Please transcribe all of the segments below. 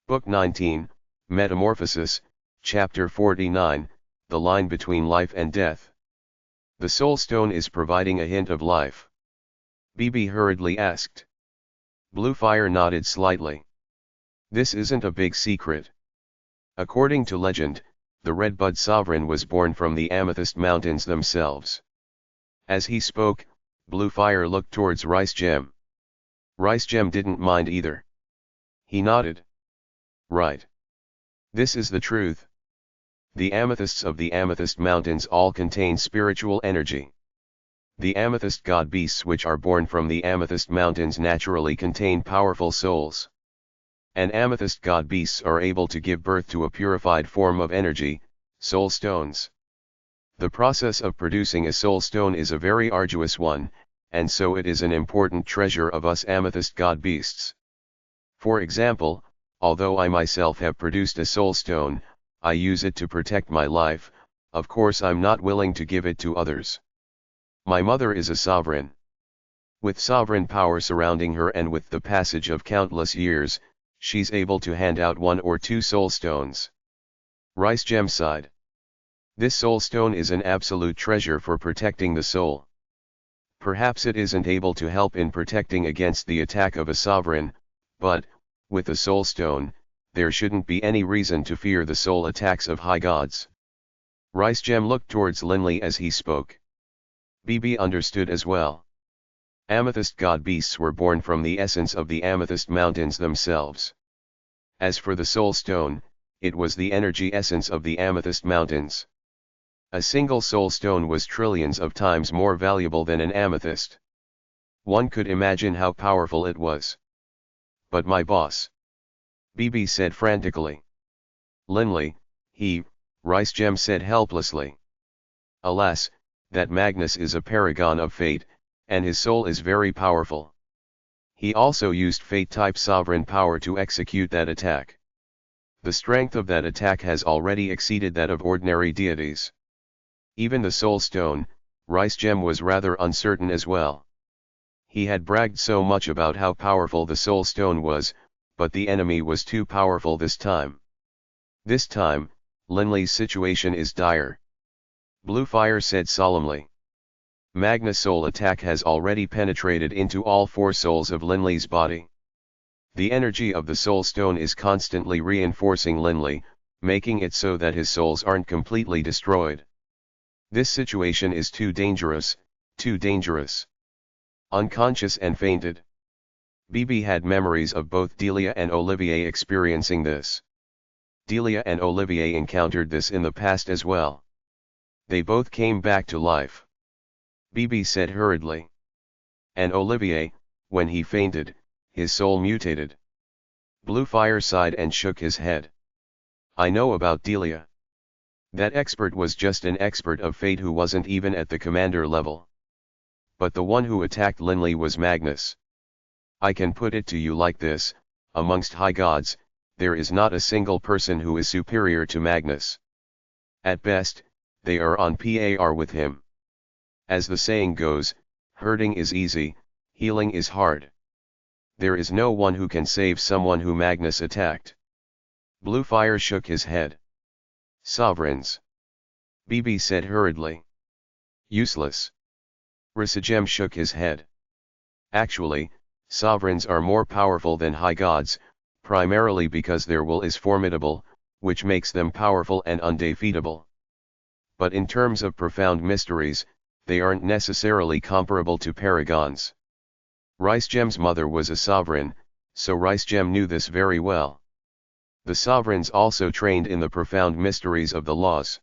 Book 19, Metamorphosis, Chapter 49, The Line Between Life and Death. The Soul Stone is providing a hint of life. BB hurriedly asked. Bluefire nodded slightly. This isn't a big secret. According to legend, the Redbud Sovereign was born from the Amethyst Mountains themselves. As he spoke, Bluefire looked towards Rice Gem. Rice Gem didn't mind either. He nodded. Right. This is the truth. The amethysts of the Amethyst Mountains all contain spiritual energy. The amethyst god beasts which are born from the Amethyst Mountains naturally contain powerful souls. And amethyst god beasts are able to give birth to a purified form of energy, soul stones. The process of producing a soul stone is a very arduous one, and so it is an important treasure of us amethyst god beasts. For example, although I myself have produced a soul stone, I use it to protect my life. Of course I'm not willing to give it to others. My mother is a sovereign. With sovereign power surrounding her and with the passage of countless years, she's able to hand out 1 or 2 soul stones. Rice Gem sighed. This soul stone is an absolute treasure for protecting the soul. Perhaps it isn't able to help in protecting against the attack of a sovereign, but, with the soul stone, there shouldn't be any reason to fear the soul attacks of high gods. Rice Gem looked towards Linley as he spoke. BB understood as well. Amethyst god beasts were born from the essence of the Amethyst Mountains themselves. As for the soul stone, it was the energy essence of the Amethyst Mountains. A single soul stone was trillions of times more valuable than an amethyst. One could imagine how powerful it was. But my boss. BB said frantically. Linley, Rice Gem said helplessly. Alas, that Magnus is a paragon of fate, and his soul is very powerful. He also used fate-type sovereign power to execute that attack. The strength of that attack has already exceeded that of ordinary deities. Even the soul stone, Rice Gem was rather uncertain as well. He had bragged so much about how powerful the soul stone was, but the enemy was too powerful this time. This time, Linley's situation is dire. Bluefire said solemnly. Magnus' soul attack has already penetrated into all 4 souls of Linley's body. The energy of the soul stone is constantly reinforcing Linley, making it so that his souls aren't completely destroyed. This situation is too dangerous, too dangerous. Unconscious and fainted. BB had memories of both Delia and Olivier experiencing this. Delia and Olivier encountered this in the past as well. They both came back to life. BB said hurriedly. And Olivier, when he fainted, his soul mutated. Bluefire sighed and shook his head. I know about Delia. That expert was just an expert of fate who wasn't even at the commander level. But the one who attacked Linley was Magnus. I can put it to you like this, amongst high gods, there is not a single person who is superior to Magnus. At best, they are on par with him. As the saying goes, hurting is easy, healing is hard. There is no one who can save someone who Magnus attacked. Bluefire shook his head. Sovereigns. BB said hurriedly. Useless. Rice Gem shook his head. Actually, sovereigns are more powerful than high gods, primarily because their will is formidable, which makes them powerful and undefeatable. But in terms of profound mysteries, they aren't necessarily comparable to paragons. Rice Gem's mother was a sovereign, so Rice Gem knew this very well. The sovereigns also trained in the profound mysteries of the laws.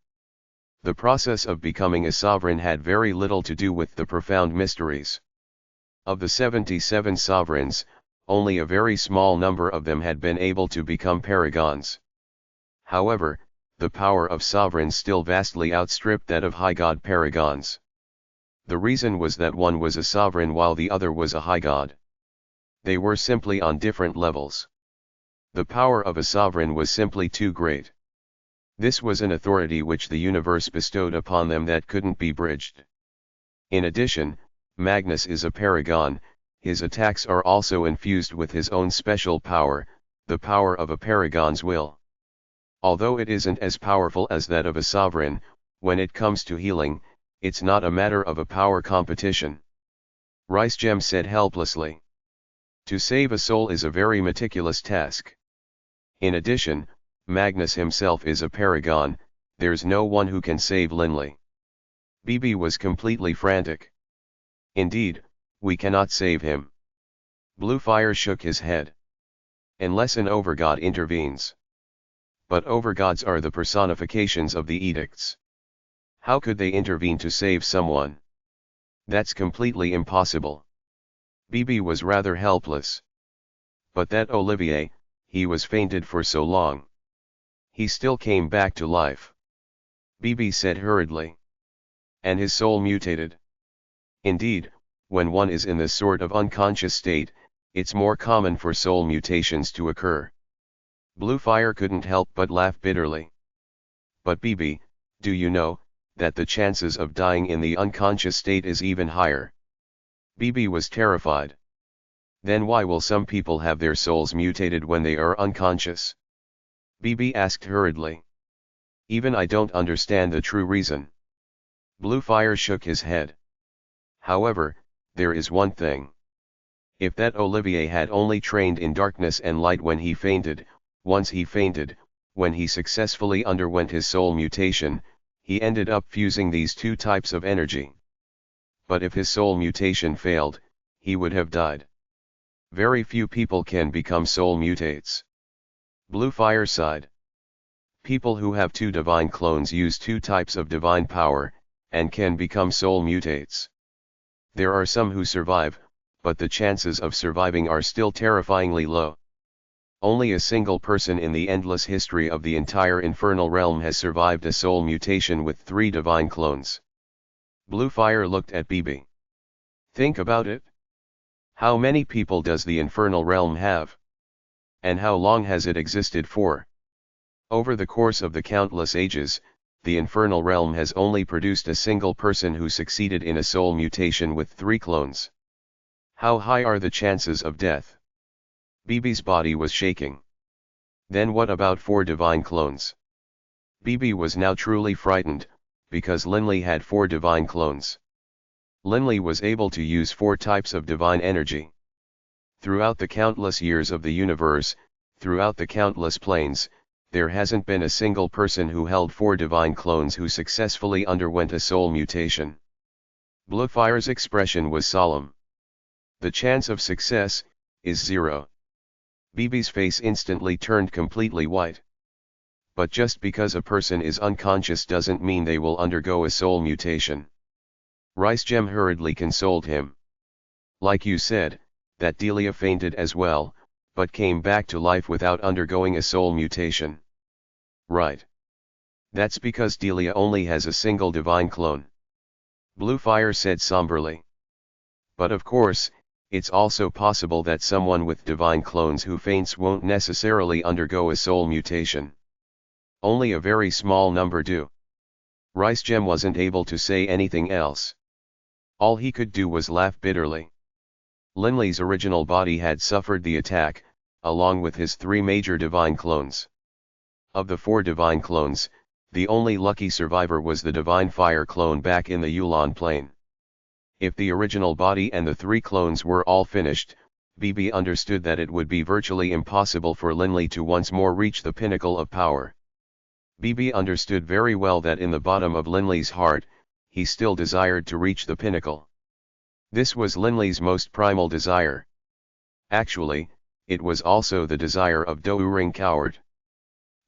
The process of becoming a sovereign had very little to do with the profound mysteries. Of the 77 sovereigns, only a very small number of them had been able to become paragons. However, the power of sovereigns still vastly outstripped that of high god paragons. The reason was that one was a sovereign while the other was a high god. They were simply on different levels. The power of a sovereign was simply too great. This was an authority which the universe bestowed upon them that couldn't be bridged. In addition, Magnus is a paragon, his attacks are also infused with his own special power, the power of a paragon's will. Although it isn't as powerful as that of a sovereign, when it comes to healing, it's not a matter of a power competition. Ricegem said helplessly. To save a soul is a very meticulous task. In addition, Magnus himself is a paragon, there's no one who can save Linley. BB was completely frantic. Indeed, we cannot save him. Bluefire shook his head. Unless an overgod intervenes. But overgods are the personifications of the edicts. How could they intervene to save someone? That's completely impossible. BB was rather helpless. But that Olivier, he was fainted for so long. He still came back to life. BB said hurriedly. And his soul mutated. Indeed, when one is in this sort of unconscious state, it's more common for soul mutations to occur. Bluefire couldn't help but laugh bitterly. But BB, do you know, that the chances of dying in the unconscious state is even higher? BB was terrified. Then why will some people have their souls mutated when they are unconscious? BB asked hurriedly. Even I don't understand the true reason. Bluefire shook his head. However, there is one thing. If that Olivier had only trained in darkness and light when he fainted, once he fainted, when he successfully underwent his soul mutation, he ended up fusing these two types of energy. But if his soul mutation failed, he would have died. Very few people can become soul mutates. Bluefire sighed. People who have two divine clones use two types of divine power, and can become soul mutates. There are some who survive, but the chances of surviving are still terrifyingly low. Only a single person in the endless history of the entire infernal realm has survived a soul mutation with 3 divine clones. Bluefire looked at BB. Think about it. How many people does the infernal realm have? And how long has it existed for? Over the course of the countless ages, the infernal realm has only produced a single person who succeeded in a soul mutation with 3 clones. How high are the chances of death? BB's body was shaking. Then what about 4 divine clones? BB was now truly frightened, because Linley had 4 divine clones. Linley was able to use 4 types of divine energy. Throughout the countless years of the universe, throughout the countless planes, there hasn't been a single person who held 4 divine clones who successfully underwent a soul mutation. Bluefire's expression was solemn. The chance of success is 0. BB's face instantly turned completely white. But just because a person is unconscious doesn't mean they will undergo a soul mutation. Ricegem hurriedly consoled him. Like you said, that Delia fainted as well, but came back to life without undergoing a soul mutation. Right. That's because Delia only has a single divine clone. Bluefire said somberly. But of course, it's also possible that someone with divine clones who faints won't necessarily undergo a soul mutation. Only a very small number do. Ricegem wasn't able to say anything else. All he could do was laugh bitterly. Linley's original body had suffered the attack, along with his 3 major divine clones. Of the 4 divine clones, the only lucky survivor was the divine fire clone back in the Yulon plane. If the original body and the 3 clones were all finished, BB understood that it would be virtually impossible for Linley to once more reach the pinnacle of power. BB understood very well that in the bottom of Linley's heart, he still desired to reach the pinnacle. This was Linley's most primal desire. Actually, it was also the desire of Doering Coward.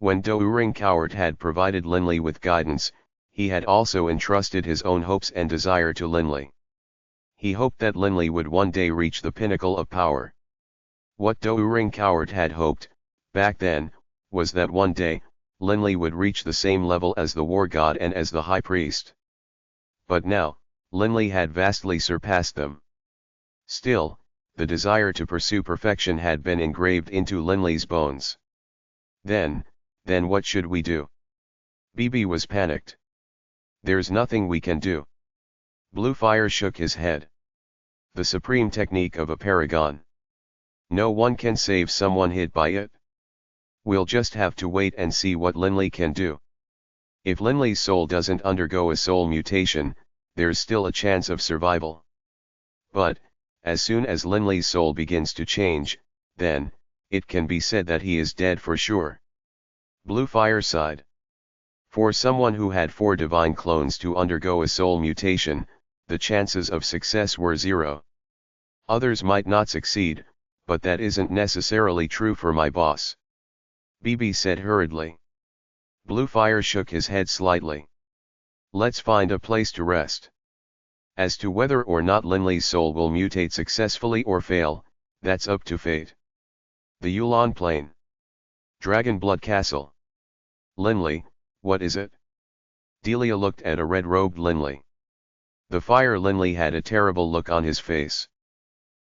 When Doering Coward had provided Linley with guidance, he had also entrusted his own hopes and desire to Linley. He hoped that Linley would one day reach the pinnacle of power. What Doering Coward had hoped, back then, was that one day, Linley would reach the same level as the war god and as the high priest. But now, Linley had vastly surpassed them. Still, the desire to pursue perfection had been engraved into Linley's bones. Then what should we do? BB was panicked. There's nothing we can do. Bluefire shook his head. The supreme technique of a paragon. No one can save someone hit by it. We'll just have to wait and see what Linley can do. If Linley's soul doesn't undergo a soul mutation, there's still a chance of survival. But, as soon as Linley's soul begins to change, then, it can be said that he is dead for sure. Bluefire sighed. For someone who had 4 divine clones to undergo a soul mutation, the chances of success were 0. Others might not succeed, but that isn't necessarily true for my boss. BB said hurriedly. Bluefire shook his head slightly. Let's find a place to rest. As to whether or not Linley's soul will mutate successfully or fail, that's up to fate. The Yulon Plain. Dragonblood Castle. Linley, what is it? Delia looked at a red-robed Linley. The fire Linley had a terrible look on his face.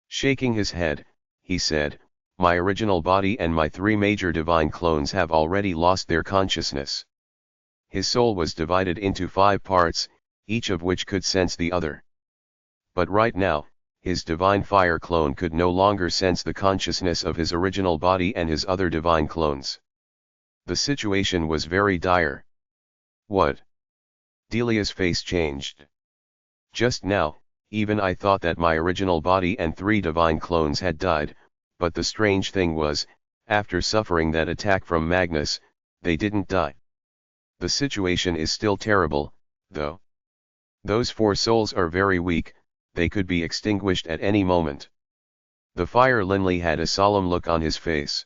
Shaking his head, he said, my original body and my 3 major divine clones have already lost their consciousness. His soul was divided into 5 parts, each of which could sense the other. But right now, his divine fire clone could no longer sense the consciousness of his original body and his other divine clones. The situation was very dire. What? Delia's face changed. Just now, even I thought that my original body and 3 divine clones had died, but the strange thing was, after suffering that attack from Magnus, they didn't die. The situation is still terrible, though. Those 4 souls are very weak, they could be extinguished at any moment. The fire Linley had a solemn look on his face.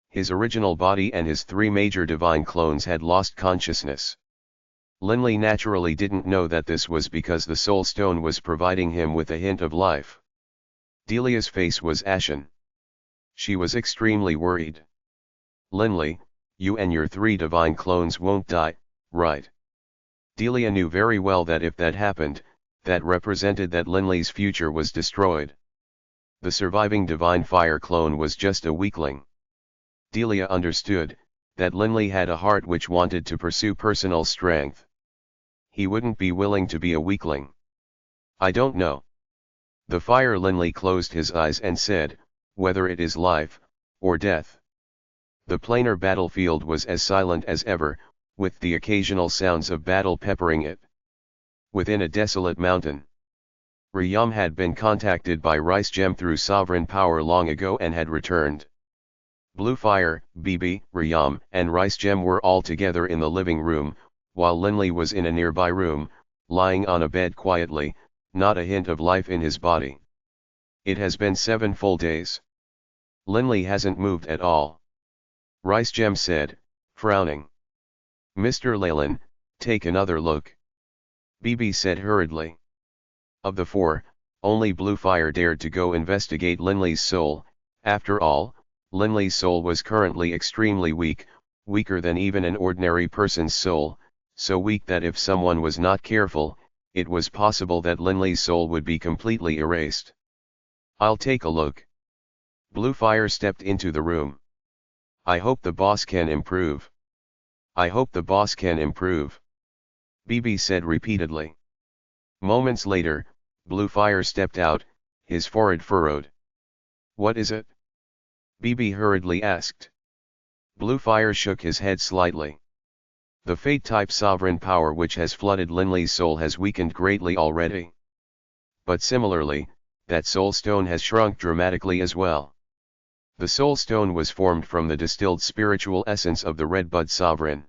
His original body and his 3 major divine clones had lost consciousness. Linley naturally didn't know that this was because the soul stone was providing him with a hint of life. Delia's face was ashen. She was extremely worried. Linley, you and your 3 divine clones won't die, right? Delia knew very well that if that happened, that represented that Linley's future was destroyed. The surviving divine fire clone was just a weakling. Delia understood that Linley had a heart which wanted to pursue personal strength. He wouldn't be willing to be a weakling. I don't know. The fire Linley closed his eyes and said, whether it is life, or death. The planar battlefield was as silent as ever, with the occasional sounds of battle peppering it. Within a desolate mountain. Ryam had been contacted by Rice Gem through sovereign power long ago and had returned. Bluefire, BB, Ryam, and Rice Gem were all together in the living room, while Linley was in a nearby room, lying on a bed quietly, not a hint of life in his body. It has been 7 full days. Linley hasn't moved at all. Rice Gem said, frowning. Mr. Leyland, take another look. BB said hurriedly. Of the 4, only Bluefire dared to go investigate Linley's soul. After all, Linley's soul was currently extremely weak, weaker than even an ordinary person's soul, so weak that if someone was not careful, it was possible that Linley's soul would be completely erased. I'll take a look. Bluefire stepped into the room. I hope the boss can improve. I hope the boss can improve. BB said repeatedly. Moments later, Bluefire stepped out, his forehead furrowed. What is it? BB hurriedly asked. Bluefire shook his head slightly. The fate-type sovereign power which has flooded Linley's soul has weakened greatly already. But similarly, that soul stone has shrunk dramatically as well. The soul stone was formed from the distilled spiritual essence of the Redbud Sovereign.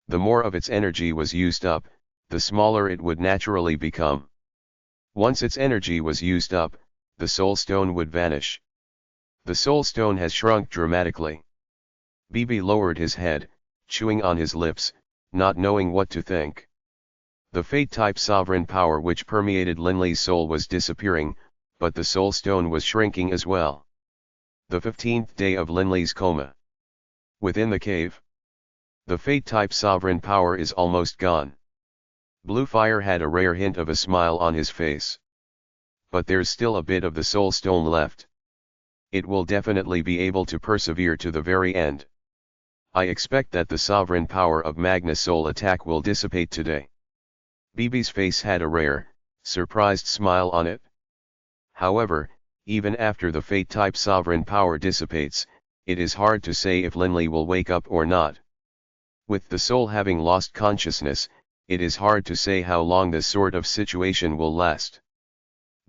The more of its energy was used up, the smaller it would naturally become. Once its energy was used up, the soul stone would vanish. The soul stone has shrunk dramatically. BB lowered his head, chewing on his lips, not knowing what to think. The fate-type sovereign power which permeated Linley's soul was disappearing, but the soul stone was shrinking as well. The 15th day of Linley's coma. Within the cave. The fate-type sovereign power is almost gone. Bluefire had a rare hint of a smile on his face. But there's still a bit of the soul stone left. It will definitely be able to persevere to the very end. I expect that the sovereign power of Magnus' soul attack will dissipate today. BB's face had a rare, surprised smile on it. However, even after the fate-type sovereign power dissipates, it is hard to say if Linley will wake up or not. With the soul having lost consciousness, it is hard to say how long this sort of situation will last.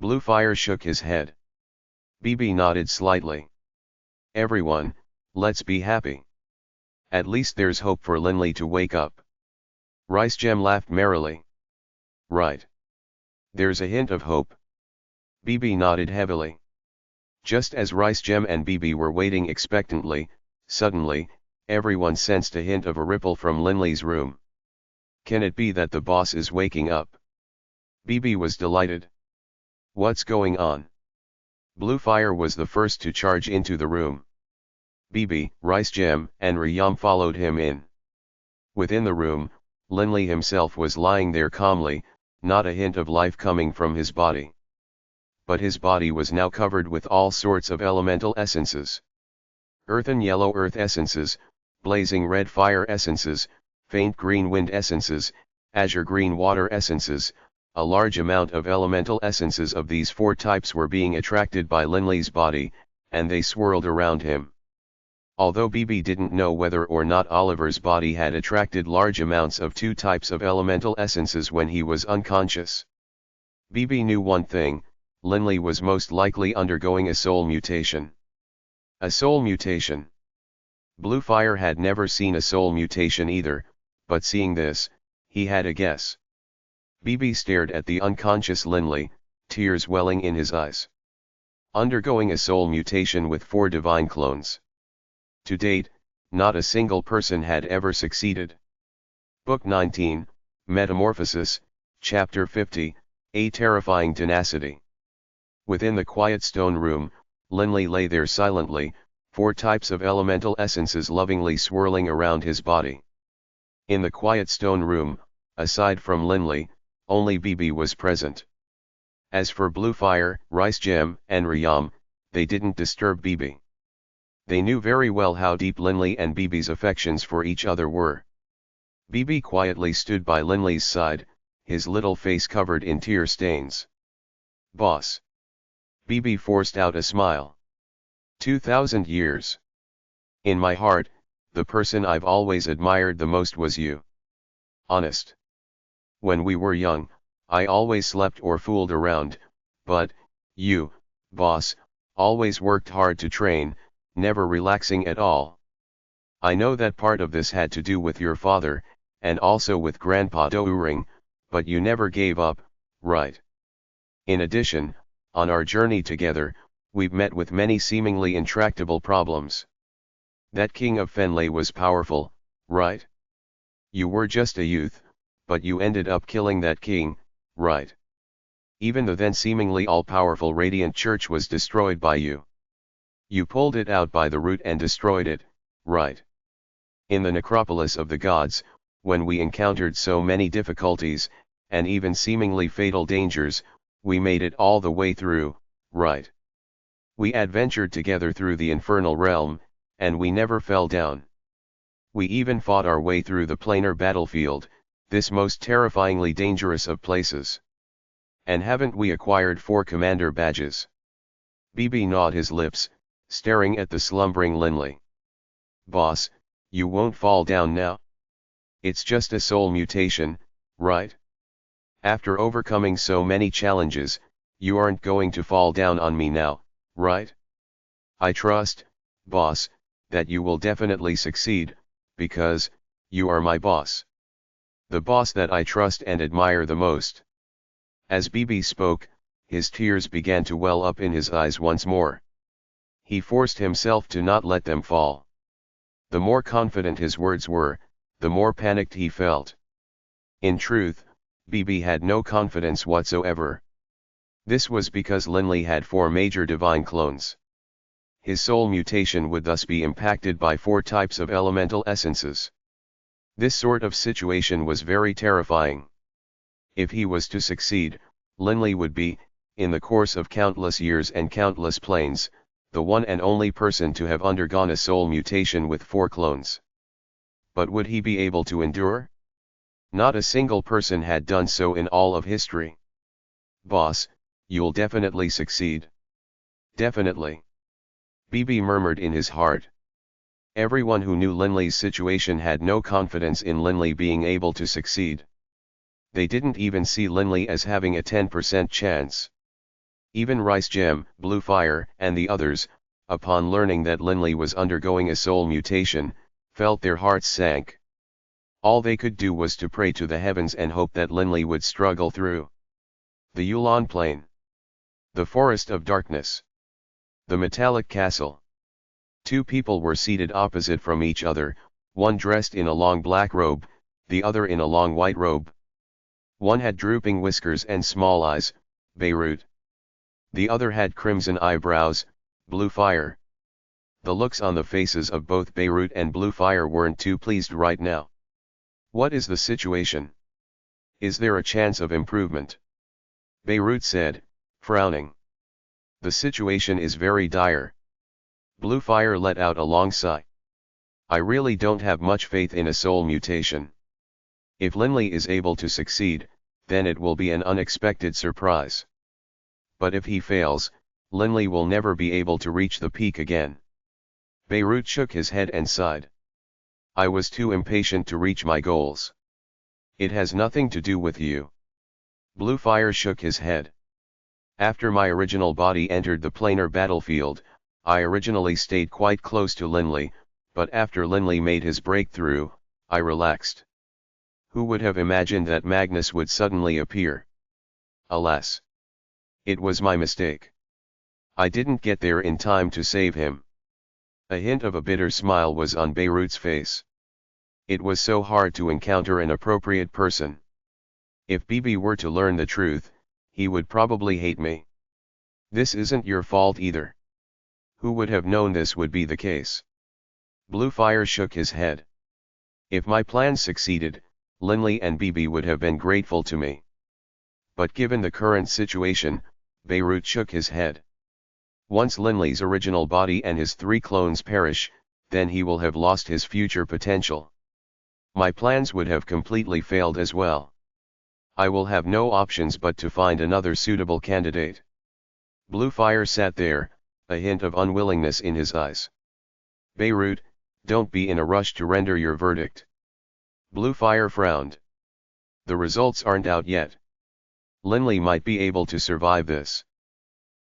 Bluefire shook his head. BB nodded slightly. Everyone, let's be happy. At least there's hope for Linley to wake up. Ricegem laughed merrily. Right. There's a hint of hope. BB nodded heavily. Just as Ricegem and BB were waiting expectantly, suddenly, everyone sensed a hint of a ripple from Linley's room. Can it be that the boss is waking up? BB was delighted. What's going on? Bluefire was the first to charge into the room. BB, Ricegem, and Ryam followed him in. Within the room, Linley himself was lying there calmly, not a hint of life coming from his body. But his body was now covered with all sorts of elemental essences. Earthen yellow earth essences, blazing red fire essences, faint green wind essences, azure green water essences. A large amount of elemental essences of these four types were being attracted by Linley's body, and they swirled around him. Although BB didn't know whether or not Oliver's body had attracted large amounts of two types of elemental essences when he was unconscious. BB knew one thing: Linley was most likely undergoing a soul mutation. A soul mutation. Bluefire had never seen a soul mutation either, but seeing this, he had a guess. BB stared at the unconscious Linley, tears welling in his eyes. Undergoing a soul mutation with 4 divine clones. To date, not a single person had ever succeeded. Book 19, Metamorphosis, Chapter 50, A Terrifying Tenacity. Within the quiet stone room, Linley lay there silently, 4 types of elemental essences lovingly swirling around his body. In the quiet stone room, aside from Linley, only BB was present. As for Bluefire, Ricegem, and Ryam, they didn't disturb BB. They knew very well how deep Linley and BB's affections for each other were. BB quietly stood by Linley's side, his little face covered in tear stains. Boss. BB forced out a smile. 2,000 years. In my heart, the person I've always admired the most was you. Honest. When we were young, I always slept or fooled around, but, you, boss, always worked hard to train, never relaxing at all. I know that part of this had to do with your father, and also with Grandpa Douring, but you never gave up, right? In addition, on our journey together, we've met with many seemingly intractable problems. That king of Fenley was powerful, right? You were just a youth, but you ended up killing that king, right? Even the then seemingly all-powerful Radiant Church was destroyed by you. You pulled it out by the root and destroyed it, right? In the necropolis of the gods, when we encountered so many difficulties, and even seemingly fatal dangers, we made it all the way through, right? We adventured together through the infernal realm, and we never fell down. We even fought our way through the planar battlefield, this most terrifyingly dangerous of places. And haven't we acquired 4 commander badges? BB gnawed his lips, staring at the slumbering Linley. Boss, you won't fall down now? It's just a soul mutation, right? After overcoming so many challenges, you aren't going to fall down on me now, right? I trust, boss, that you will definitely succeed, because, you are my boss. The boss that I trust and admire the most. As BB spoke, his tears began to well up in his eyes once more. He forced himself to not let them fall. The more confident his words were, the more panicked he felt. In truth, BB had no confidence whatsoever. This was because Linley had 4 major divine clones. His soul mutation would thus be impacted by 4 types of elemental essences. This sort of situation was very terrifying. If he was to succeed, Linley would be, in the course of countless years and countless planes, the one and only person to have undergone a soul mutation with 4 clones. But would he be able to endure? Not a single person had done so in all of history. Boss, you'll definitely succeed. Definitely. BB murmured in his heart. Everyone who knew Linley's situation had no confidence in Linley being able to succeed. They didn't even see Linley as having a 10% chance. Even Reshape, Bluefire, and the others, upon learning that Linley was undergoing a soul mutation, felt their hearts sank. All they could do was to pray to the heavens and hope that Linley would struggle through. The Yulon Plain. The Forest of Darkness. The Metallic Castle. Two people were seated opposite from each other, one dressed in a long black robe, the other in a long white robe. One had drooping whiskers and small eyes, Baruch. The other had crimson eyebrows, Bluefire. The looks on the faces of both Baruch and Bluefire weren't too pleased right now. What is the situation? Is there a chance of improvement? Baruch said, frowning. The situation is very dire. Bluefire let out a long sigh. I really don't have much faith in a soul mutation. If Linley is able to succeed, then it will be an unexpected surprise. But if he fails, Linley will never be able to reach the peak again. Baruch shook his head and sighed. I was too impatient to reach my goals. It has nothing to do with you. Bluefire shook his head. After my original body entered the planar battlefield, I originally stayed quite close to Linley, but after Linley made his breakthrough, I relaxed. Who would have imagined that Magnus would suddenly appear? Alas! It was my mistake. I didn't get there in time to save him. A hint of a bitter smile was on Baruch's face. It was so hard to encounter an appropriate person. If BB were to learn the truth, he would probably hate me. This isn't your fault either. Who would have known this would be the case? Bluefire shook his head. If my plans succeeded, Linley and BB would have been grateful to me. But given the current situation, Baruch shook his head. Once Linley's original body and his 3 clones perish, then he will have lost his future potential. My plans would have completely failed as well. I will have no options but to find another suitable candidate. Bluefire sat there, a hint of unwillingness in his eyes. Baruch, don't be in a rush to render your verdict. Bluefire frowned. The results aren't out yet. Linley might be able to survive this.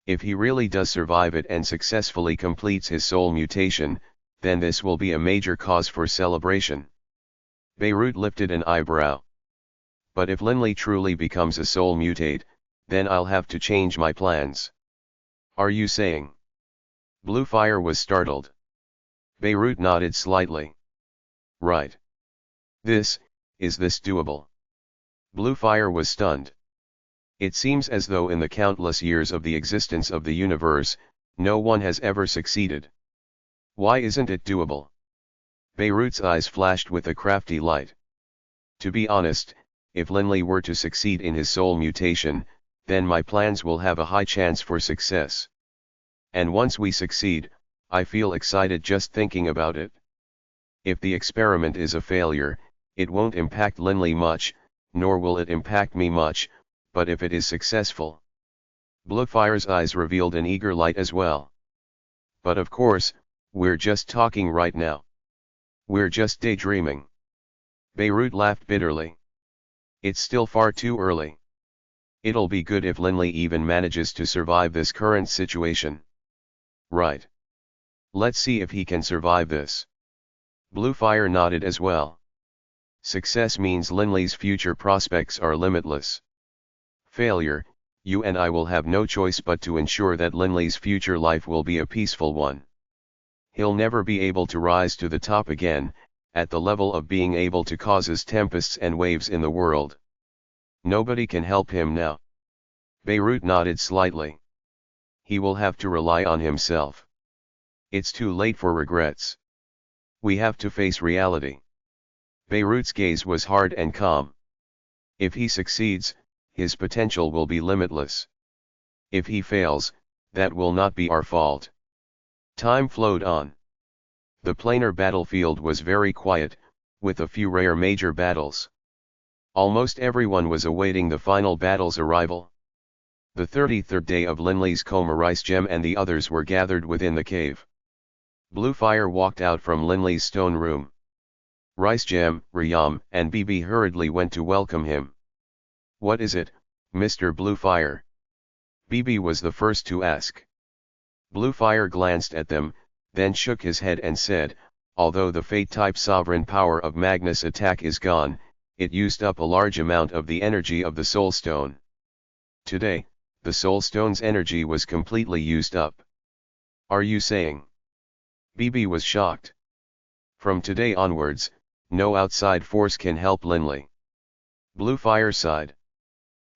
If he really does survive it and successfully completes his soul mutation, then this will be a major cause for celebration. Baruch lifted an eyebrow. But if Linley truly becomes a soul mutate, then I'll have to change my plans. Are you saying? Bluefire was startled. Baruch nodded slightly. Right. Is this doable? Bluefire was stunned. It seems as though in the countless years of the existence of the universe, no one has ever succeeded. Why isn't it doable? Baruch's eyes flashed with a crafty light. To be honest, if Linley were to succeed in his soul mutation, then my plans will have a high chance for success. And once we succeed, I feel excited just thinking about it. If the experiment is a failure, it won't impact Linley much, nor will it impact me much, but if it is successful. Bluefire's eyes revealed an eager light as well. But of course, we're just talking right now. We're just daydreaming. Baruch laughed bitterly. It's still far too early. It'll be good if Linley even manages to survive this current situation. Right. Let's see if he can survive this. Bluefire nodded as well. Success means Linley's future prospects are limitless. Failure, you and I will have no choice but to ensure that Linley's future life will be a peaceful one. He'll never be able to rise to the top again, at the level of being able to cause tempests and waves in the world. Nobody can help him now. Baruch nodded slightly. He will have to rely on himself. It's too late for regrets. We have to face reality. Baruch's gaze was hard and calm. If he succeeds, his potential will be limitless. If he fails, that will not be our fault. Time flowed on. The planar battlefield was very quiet, with a few rare major battles. Almost everyone was awaiting the final battle's arrival. The 33rd day of Linley's coma, Reshape and the others were gathered within the cave. Blue Fire walked out from Linley's stone room. Ricegem, Rayam, and BB hurriedly went to welcome him. "What is it, Mr. Blue Fire?" BB was the first to ask. Blue Fire glanced at them, then shook his head and said, "Although the Fate-type sovereign power of Magnus' attack is gone, it used up a large amount of the energy of the Soul Stone. Today, the Soul Stone's energy was completely used up." "Are you saying?" BB was shocked. "From today onwards, no outside force can help Linley." Blue Fire sighed.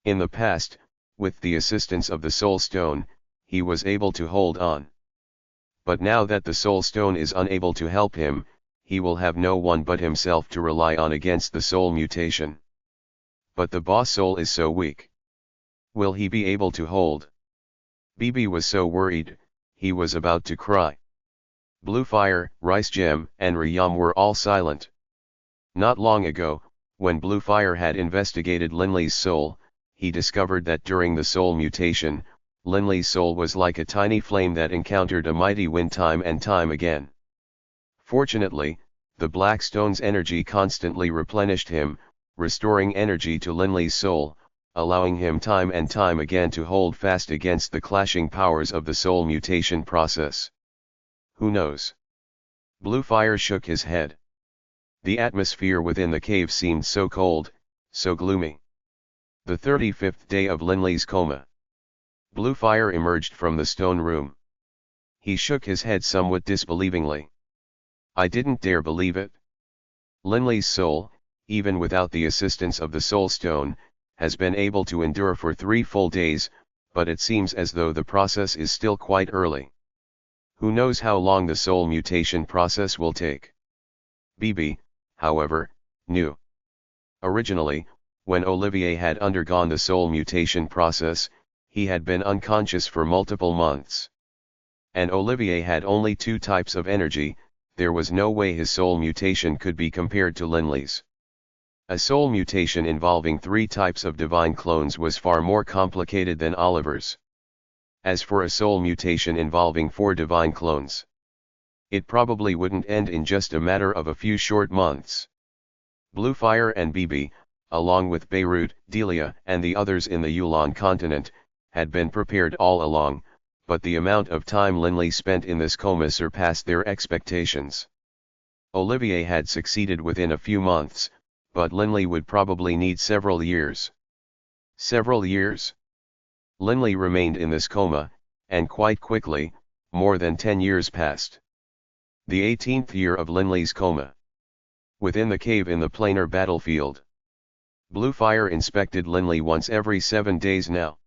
In the past, with the assistance of the Soul Stone, he was able to hold on. But now that the Soul Stone is unable to help him, he will have no one but himself to rely on against the soul mutation. But the boss soul is so weak. Will he be able to hold? BB was so worried, he was about to cry. Blue Fire, Ricegem, and Rayam were all silent. Not long ago, when Blue Fire had investigated Linley's soul, he discovered that during the soul mutation, Linley's soul was like a tiny flame that encountered a mighty wind time and time again. Fortunately, the Black Stone's energy constantly replenished him, restoring energy to Linley's soul, allowing him time and time again to hold fast against the clashing powers of the soul mutation process. Who knows? Blue Fire shook his head. The atmosphere within the cave seemed so cold, so gloomy. The 35th day of Linley's coma. Blue Fire emerged from the stone room. He shook his head somewhat disbelievingly. "I didn't dare believe it. Linley's soul, even without the assistance of the Soul Stone, has been able to endure for 3 full days, but it seems as though the process is still quite early. Who knows how long the soul mutation process will take?" BB, however, knew. Originally, when Olivier had undergone the soul mutation process, he had been unconscious for multiple months. And Olivier had only 2 types of energy. There was no way his soul mutation could be compared to Linley's. A soul mutation involving 3 types of divine clones was far more complicated than Oliver's. As for a soul mutation involving 4 divine clones, it probably wouldn't end in just a matter of a few short months. Blue Fire and BB, along with Beirut, Delia, and the others in the Yulan continent, had been prepared all along, but the amount of time Linley spent in this coma surpassed their expectations. Olivier had succeeded within a few months, but Linley would probably need several years. Several years? Linley remained in this coma, and quite quickly, more than 10 years passed. The 18th year of Linley's coma. Within the cave in the planar battlefield. Blue Fire inspected Linley once every 7 days now.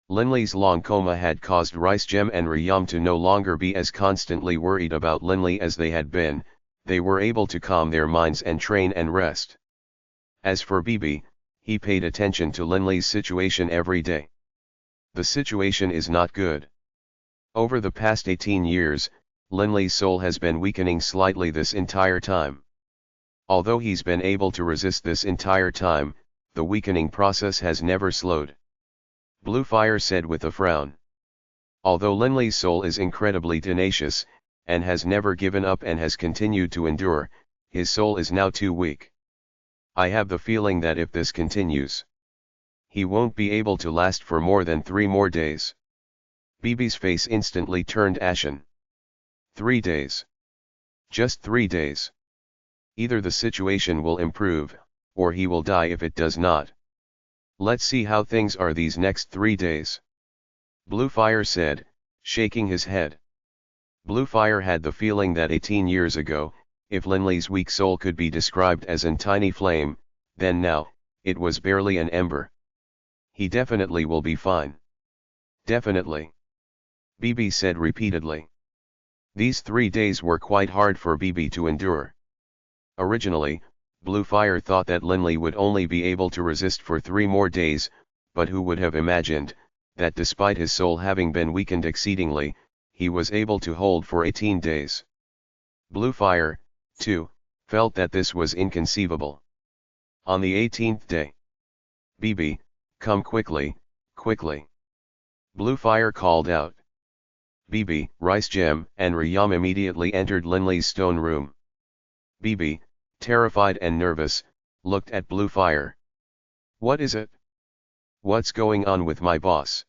Linley's long coma had caused Ricegem and Rayam to no longer be as constantly worried about Linley as they had been. They were able to calm their minds and train and rest. As for BB, he paid attention to Linley's situation every day. The situation is not good. Over the past 18 years, Linley's soul has been weakening slightly this entire time. Although he's been able to resist this entire time, the weakening process has never slowed. Blue Fire said with a frown. Although Linley's soul is incredibly tenacious, and has never given up and has continued to endure, his soul is now too weak. I have the feeling that if this continues, he won't be able to last for more than 3 more days. BB's face instantly turned ashen. 3 days. Just 3 days. Either the situation will improve, or he will die if it does not. Let's see how things are these next 3 days. Blue Fire said, shaking his head. Blue Fire had the feeling that 18 years ago, if Linley's weak soul could be described as a tiny flame, then now, it was barely an ember. He definitely will be fine. Definitely. BB said repeatedly. These 3 days were quite hard for BB to endure. Originally, Blue Fire thought that Linley would only be able to resist for 3 more days, but who would have imagined that despite his soul having been weakened exceedingly, he was able to hold for 18 days. Blue Fire, too, felt that this was inconceivable. On the 18th day, BB, come quickly, quickly. Blue Fire called out. Bibi, Rice Gem, and Rayam immediately entered Linley's stone room. Bibi, terrified and nervous, looked at Blue Fire. "What is it? What's going on with my boss?"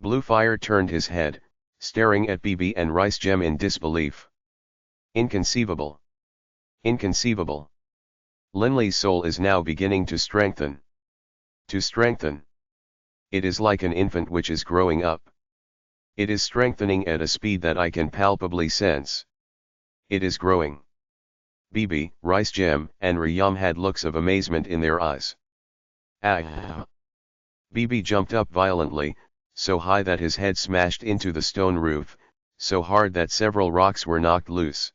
Blue Fire turned his head, staring at Bibi and Rice Gem in disbelief. "Inconceivable. Inconceivable. Linley's soul is now beginning to strengthen. To strengthen. It is like an infant which is growing up. It is strengthening at a speed that I can palpably sense. It is growing." Bibi, Rice Gem, and Rayam had looks of amazement in their eyes. "Ah!" Bibi jumped up violently, so high that his head smashed into the stone roof, so hard that several rocks were knocked loose.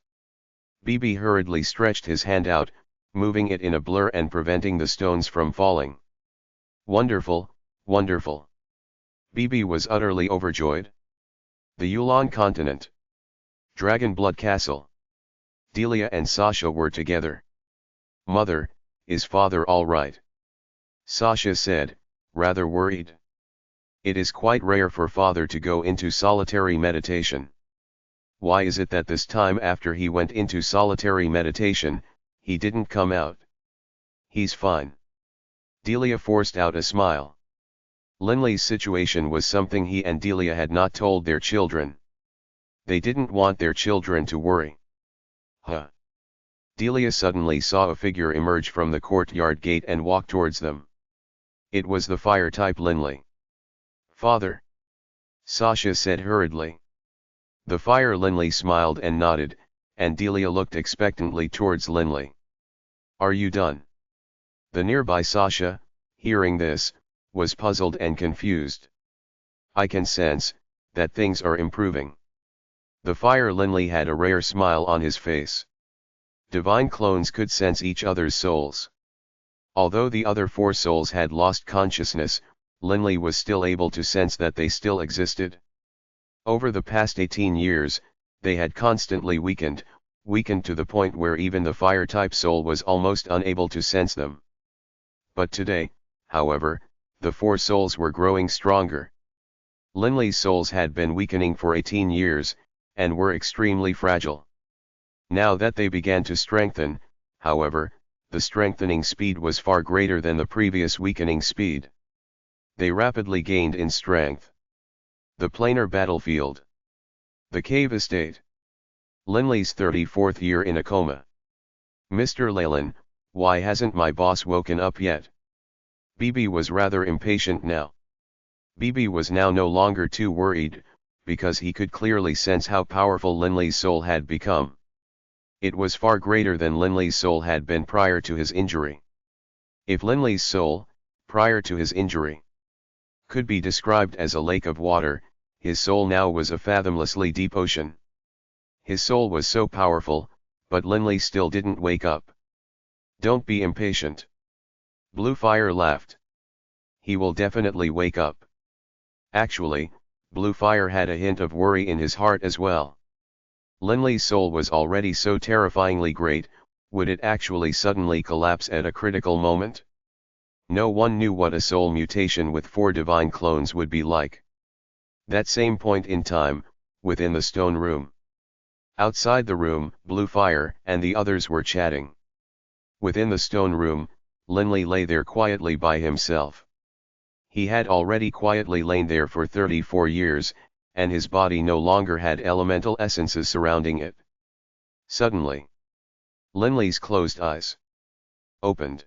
Bibi hurriedly stretched his hand out, moving it in a blur and preventing the stones from falling. "Wonderful, wonderful." Bibi was utterly overjoyed. The Yulan continent. Dragon Blood Castle. Delia and Sasha were together. "Mother, is father all right?" Sasha said, rather worried. "It is quite rare for father to go into solitary meditation. Why is it that this time after he went into solitary meditation, he didn't come out?" "He's fine." Delia forced out a smile. Linley's situation was something he and Delia had not told their children. They didn't want their children to worry. "Huh." Delia suddenly saw a figure emerge from the courtyard gate and walk towards them. It was the fire-type Linley. "Father," Sasha said hurriedly. The fire Linley smiled and nodded, and Delia looked expectantly towards Linley. "Are you done?" The nearby Sasha, hearing this, was puzzled and confused. "I can sense that things are improving." The fire Linley had a rare smile on his face. Divine clones could sense each other's souls. Although the other four souls had lost consciousness, Linley was still able to sense that they still existed. Over the past 18 years, they had constantly weakened to the point where even the fire-type soul was almost unable to sense them. But today, however, the four souls were growing stronger. Linley's souls had been weakening for 18 years, and were extremely fragile. Now that they began to strengthen, however, the strengthening speed was far greater than the previous weakening speed. They rapidly gained in strength. The planar battlefield. The cave estate. Linley's 34th year in a coma. "Mr. Leyland, why hasn't my boss woken up yet?" Bibi was rather impatient now. Bibi was now no longer too worried, because he could clearly sense how powerful Linley's soul had become. It was far greater than Linley's soul had been prior to his injury. If Linley's soul, prior to his injury, could be described as a lake of water, his soul now was a fathomlessly deep ocean. His soul was so powerful, but Linley still didn't wake up. "Don't be impatient." Blue Fire laughed. "He will definitely wake up." Actually, Blue Fire had a hint of worry in his heart as well. Linley's soul was already so terrifyingly great, would it actually suddenly collapse at a critical moment? No one knew what a soul mutation with 4 divine clones would be like. That same point in time, within the stone room. Outside the room, Blue Fire and the others were chatting. Within the stone room, Linley lay there quietly by himself. He had already quietly lain there for 34 years, and his body no longer had elemental essences surrounding it. Suddenly, Linley's closed eyes opened.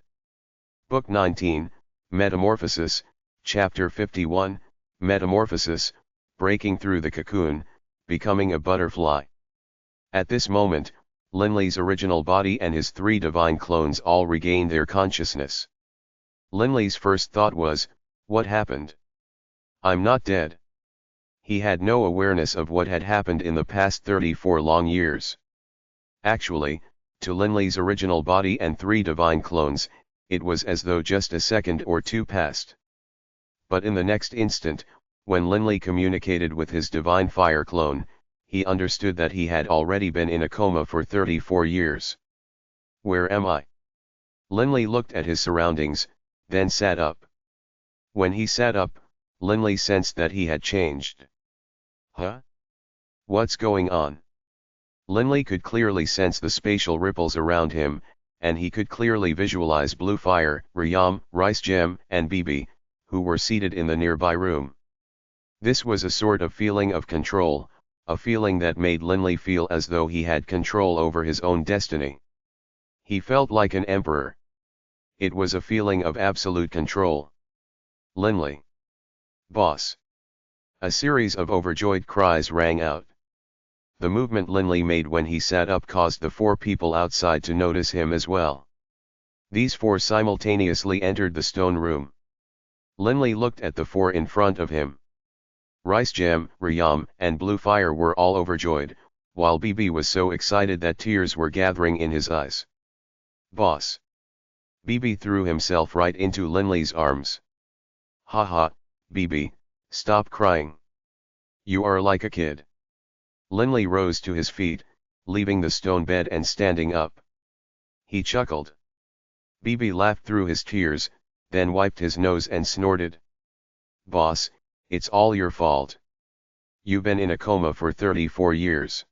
Book 19, Metamorphosis, Chapter 51, Metamorphosis, breaking through the cocoon, becoming a butterfly. At this moment, Linley's original body and his 3 divine clones all regained their consciousness. Linley's first thought was, "What happened? I'm not dead." He had no awareness of what had happened in the past 34 long years. Actually, to Linley's original body and 3 divine clones, it was as though just a second or two passed. But in the next instant, when Linley communicated with his divine fire clone, he understood that he had already been in a coma for 34 years. "Where am I?" Linley looked at his surroundings, then sat up. When he sat up, Linley sensed that he had changed. "Huh? What's going on? Linley could clearly sense the spatial ripples around him, and he could clearly visualize Blue Fire, Rayam, Rice Gem, and BB, who were seated in the nearby room. This was a sort of feeling of control, a feeling that made Linley feel as though he had control over his own destiny. He felt like an emperor. It was a feeling of absolute control. Linley. Boss. A series of overjoyed cries rang out. The movement Linley made when he sat up caused the 4 people outside to notice him as well. These 4 simultaneously entered the stone room. Linley looked at the 4 in front of him. Rice Gem, Rayam, and Blue Fire were all overjoyed, while BB was so excited that tears were gathering in his eyes. Boss. BB threw himself right into Linley's arms. Ha, BB, stop crying. You are like a kid. Linley rose to his feet, leaving the stone bed and standing up. He chuckled. BB laughed through his tears, then wiped his nose and snorted. Boss, it's all your fault. You've been in a coma for 34 years.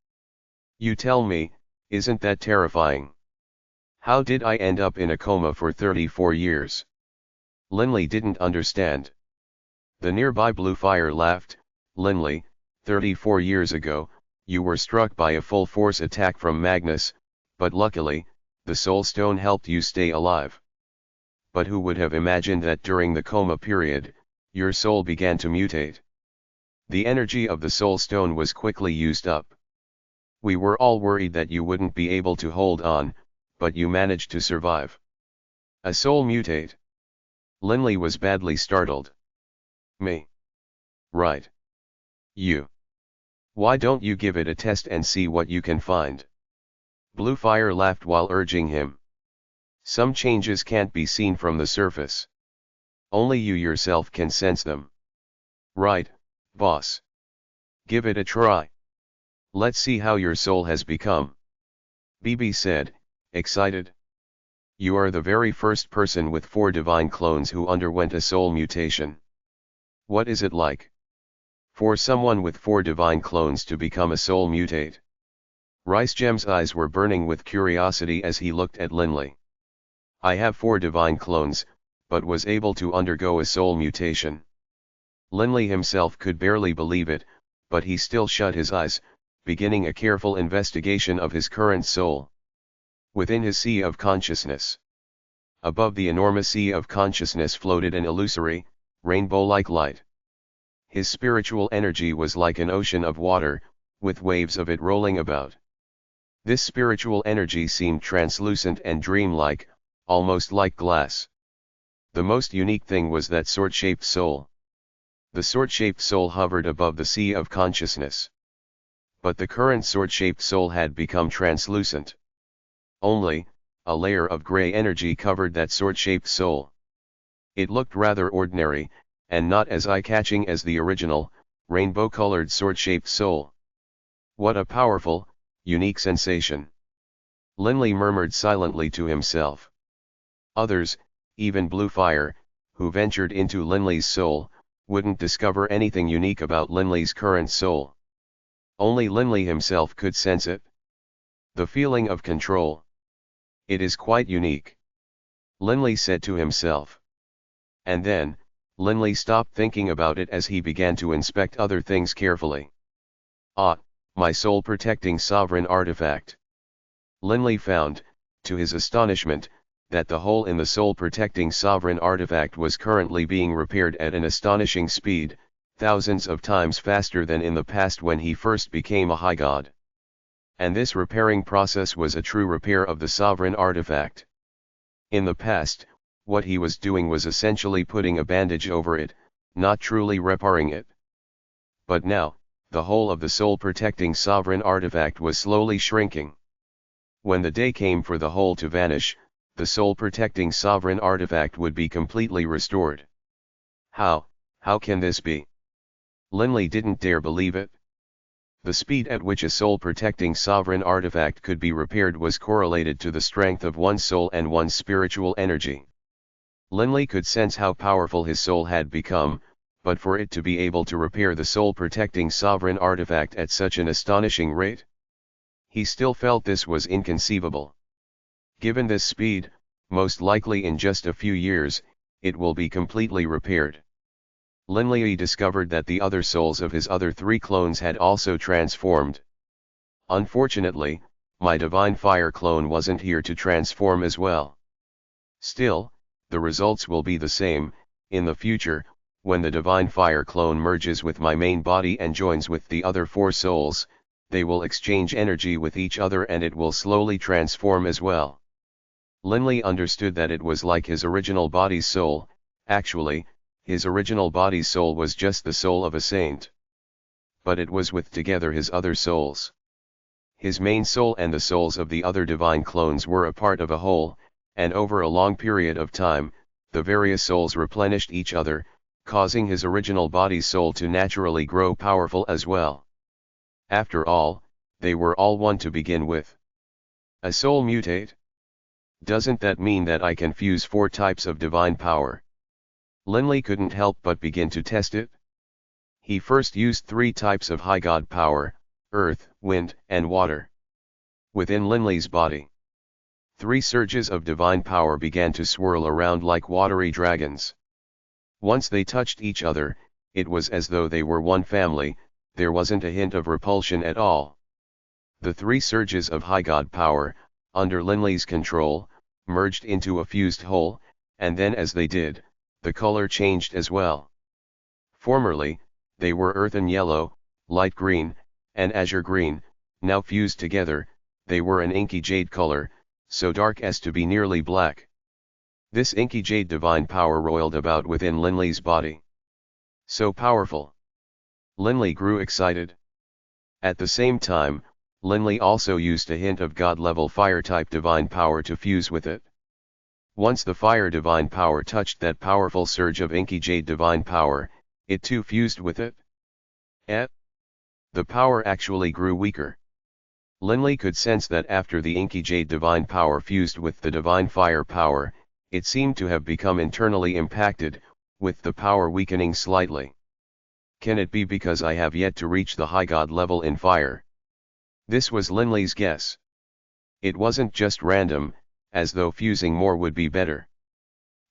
You tell me, isn't that terrifying? How did I end up in a coma for 34 years? Linley didn't understand. The nearby Blue Fire laughed. Linley, 34 years ago, you were struck by a full-force attack from Magnus, but luckily, the Soul Stone helped you stay alive. But who would have imagined that during the coma period, your soul began to mutate? The energy of the Soul Stone was quickly used up. We were all worried that you wouldn't be able to hold on, but you managed to survive. A soul mutate? Linley was badly startled. Me? Right. You. Why don't you give it a test and see what you can find? Blue Fire laughed while urging him. Some changes can't be seen from the surface. Only you yourself can sense them. Right, boss. Give it a try. Let's see how your soul has become. BB said, excited. You are the very first person with 4 divine clones who underwent a soul mutation. What is it like? For someone with 4 divine clones to become a soul mutate? Rice Gem's eyes were burning with curiosity as he looked at Linley. I have 4 divine clones, but was able to undergo a soul mutation. Linley himself could barely believe it, but he still shut his eyes, beginning a careful investigation of his current soul. Within his sea of consciousness. Above the enormous sea of consciousness floated an illusory, rainbow-like light. His spiritual energy was like an ocean of water, with waves of it rolling about. This spiritual energy seemed translucent and dreamlike, almost like glass. The most unique thing was that sword-shaped soul. The sword-shaped soul hovered above the sea of consciousness. But the current sword-shaped soul had become translucent. Only, a layer of gray energy covered that sword-shaped soul. It looked rather ordinary, and not as eye-catching as the original, rainbow-colored sword-shaped soul. What a powerful, unique sensation. Linley murmured silently to himself. Others, even Blue Fire, who ventured into Linley's soul, wouldn't discover anything unique about Linley's current soul. Only Linley himself could sense it. The feeling of control. It is quite unique. Linley said to himself. And then, Linley stopped thinking about it as he began to inspect other things carefully. Ah, my soul-protecting sovereign artifact. Linley found, to his astonishment, that the hole in the soul-protecting sovereign artifact was currently being repaired at an astonishing speed, thousands of times faster than in the past when he first became a high god. And this repairing process was a true repair of the sovereign artifact. In the past, what he was doing was essentially putting a bandage over it, not truly repairing it. But now, the whole of the soul-protecting sovereign artifact was slowly shrinking. When the day came for the hole to vanish, the soul-protecting sovereign artifact would be completely restored. How can this be? Linley didn't dare believe it. The speed at which a soul-protecting sovereign artifact could be repaired was correlated to the strength of one's soul and one's spiritual energy. Linley could sense how powerful his soul had become, but for it to be able to repair the soul-protecting sovereign artifact at such an astonishing rate? He still felt this was inconceivable. Given this speed, most likely in just a few years, it will be completely repaired. Linley discovered that the other souls of his other 3 clones had also transformed. Unfortunately, my divine fire clone wasn't here to transform as well. Still, the results will be the same. In the future, when the divine fire clone merges with my main body and joins with the other 4 souls, they will exchange energy with each other and it will slowly transform as well. Linley understood that it was like his original body's soul. Actually, his original body's soul was just the soul of a saint. But it was with together his other souls. His main soul and the souls of the other divine clones were a part of a whole, and over a long period of time, the various souls replenished each other, causing his original body's soul to naturally grow powerful as well. After all, they were all one to begin with. A soul mutate? Doesn't that mean that I can fuse 4 types of divine power? Linley couldn't help but begin to test it. He first used 3 types of high god power: earth, wind, and water. Within Linley's body, 3 surges of divine power began to swirl around like watery dragons. Once they touched each other, it was as though they were one family. There wasn't a hint of repulsion at all. The 3 surges of high god power, under Linley's control, merged into a fused whole, and then as they did, the color changed as well. Formerly, they were earthen yellow, light green, and azure green. Now fused together, they were an inky jade color, so dark as to be nearly black. This inky jade divine power roiled about within Linley's body. So powerful! Linley grew excited. At the same time, Linley also used a hint of god-level fire-type divine power to fuse with it. Once the fire divine power touched that powerful surge of inky jade divine power, it too fused with it. The power actually grew weaker. Linley could sense that after the inky jade divine power fused with the divine fire power, it seemed to have become internally impacted, with the power weakening slightly. Can it be because I have yet to reach the high god level in fire? This was Linley's guess. It wasn't just random, as though fusing more would be better.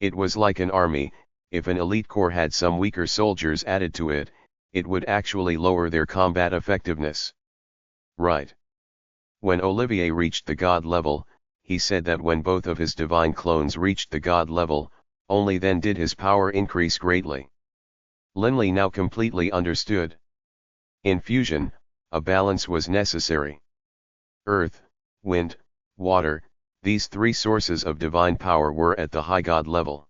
It was like an army. If an elite corps had some weaker soldiers added to it, it would actually lower their combat effectiveness. Right. When Olivier reached the god level, he said that when both of his divine clones reached the god level, only then did his power increase greatly. Linley now completely understood. In fusion, a balance was necessary. Earth, wind, water, these 3 sources of divine power were at the high god level.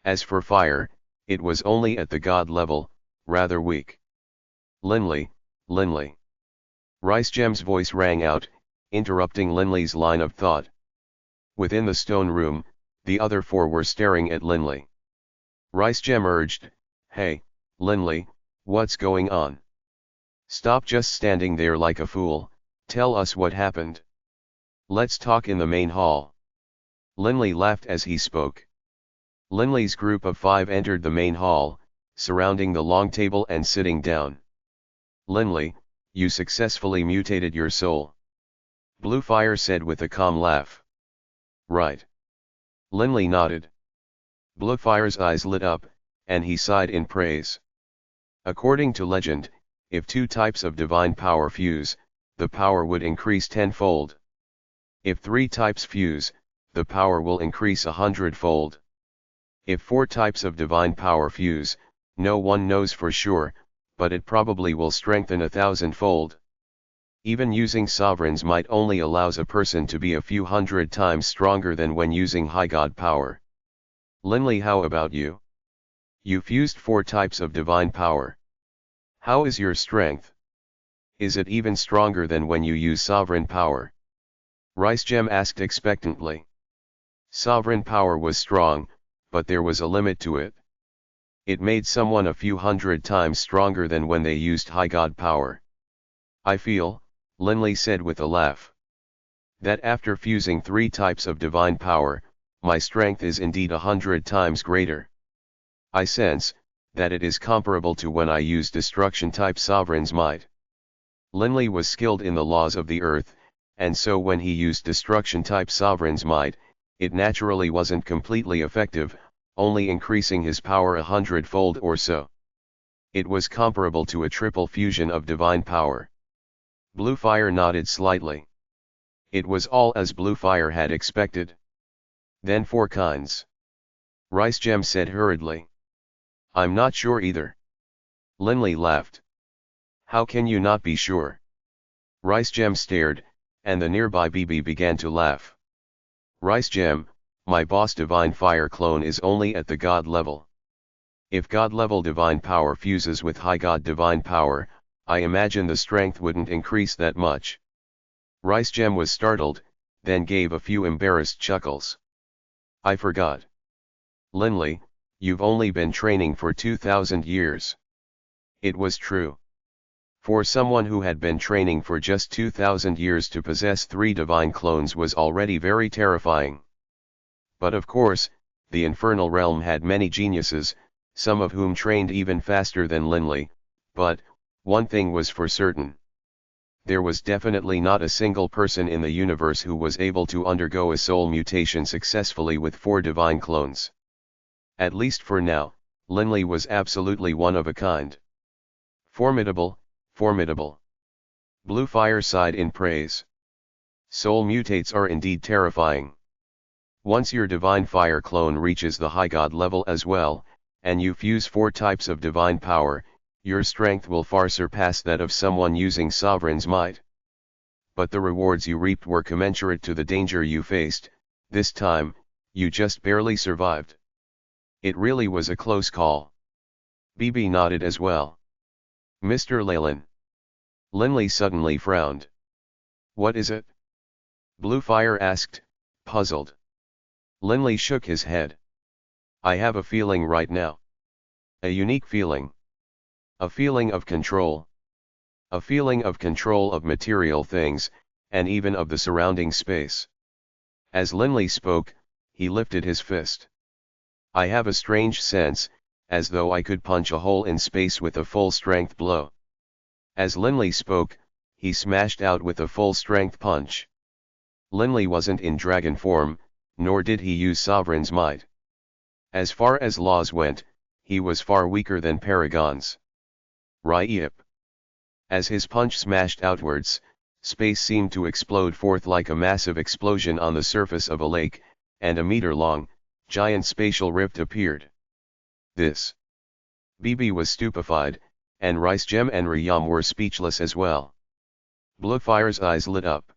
As for fire, it was only at the god level, rather weak. Linley. Ricegem's voice rang out, interrupting Linley's line of thought. Within the stone room, the other 4 were staring at Linley. Ricegem urged, "Hey, Linley, what's going on? Stop just standing there like a fool, tell us what happened. Let's talk in the main hall." Linley laughed as he spoke. Linley's group of 5 entered the main hall, surrounding the long table and sitting down. "Linley, you successfully mutated your soul," Bluefire said with a calm laugh. "Right." Linley nodded. Bluefire's eyes lit up, and he sighed in praise. According to legend, if 2 types of divine power fuse, the power would increase 10-fold. If 3 types fuse, the power will increase 100-fold. If 4 types of divine power fuse, no one knows for sure, but it probably will strengthen 1,000-fold. Even using sovereigns might only allows a person to be a few hundred times stronger than when using high god power. Linley, how about you? You fused 4 types of divine power. How is your strength? Is it even stronger than when you use sovereign power? Ricegem asked expectantly. Sovereign power was strong, but there was a limit to it. It made someone a few hundred times stronger than when they used high god power. I feel, Linley said with a laugh, that after fusing 3 types of divine power, my strength is indeed 100 times greater. I sense, that it is comparable to when I use destruction-type Sovereign's Might. Linley was skilled in the laws of the earth, and so when he used destruction-type Sovereign's Might, it naturally wasn't completely effective, only increasing his power 100-fold or so. It was comparable to a triple fusion of divine power. Bluefire nodded slightly. It was all as Bluefire had expected. Then 4 kinds. Ricegem said hurriedly. I'm not sure either. Linley laughed. How can you not be sure? Ricegem stared, and the nearby BB began to laugh. Ricegem, my boss divine fire clone is only at the god level. If god level divine power fuses with high god divine power, I imagine the strength wouldn't increase that much. Ricegem was startled, then gave a few embarrassed chuckles. I forgot. Linley, you've only been training for 2,000 years. It was true. For someone who had been training for just 2,000 years to possess 3 divine clones was already very terrifying. But of course, the infernal realm had many geniuses, some of whom trained even faster than Linley, but, one thing was for certain. There was definitely not a single person in the universe who was able to undergo a soul mutation successfully with 4 divine clones. At least for now, Linley was absolutely one of a kind. Formidable, formidable. Bluefire sighed in praise. Soul mutates are indeed terrifying. Once your divine fire clone reaches the high god level as well, and you fuse 4 types of divine power, your strength will far surpass that of someone using Sovereign's Might. But the rewards you reaped were commensurate to the danger you faced. This time, you just barely survived. It really was a close call. BB nodded as well. Mr. Leyland. Linley suddenly frowned. What is it? Bluefire asked, puzzled. Linley shook his head. I have a feeling right now. A unique feeling. A feeling of control. A feeling of control of material things, and even of the surrounding space. As Linley spoke, he lifted his fist. I have a strange sense, as though I could punch a hole in space with a full-strength blow. As Linley spoke, he smashed out with a full-strength punch. Linley wasn't in dragon form, nor did he use Sovereign's Might. As far as laws went, he was far weaker than paragons. Ryep. As his punch smashed outwards, space seemed to explode forth like a massive explosion on the surface of a lake, and a meter-long, giant spatial rift appeared. This. BB was stupefied, and Ricegem and Ryam were speechless as well. Bluefire's eyes lit up.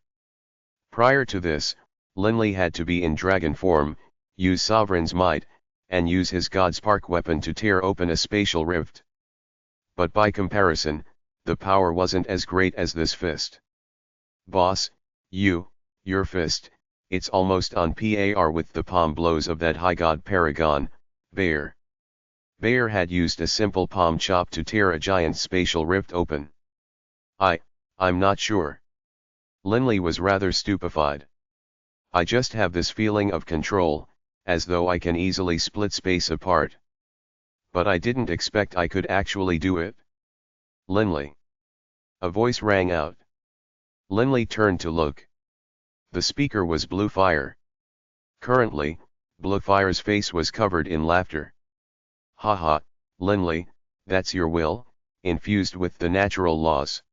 Prior to this, Linley had to be in dragon form, use Sovereign's Might, and use his Godspark weapon to tear open a spatial rift. But by comparison, the power wasn't as great as this fist. Boss, your fist, it's almost on par with the palm blows of that high god paragon, Bear. Bear had used a simple palm chop to tear a giant spatial rift open. I'm not sure. Linley was rather stupefied. I just have this feeling of control, as though I can easily split space apart. But I didn't expect I could actually do it. Linley. A voice rang out. Linley turned to look. The speaker was Bluefire. Currently, Bluefire's face was covered in laughter. Haha, Linley, that's your will, infused with the natural laws.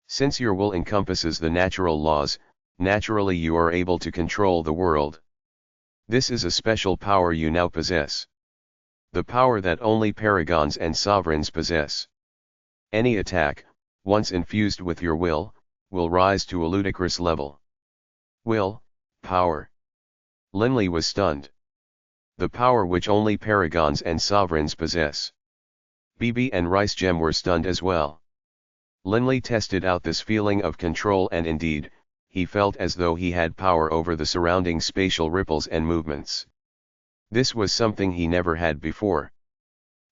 Since your will encompasses the natural laws, naturally you are able to control the world. This is a special power you now possess. The power that only paragons and sovereigns possess. Any attack, once infused with your will rise to a ludicrous level. Will, power. Linley was stunned. The power which only paragons and sovereigns possess. BB and Ricegem were stunned as well. Linley tested out this feeling of control, and indeed, he felt as though he had power over the surrounding spatial ripples and movements. This was something he never had before.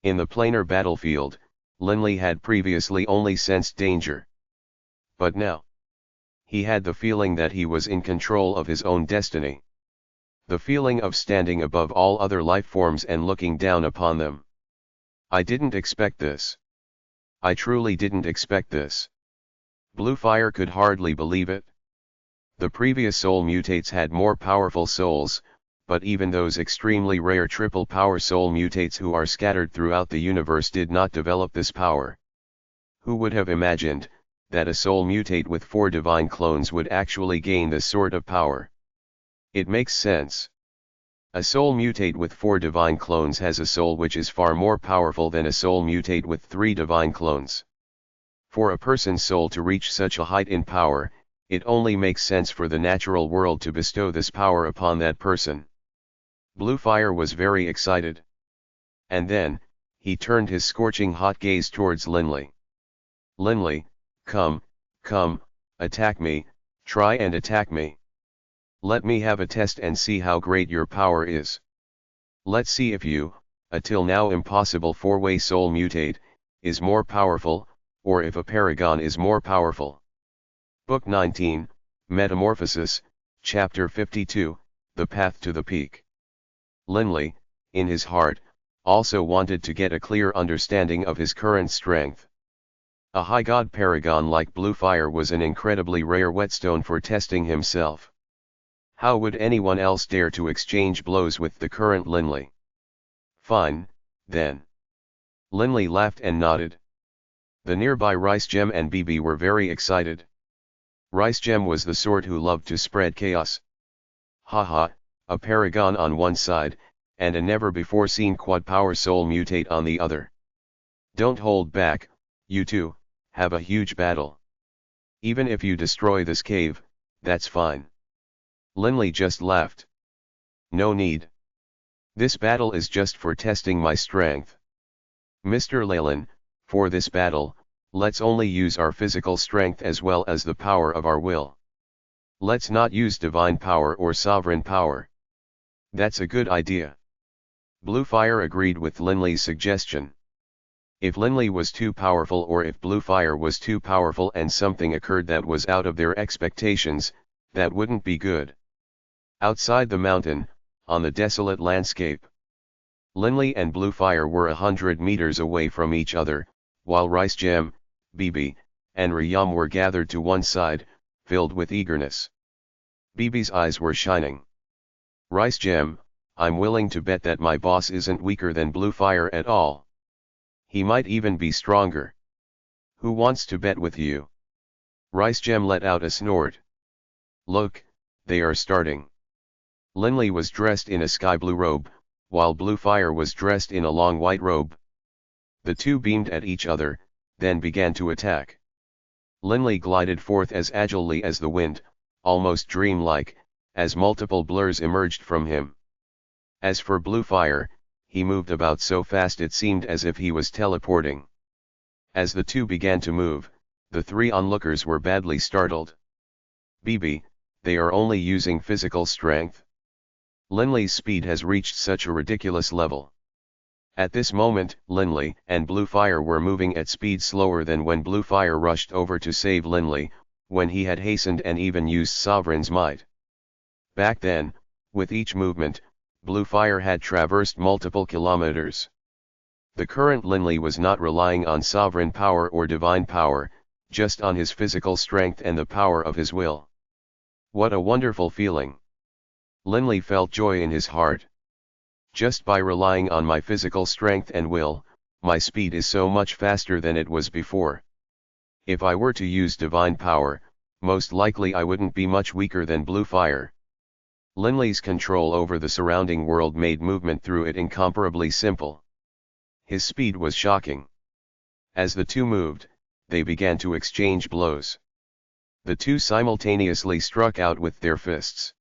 In the planar battlefield, Linley had previously only sensed danger. But now, he had the feeling that he was in control of his own destiny. The feeling of standing above all other life forms and looking down upon them. I didn't expect this. I truly didn't expect this. Bluefire could hardly believe it. The previous soul mutates had more powerful souls, but even those extremely rare triple power soul mutates who are scattered throughout the universe did not develop this power. Who would have imagined that a soul mutate with 4 divine clones would actually gain this sort of power? It makes sense. A soul mutate with 4 divine clones has a soul which is far more powerful than a soul mutate with 3 divine clones. For a person's soul to reach such a height in power, it only makes sense for the natural world to bestow this power upon that person. Bluefire was very excited. And then, he turned his scorching hot gaze towards Linley. Linley, come, attack me, try and attack me. Let me have a test and see how great your power is. Let's see if you, a till now impossible 4-way soul mutate, is more powerful, or if a paragon is more powerful. Book 19, Metamorphosis, Chapter 52, The Path to the Peak. Linley, in his heart, also wanted to get a clear understanding of his current strength. A high god paragon like Bluefire was an incredibly rare whetstone for testing himself. How would anyone else dare to exchange blows with the current Linley? Fine, then. Linley laughed and nodded. The nearby Rice Gem and BB were very excited. Rice Gem was the sort who loved to spread chaos. Haha, a paragon on one side, and a never-before-seen quad-power soul mutate on the other. Don't hold back, you two, have a huge battle. Even if you destroy this cave, that's fine. Linley just laughed. No need. This battle is just for testing my strength. Mr. Leyland, for this battle, let's only use our physical strength as well as the power of our will. Let's not use divine power or sovereign power. That's a good idea. Bluefire agreed with Linley's suggestion. If Linley was too powerful or if Bluefire was too powerful and something occurred that was out of their expectations, that wouldn't be good. Outside the mountain, on the desolate landscape, Linley and Bluefire were 100 meters away from each other, while Rice Gem, BB, and Rayam were gathered to one side, filled with eagerness. BB's eyes were shining. Rice Gem, I'm willing to bet that my boss isn't weaker than Bluefire at all. He might even be stronger. Who wants to bet with you? Rice Gem let out a snort. Look, they are starting. Linley was dressed in a sky blue robe, while Bluefire was dressed in a long white robe. The two beamed at each other, then began to attack. Linley glided forth as agilely as the wind, almost dreamlike, as multiple blurs emerged from him. As for Bluefire, he moved about so fast it seemed as if he was teleporting. As the two began to move, the 3 onlookers were badly startled. BB, they are only using physical strength. Linley's speed has reached such a ridiculous level. At this moment, Linley and Bluefire were moving at speed slower than when Bluefire rushed over to save Linley, when he had hastened and even used Sovereign's might. Back then, with each movement, Bluefire had traversed multiple kilometers. The current Linley was not relying on sovereign power or divine power, just on his physical strength and the power of his will. What a wonderful feeling! Linley felt joy in his heart. Just by relying on my physical strength and will, my speed is so much faster than it was before. If I were to use divine power, most likely I wouldn't be much weaker than Bluefire. Linley's control over the surrounding world made movement through it incomparably simple. His speed was shocking. As the two moved, they began to exchange blows. The two simultaneously struck out with their fists.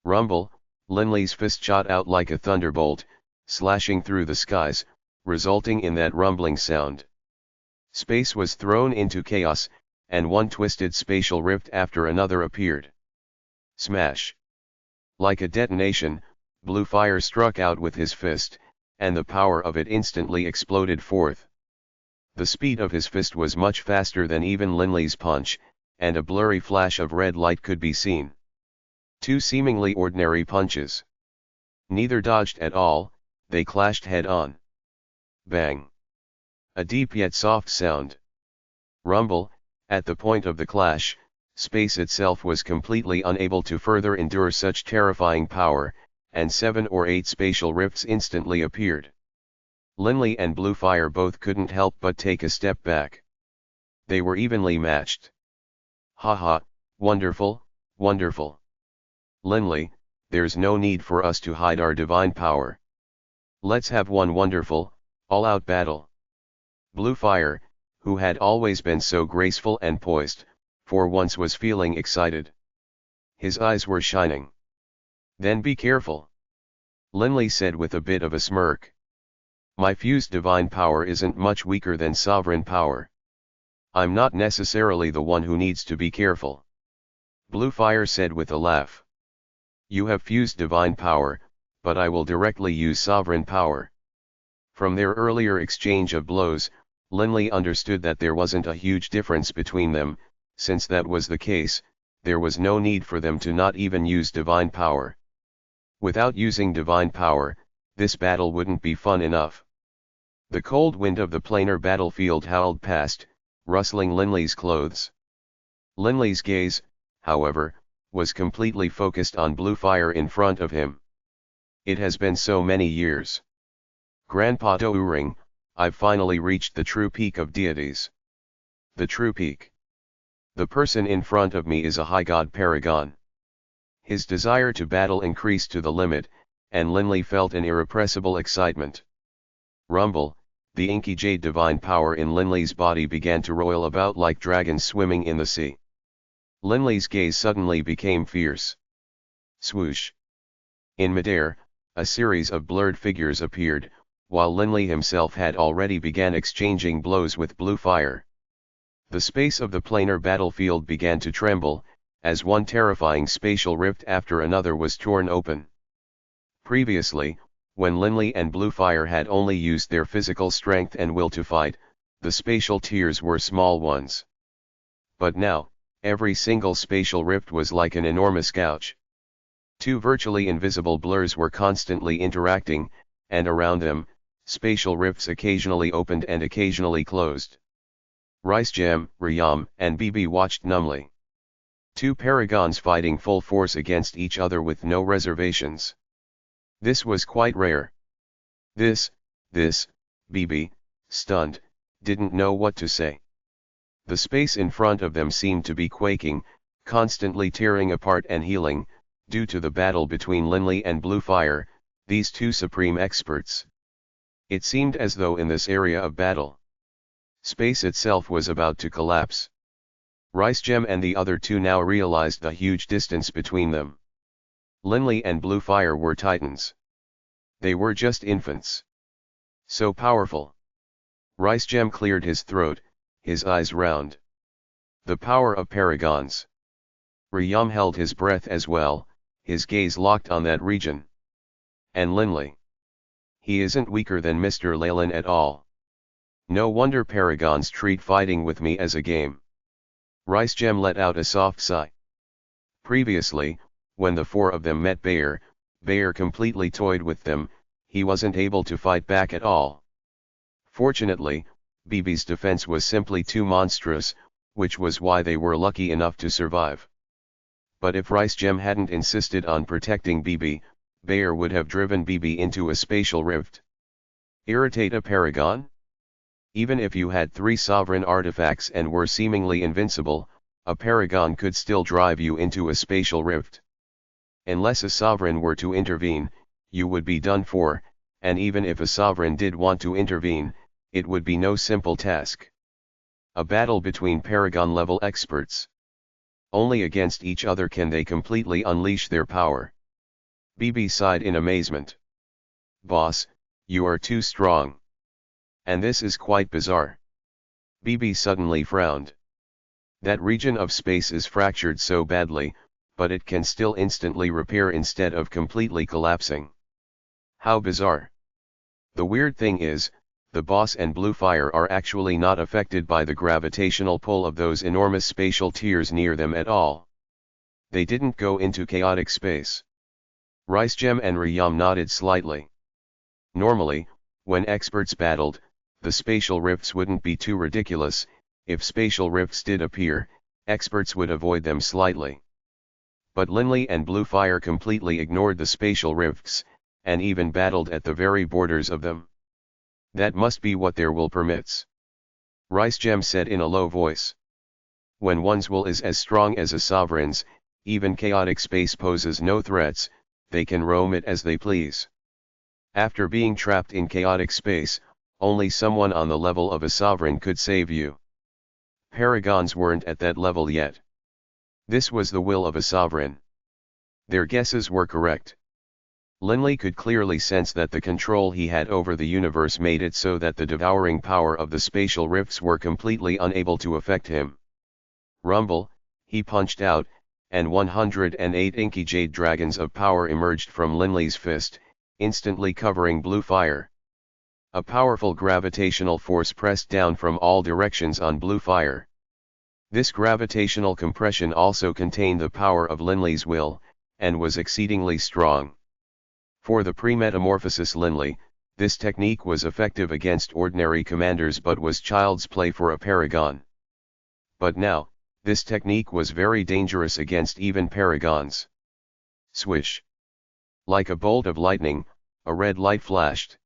Rumble, Linley's fist shot out like a thunderbolt, slashing through the skies, resulting in that rumbling sound. Space was thrown into chaos, and one twisted spatial rift after another appeared. Smash! Like a detonation, Bluefire struck out with his fist, and the power of it instantly exploded forth. The speed of his fist was much faster than even Linley's punch, and a blurry flash of red light could be seen. 2 seemingly ordinary punches. Neither dodged at all, they clashed head-on. Bang. A deep yet soft sound. Rumble. At the point of the clash, space itself was completely unable to further endure such terrifying power, and 7 or 8 spatial rifts instantly appeared. Linley and Bluefire both couldn't help but take a step back. They were evenly matched. Haha, wonderful, wonderful. Linley, there's no need for us to hide our divine power. Let's have one wonderful, all-out battle. Bluefire, who had always been so graceful and poised, for once was feeling excited. His eyes were shining. Then be careful, Linley said with a bit of a smirk. My fused divine power isn't much weaker than sovereign power. I'm not necessarily the one who needs to be careful. Bluefire said with a laugh. You have fused divine power, but I will directly use sovereign power. From their earlier exchange of blows, Linley understood that there wasn't a huge difference between them. Since that was the case, there was no need for them to not even use divine power. Without using divine power, this battle wouldn't be fun enough. The cold wind of the planar battlefield howled past, rustling Linley's clothes. Linley's gaze, however, was completely focused on Bluefire in front of him. It has been so many years. Grandpa Douring, I've finally reached the true peak of deities. The true peak. The person in front of me is a high god paragon. His desire to battle increased to the limit, and Linley felt an irrepressible excitement. Rumble, the inky jade divine power in Linley's body began to roil about like dragons swimming in the sea. Linley's gaze suddenly became fierce. Swoosh. In midair, a series of blurred figures appeared, while Linley himself had already began exchanging blows with Bluefire. The space of the planar battlefield began to tremble, as one terrifying spatial rift after another was torn open. Previously, when Linley and Bluefire had only used their physical strength and will to fight, the spatial tears were small ones. But now, every single spatial rift was like an enormous gouge. Two virtually invisible blurs were constantly interacting, and around them, spatial rifts occasionally opened and occasionally closed. Ricegem, Ryam, and BB watched numbly. Two paragons fighting full force against each other with no reservations. This was quite rare. This, BB, stunned, didn't know what to say. The space in front of them seemed to be quaking, constantly tearing apart and healing, due to the battle between Linley and Bluefire, these two supreme experts. It seemed as though in this area of battle, space itself was about to collapse. Ricegem and the other two now realized the huge distance between them. Linley and Bluefire were titans. They were just infants. So powerful. Ricegem cleared his throat, his eyes round. The power of paragons. Ryam held his breath as well, his gaze locked on that region. And Linley. He isn't weaker than Mr. Leyland at all. No wonder paragons treat fighting with me as a game. Ricegem let out a soft sigh. Previously, when the four of them met Bayer completely toyed with them, he wasn't able to fight back at all. Fortunately, BB's defense was simply too monstrous, which was why they were lucky enough to survive. But if Ricegem hadn't insisted on protecting BB, Bayer would have driven BB into a spatial rift. Irritate a paragon? Even if you had 3 sovereign artifacts and were seemingly invincible, a paragon could still drive you into a spatial rift. Unless a sovereign were to intervene, you would be done for, and even if a sovereign did want to intervene, it would be no simple task. A battle between paragon-level experts. Only against each other can they completely unleash their power. BB sighed in amazement. Boss, you are too strong. And this is quite bizarre. BB suddenly frowned. That region of space is fractured so badly, but it can still instantly repair instead of completely collapsing. How bizarre. The weird thing is, the boss and Bluefire are actually not affected by the gravitational pull of those enormous spatial tiers near them at all. They didn't go into chaotic space. Ricegem and Ryam nodded slightly. Normally, When experts battled, the spatial rifts wouldn't be too ridiculous. If spatial rifts did appear, experts would avoid them slightly. But Linley and Bluefire completely ignored the spatial rifts, and even battled at the very borders of them. That must be what their will permits. Ricegem said in a low voice. When one's will is as strong as a sovereign's, even chaotic space poses no threats, they can roam it as they please. After being trapped in chaotic space, only someone on the level of a sovereign could save you. Paragons weren't at that level yet. This was the will of a sovereign. Their guesses were correct. Linley could clearly sense that the control he had over the universe made it so that the devouring power of the spatial rifts were completely unable to affect him. Rumble, he punched out, and 108 inky jade dragons of power emerged from Linley's fist, instantly covering Bluefire. A powerful gravitational force pressed down from all directions on Bluefire. This gravitational compression also contained the power of Linley's will, and was exceedingly strong. For the pre-metamorphosis Linley, this technique was effective against ordinary commanders but was child's play for a paragon. But now, this technique was very dangerous against even paragons. Swish! Like a bolt of lightning, a red light flashed.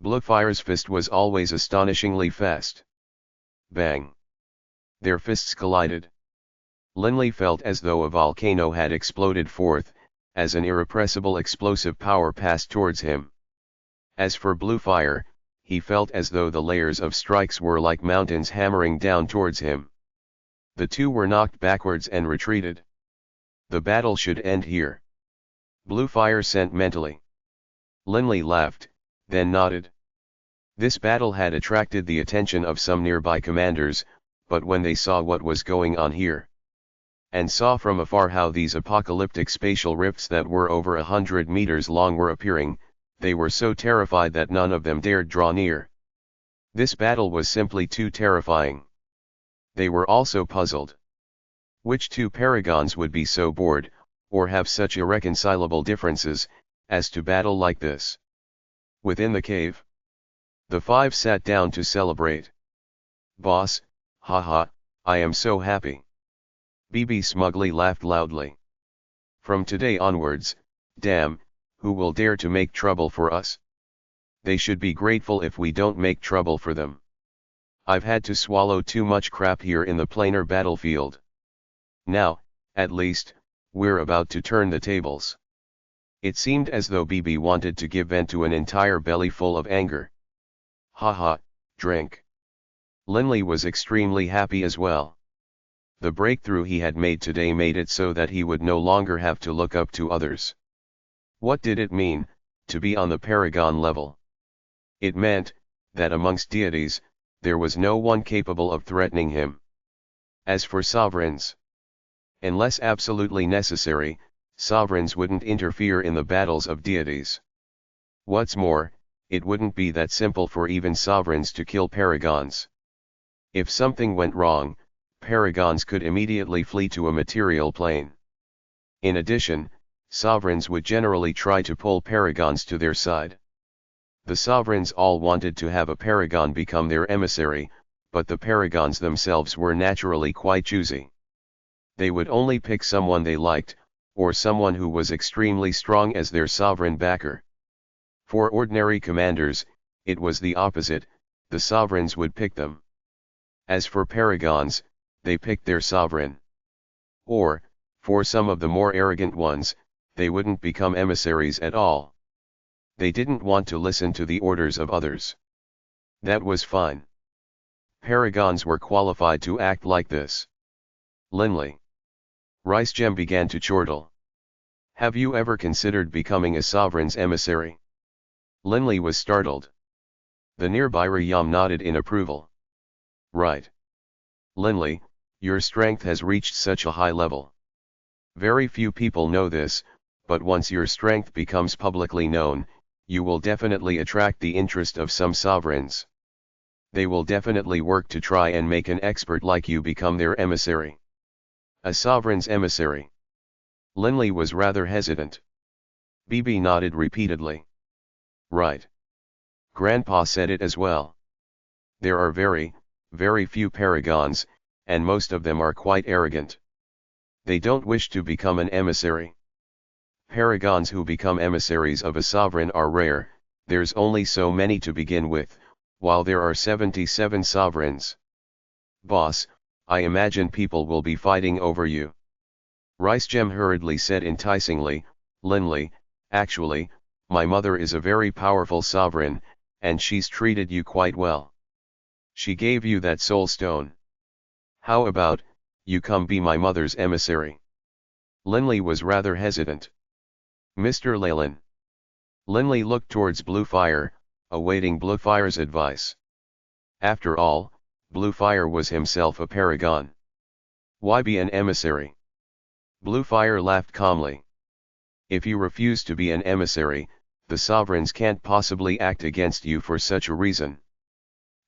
Bluefire's fist was always astonishingly fast. Bang! Their fists collided. Linley felt as though a volcano had exploded forth, as an irrepressible explosive power passed towards him. As for Bluefire, he felt as though the layers of strikes were like mountains hammering down towards him. The two were knocked backwards and retreated. The battle should end here. Bluefire sent mentally. Linley laughed, then nodded. This battle had attracted the attention of some nearby commanders, but when they saw what was going on here, and saw from afar how these apocalyptic spatial rifts that were over 100 meters long were appearing, they were so terrified that none of them dared draw near. This battle was simply too terrifying. They were also puzzled. Which two paragons would be so bored, or have such irreconcilable differences, as to battle like this? Within the cave, the five sat down to celebrate. Boss, haha, I am so happy. BB smugly laughed loudly. From today onwards, damn, who will dare to make trouble for us? They should be grateful if we don't make trouble for them. I've had to swallow too much crap here in the planar battlefield. Now, at least, we're about to turn the tables. It seemed as though BB wanted to give vent to an entire belly full of anger. Haha, drink. Linley was extremely happy as well. The breakthrough he had made today made it so that he would no longer have to look up to others. What did it mean, to be on the paragon level? It meant, that amongst deities, there was no one capable of threatening him. As for sovereigns, unless absolutely necessary, sovereigns wouldn't interfere in the battles of deities. What's more, it wouldn't be that simple for even sovereigns to kill paragons. If something went wrong, paragons could immediately flee to a material plane. In addition, sovereigns would generally try to pull paragons to their side. The sovereigns all wanted to have a paragon become their emissary, but the paragons themselves were naturally quite choosy. They would only pick someone they liked, or someone who was extremely strong as their sovereign backer. For ordinary commanders, it was the opposite, the sovereigns would pick them. As for paragons, they picked their sovereign. Or, for some of the more arrogant ones, they wouldn't become emissaries at all. They didn't want to listen to the orders of others. That was fine. Paragons were qualified to act like this. Linley. Ricegem began to chortle. Have you ever considered becoming a sovereign's emissary? Linley was startled. The nearby Rayam nodded in approval. Right. Linley, your strength has reached such a high level. Very few people know this, but once your strength becomes publicly known, you will definitely attract the interest of some sovereigns. They will definitely work to try and make an expert like you become their emissary. A sovereign's emissary. Linley was rather hesitant. BB nodded repeatedly. Right. Grandpa said it as well. There are very, very few paragons, and most of them are quite arrogant. They don't wish to become an emissary. Paragons who become emissaries of a sovereign are rare, there's only so many to begin with, while there are 77 sovereigns. Boss, I imagine people will be fighting over you. Ricegem hurriedly said enticingly, Linley, actually, my mother is a very powerful sovereign, and she's treated you quite well. She gave you that soul stone. How about, you come be my mother's emissary? Linley was rather hesitant. Mr. Leyland. Linley looked towards Bluefire, awaiting Bluefire's advice. After all, Bluefire was himself a paragon. Why be an emissary? Bluefire laughed calmly. If you refuse to be an emissary, the sovereigns can't possibly act against you for such a reason.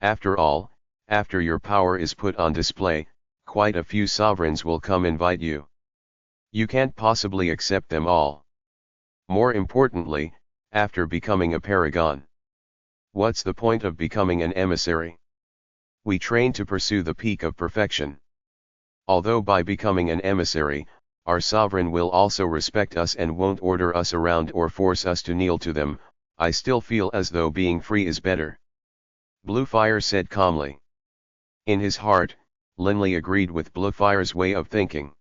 After all, after your power is put on display, quite a few sovereigns will come invite you. You can't possibly accept them all. More importantly, after becoming a paragon. What's the point of becoming an emissary? We train to pursue the peak of perfection. Although by becoming an emissary, our sovereign will also respect us and won't order us around or force us to kneel to them, I still feel as though being free is better. Bluefire said calmly. In his heart, Linley agreed with Bluefire's way of thinking.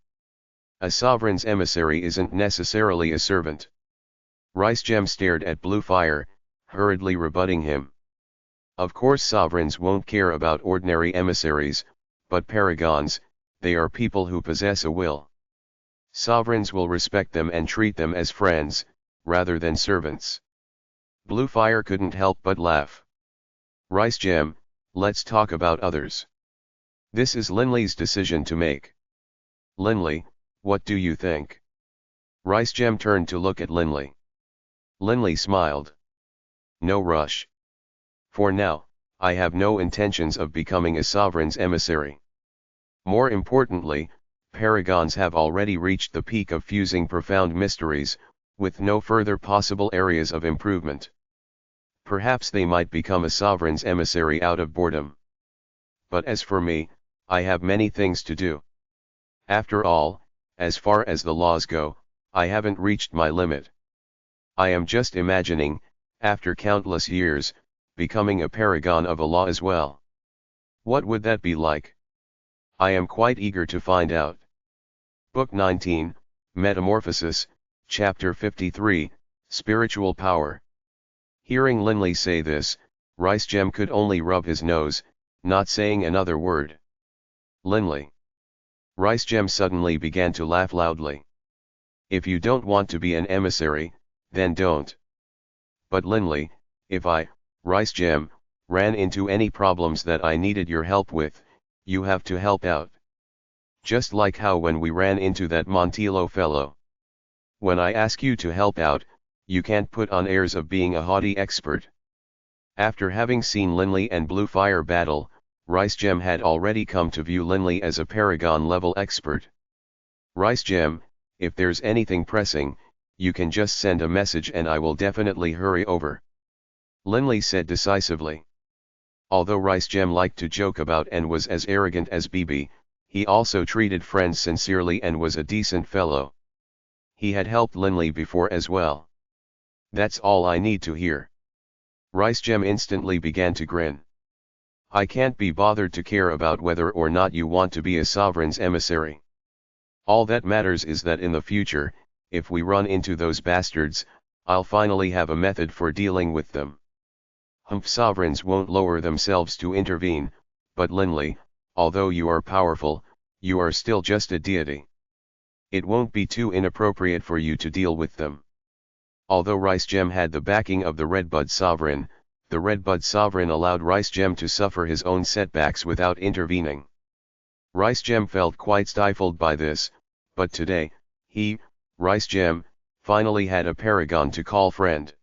A sovereign's emissary isn't necessarily a servant. Ricegem stared at Bluefire, hurriedly rebutting him. Of course sovereigns won't care about ordinary emissaries, but paragons, they are people who possess a will. Sovereigns will respect them and treat them as friends, rather than servants. Bluefire couldn't help but laugh. Ricegem, let's talk about others. This is Linley's decision to make. Linley, what do you think? Ricegem turned to look at Linley. Linley smiled. No rush. For now, I have no intentions of becoming a sovereign's emissary. More importantly, paragons have already reached the peak of fusing profound mysteries, with no further possible areas of improvement. Perhaps they might become a sovereign's emissary out of boredom. But as for me, I have many things to do. After all, as far as the laws go, I haven't reached my limit. I am just imagining, after countless years, becoming a paragon of a law as well. What would that be like? I am quite eager to find out. Book 19, Metamorphosis, Chapter 53, Spiritual Power. Hearing Linley say this, Ricegem could only rub his nose, not saying another word. Linley. Ricegem suddenly began to laugh loudly. If you don't want to be an emissary, then don't. But Linley, if I, Ricegem, ran into any problems that I needed your help with, you have to help out. Just like how when we ran into that Montillo fellow. When I ask you to help out, you can't put on airs of being a haughty expert. After having seen Linley and Bluefire battle, Ricegem had already come to view Linley as a paragon-level expert. Ricegem, if there's anything pressing, you can just send a message and I will definitely hurry over. Linley said decisively. Although Ricegem liked to joke about and was as arrogant as BB, he also treated friends sincerely and was a decent fellow. He had helped Linley before as well. That's all I need to hear. Ricegem instantly began to grin. I can't be bothered to care about whether or not you want to be a sovereign's emissary. All that matters is that in the future, if we run into those bastards, I'll finally have a method for dealing with them. Sovereigns won't lower themselves to intervene, but Linley, although you are powerful, you are still just a deity. It won't be too inappropriate for you to deal with them. Although Ricegem had the backing of the Redbud Sovereign, the Redbud Sovereign allowed Ricegem to suffer his own setbacks without intervening. Ricegem felt quite stifled by this, but today, he, Ricegem, finally had a paragon to call friend.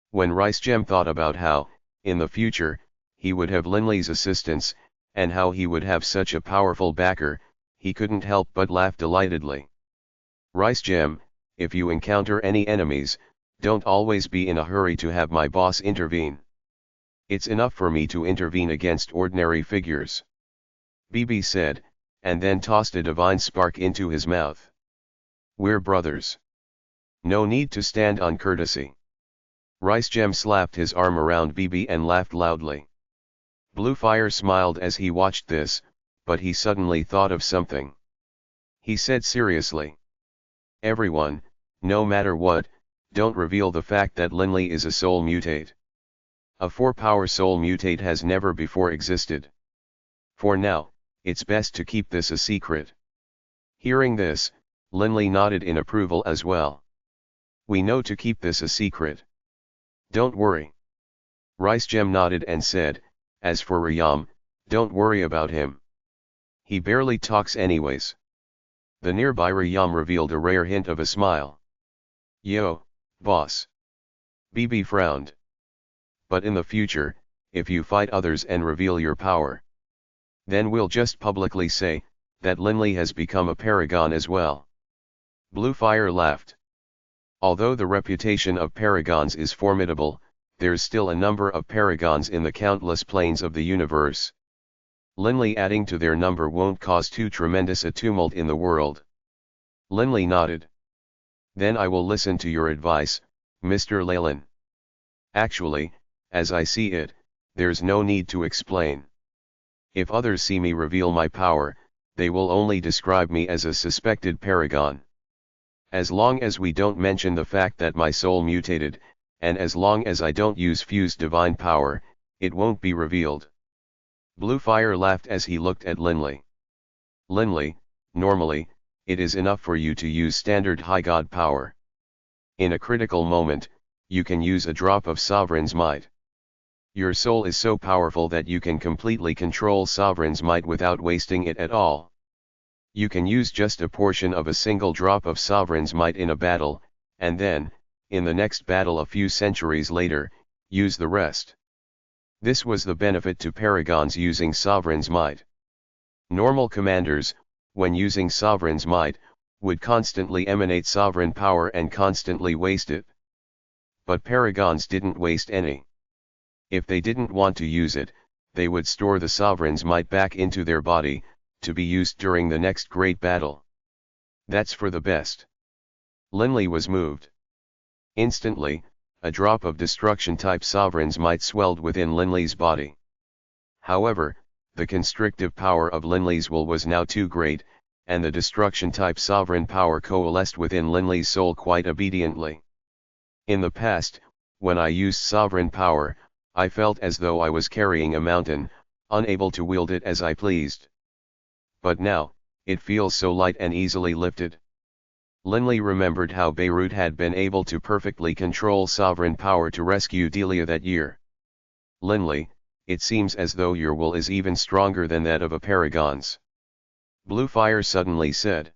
When Ricegem thought about how, in the future, he would have Linley's assistance, and how he would have such a powerful backer, he couldn't help but laugh delightedly. Ricegem, if you encounter any enemies, Don't always be in a hurry to have my boss intervene. It's enough for me to intervene against ordinary figures. BB said, and then tossed a divine spark into his mouth. We're brothers. No need to stand on courtesy. Ricegem slapped his arm around BB and laughed loudly. Bluefire smiled as he watched this, but he suddenly thought of something. He said seriously. Everyone, no matter what, don't reveal the fact that Linley is a soul mutate. A 4-power soul mutate has never before existed. For now, it's best to keep this a secret. Hearing this, Linley nodded in approval as well. We know to keep this a secret. Don't worry. Ricegem nodded and said, as for Rayam, don't worry about him. He barely talks anyways. The nearby Rayam revealed a rare hint of a smile. Yo, boss. BB frowned. But in the future, if you fight others and reveal your power, then we'll just publicly say that Linley has become a paragon as well. Bluefire laughed. Although the reputation of paragons is formidable, there's still a number of paragons in the countless planes of the universe. Linley adding to their number won't cause too tremendous a tumult in the world. Linley nodded. Then I will listen to your advice, Mr. Leyland. Actually, as I see it, there's no need to explain. If others see me reveal my power, they will only describe me as a suspected paragon. As long as we don't mention the fact that my soul mutated, and as long as I don't use fused divine power, it won't be revealed. Bluefire laughed as he looked at Linley. Linley, normally, it is enough for you to use standard high god power. In a critical moment, you can use a drop of Sovereign's Might. Your soul is so powerful that you can completely control Sovereign's Might without wasting it at all. You can use just a portion of a single drop of Sovereign's Might in a battle, and then, in the next battle a few centuries later, use the rest. This was the benefit to paragons using Sovereign's Might. Normal commanders, when using Sovereign's Might, would constantly emanate sovereign power and constantly waste it. But paragons didn't waste any. If they didn't want to use it, they would store the Sovereign's Might back into their body, to be used during the next great battle. That's for the best. Linley was moved. Instantly, a drop of destruction-type Sovereign's Might swelled within Linley's body. However, the constrictive power of Linley's will was now too great, and the destruction-type sovereign power coalesced within Linley's soul quite obediently. In the past, when I used sovereign power, I felt as though I was carrying a mountain, unable to wield it as I pleased. But now, it feels so light and easily lifted. Linley remembered how Baruch had been able to perfectly control sovereign power to rescue Delia that year. Linley, it seems as though your will is even stronger than that of a paragon's. Bluefire suddenly said.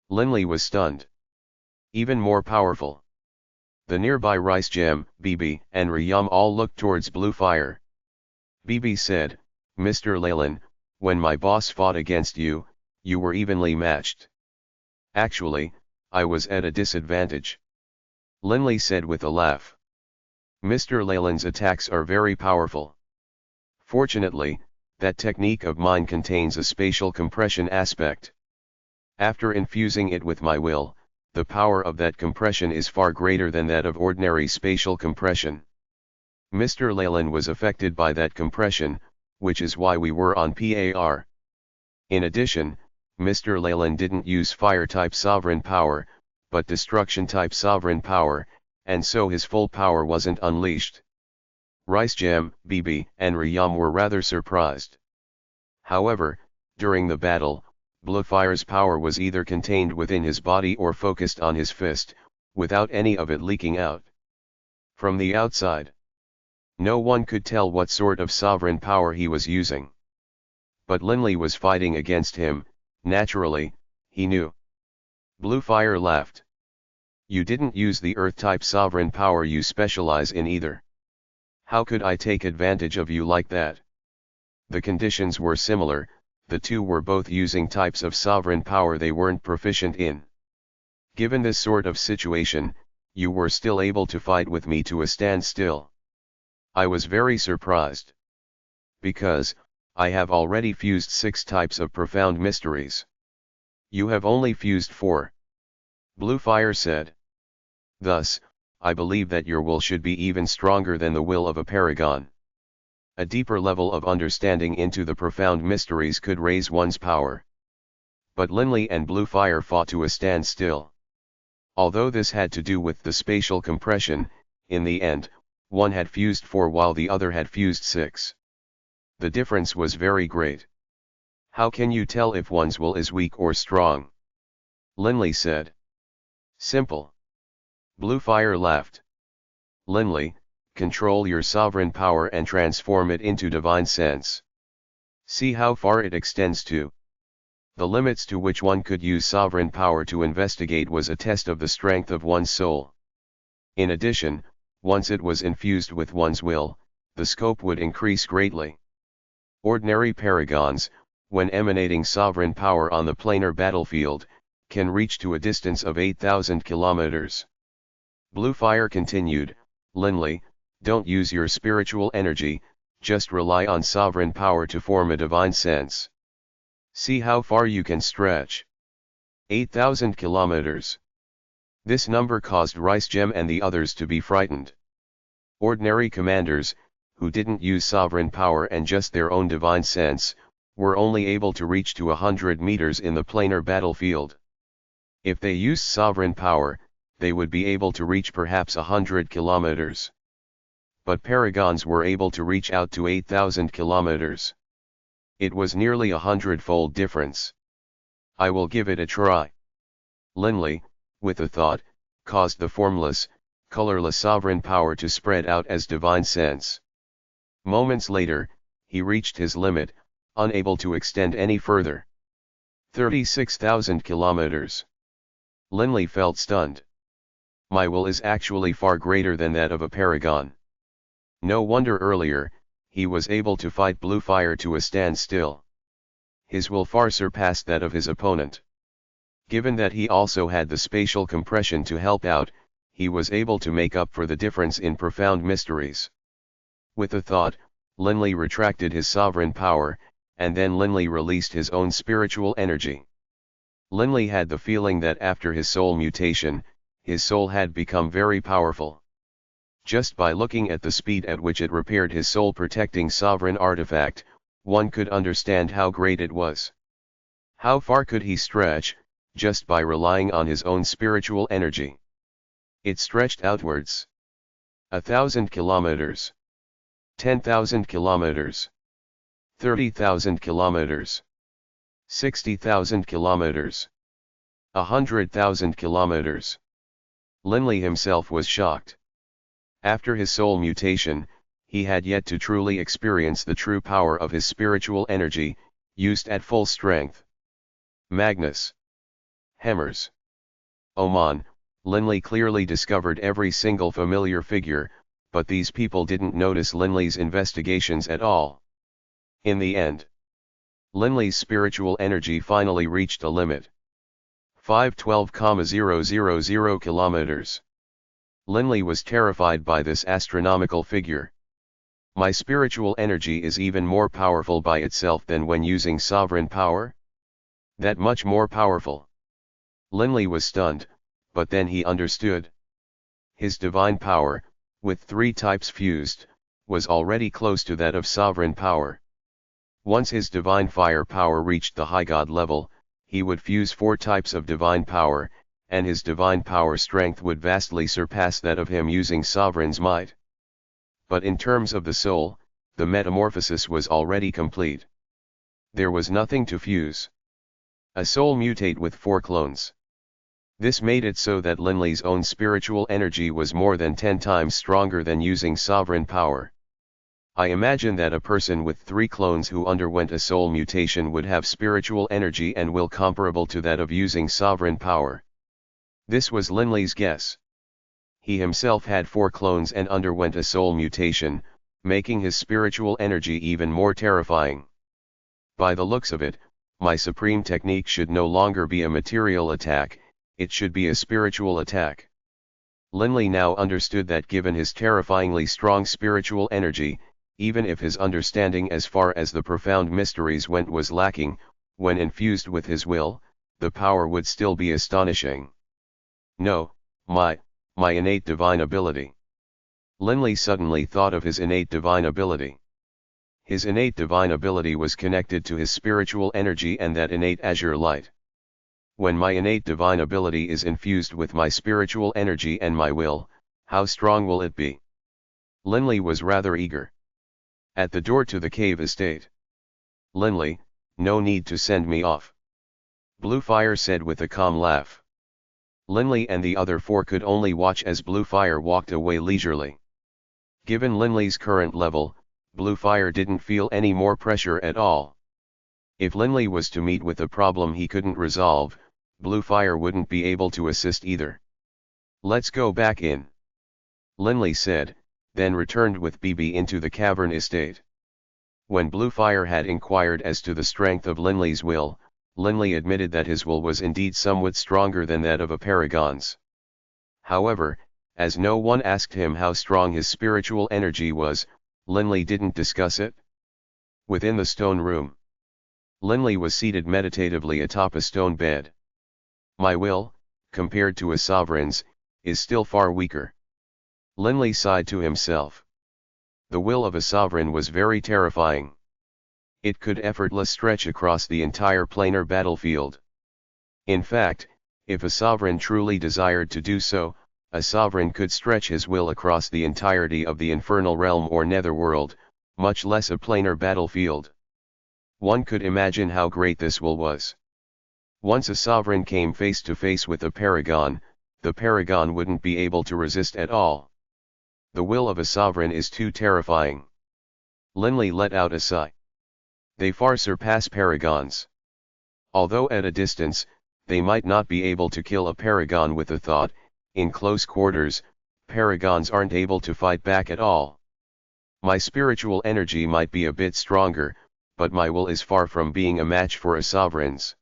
Linley was stunned. Even more powerful. The nearby Ricegem, BB, and Rayam all looked towards Bluefire. BB said, Mr. Leyland, when my boss fought against you, you were evenly matched. Actually, I was at a disadvantage. Linley said with a laugh. Mr. Leyland's attacks are very powerful. Fortunately, that technique of mine contains a spatial compression aspect. After infusing it with my will, the power of that compression is far greater than that of ordinary spatial compression. Mr. Leyland was affected by that compression, which is why we were on par. In addition, Mr. Leyland didn't use fire-type sovereign power, but destruction-type sovereign power, and so his full power wasn't unleashed. Ricegem, BB, and Rayam were rather surprised. However, during the battle, Bluefire's power was either contained within his body or focused on his fist, without any of it leaking out. From the outside, no one could tell what sort of sovereign power he was using. But Linley was fighting against him, naturally, he knew. Bluefire laughed. You didn't use the Earth-type sovereign power you specialize in either. How could I take advantage of you like that? The conditions were similar, the two were both using types of sovereign power they weren't proficient in. Given this sort of situation, you were still able to fight with me to a standstill. I was very surprised. Because, I have already fused 6 types of profound mysteries. You have only fused 4. Blue Fire said. Thus, I believe that your will should be even stronger than the will of a paragon. A deeper level of understanding into the profound mysteries could raise one's power. But Linley and Blue Fire fought to a standstill. Although this had to do with the spatial compression, in the end, one had fused 4 while the other had fused 6. The difference was very great. How can you tell if one's will is weak or strong? Linley said. Simple. Blue Fire laughed. Linley, control your sovereign power and transform it into divine sense. See how far it extends to. The limits to which one could use sovereign power to investigate was a test of the strength of one's soul. In addition, once it was infused with one's will, the scope would increase greatly. Ordinary paragons, when emanating sovereign power on the planar battlefield, can reach to a distance of 8,000 kilometers. Blue Fire continued, Linley, don't use your spiritual energy, just rely on sovereign power to form a divine sense. See how far you can stretch. 8,000 kilometers. This number caused Rice Gem and the others to be frightened. Ordinary commanders, who didn't use sovereign power and just their own divine sense, were only able to reach to 100 meters in the planar battlefield. If they used sovereign power, they would be able to reach perhaps 100 kilometers. But paragons were able to reach out to 8,000 kilometers. It was nearly 100-fold difference. I will give it a try. Linley, with a thought, caused the formless, colorless sovereign power to spread out as divine sense. Moments later, he reached his limit, unable to extend any further. 36,000 kilometers. Linley felt stunned. My will is actually far greater than that of a paragon. No wonder earlier, he was able to fight Blue Fire to a standstill. His will far surpassed that of his opponent. Given that he also had the spatial compression to help out, he was able to make up for the difference in profound mysteries. With a thought, Linley retracted his sovereign power, and then Linley released his own spiritual energy. Linley had the feeling that after his soul mutation, his soul had become very powerful. Just by looking at the speed at which it repaired his soul-protecting sovereign artifact, one could understand how great it was. How far could he stretch, just by relying on his own spiritual energy? It stretched outwards. 1,000 kilometers. 10,000 kilometers. 30,000 kilometers. 60,000 kilometers. 100,000 kilometers. Linley himself was shocked. After his soul mutation, he had yet to truly experience the true power of his spiritual energy, used at full strength. Magnus. Hammers. Oman, Linley clearly discovered every single familiar figure, but these people didn't notice Linley's investigations at all. In the end, Linley's spiritual energy finally reached a limit. 512,000 kilometers. Linley was terrified by this astronomical figure. My spiritual energy is even more powerful by itself than when using sovereign power? That much more powerful. Linley was stunned, but then he understood. His divine power, with 3 types fused, was already close to that of sovereign power. Once his divine fire power reached the high god level, he would fuse 4 types of divine power, and his divine power strength would vastly surpass that of him using sovereign's might. But in terms of the soul, the metamorphosis was already complete. There was nothing to fuse. A soul mutate with 4 clones. This made it so that Linley's own spiritual energy was more than 10 times stronger than using sovereign power. I imagine that a person with 3 clones who underwent a soul mutation would have spiritual energy and will comparable to that of using sovereign power. This was Linley's guess. He himself had 4 clones and underwent a soul mutation, making his spiritual energy even more terrifying. By the looks of it, my supreme technique should no longer be a material attack, it should be a spiritual attack. Linley now understood that given his terrifyingly strong spiritual energy, even if his understanding as far as the profound mysteries went was lacking, when infused with his will, the power would still be astonishing. No, my innate divine ability. Linley suddenly thought of his innate divine ability. His innate divine ability was connected to his spiritual energy and that innate azure light. When my innate divine ability is infused with my spiritual energy and my will, how strong will it be? Linley was rather eager. At the door to the cave estate. Linley, no need to send me off. Bluefire said with a calm laugh. Linley and the other four could only watch as Bluefire walked away leisurely. Given Linley's current level, Bluefire didn't feel any more pressure at all. If Linley was to meet with a problem he couldn't resolve, Bluefire wouldn't be able to assist either. Let's go back in. Linley said, then returned with BB into the cavern estate. When Bluefire had inquired as to the strength of Linley's will, Linley admitted that his will was indeed somewhat stronger than that of a paragon's. However, as no one asked him how strong his spiritual energy was, Linley didn't discuss it. Within the stone room, Linley was seated meditatively atop a stone bed. My will, compared to a sovereign's, is still far weaker. Linley sighed to himself. The will of a sovereign was very terrifying. It could effortlessly stretch across the entire planar battlefield. In fact, if a sovereign truly desired to do so, a sovereign could stretch his will across the entirety of the infernal realm or netherworld, much less a planar battlefield. One could imagine how great this will was. Once a sovereign came face to face with a paragon, the paragon wouldn't be able to resist at all. The will of a sovereign is too terrifying. Linley let out a sigh. They far surpass paragons. Although at a distance, they might not be able to kill a paragon with a thought, in close quarters, paragons aren't able to fight back at all. My spiritual energy might be a bit stronger, but my will is far from being a match for a sovereign's.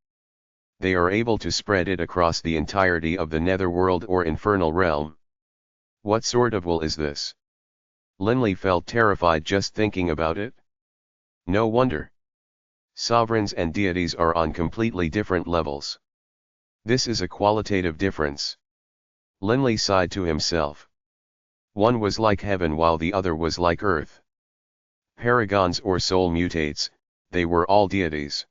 They are able to spread it across the entirety of the netherworld or infernal realm. What sort of will is this? Linley felt terrified just thinking about it. No wonder. Sovereigns and deities are on completely different levels. This is a qualitative difference. Linley sighed to himself. One was like heaven while the other was like earth. Paragons or soul mutates, they were all deities.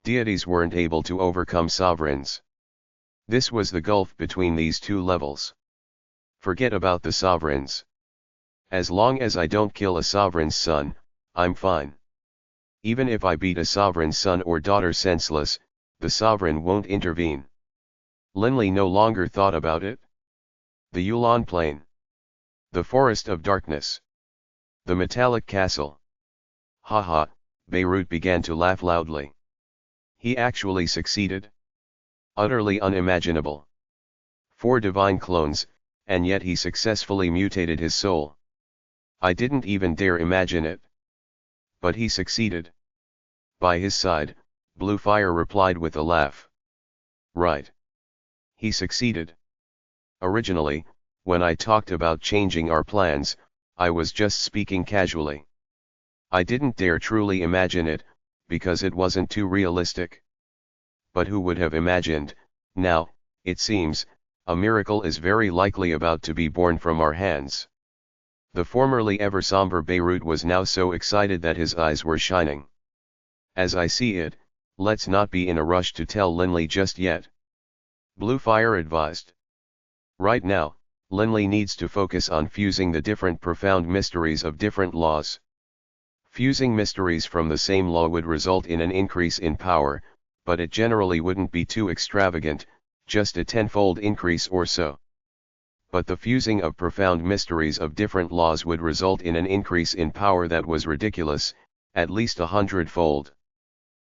Deities weren't able to overcome sovereigns. This was the gulf between these two levels. Forget about the sovereigns. As long as I don't kill a sovereign's son, I'm fine. Even if I beat a sovereign's son or daughter senseless, the sovereign won't intervene. Linley no longer thought about it. The Yulon Plain. The Forest of Darkness. The Metallic Castle. Ha ha, Beirut began to laugh loudly. He actually succeeded. Utterly unimaginable. 4 divine clones, and yet he successfully mutated his soul. I didn't even dare imagine it. But he succeeded. By his side, Bluefire replied with a laugh. Right. He succeeded. Originally, when I talked about changing our plans, I was just speaking casually. I didn't dare truly imagine it, because it wasn't too realistic. But who would have imagined, now, it seems, a miracle is very likely about to be born from our hands. The formerly ever somber Beirut was now so excited that his eyes were shining. As I see it, let's not be in a rush to tell Linley just yet. Bluefire advised. Right now, Linley needs to focus on fusing the different profound mysteries of different laws. Fusing mysteries from the same law would result in an increase in power, but it generally wouldn't be too extravagant, just a 10-fold increase or so. But the fusing of profound mysteries of different laws would result in an increase in power that was ridiculous, at least 100-fold.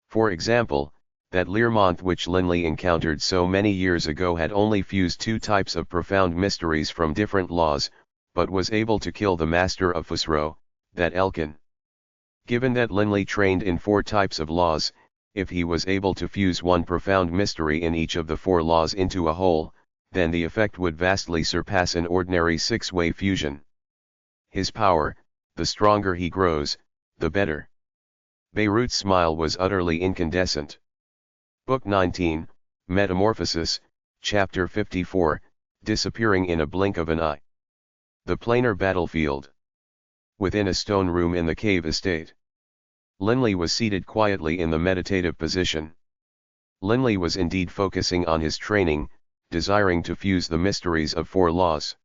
For example, that Learmonth which Linley encountered so many years ago had only fused 2 types of profound mysteries from different laws, but was able to kill the master of Fusro, that Elkin. Given that Linley trained in 4 types of laws, if he was able to fuse one profound mystery in each of the 4 laws into a whole, then the effect would vastly surpass an ordinary six-way fusion. His power, the stronger he grows, the better. Baruch's smile was utterly incandescent. Book 19, Metamorphosis, Chapter 54, disappearing in a blink of an eye. The planar battlefield. Within a stone room in the cave estate, Linley was seated quietly in the meditative position. Linley was indeed focusing on his training, desiring to fuse the mysteries of four laws.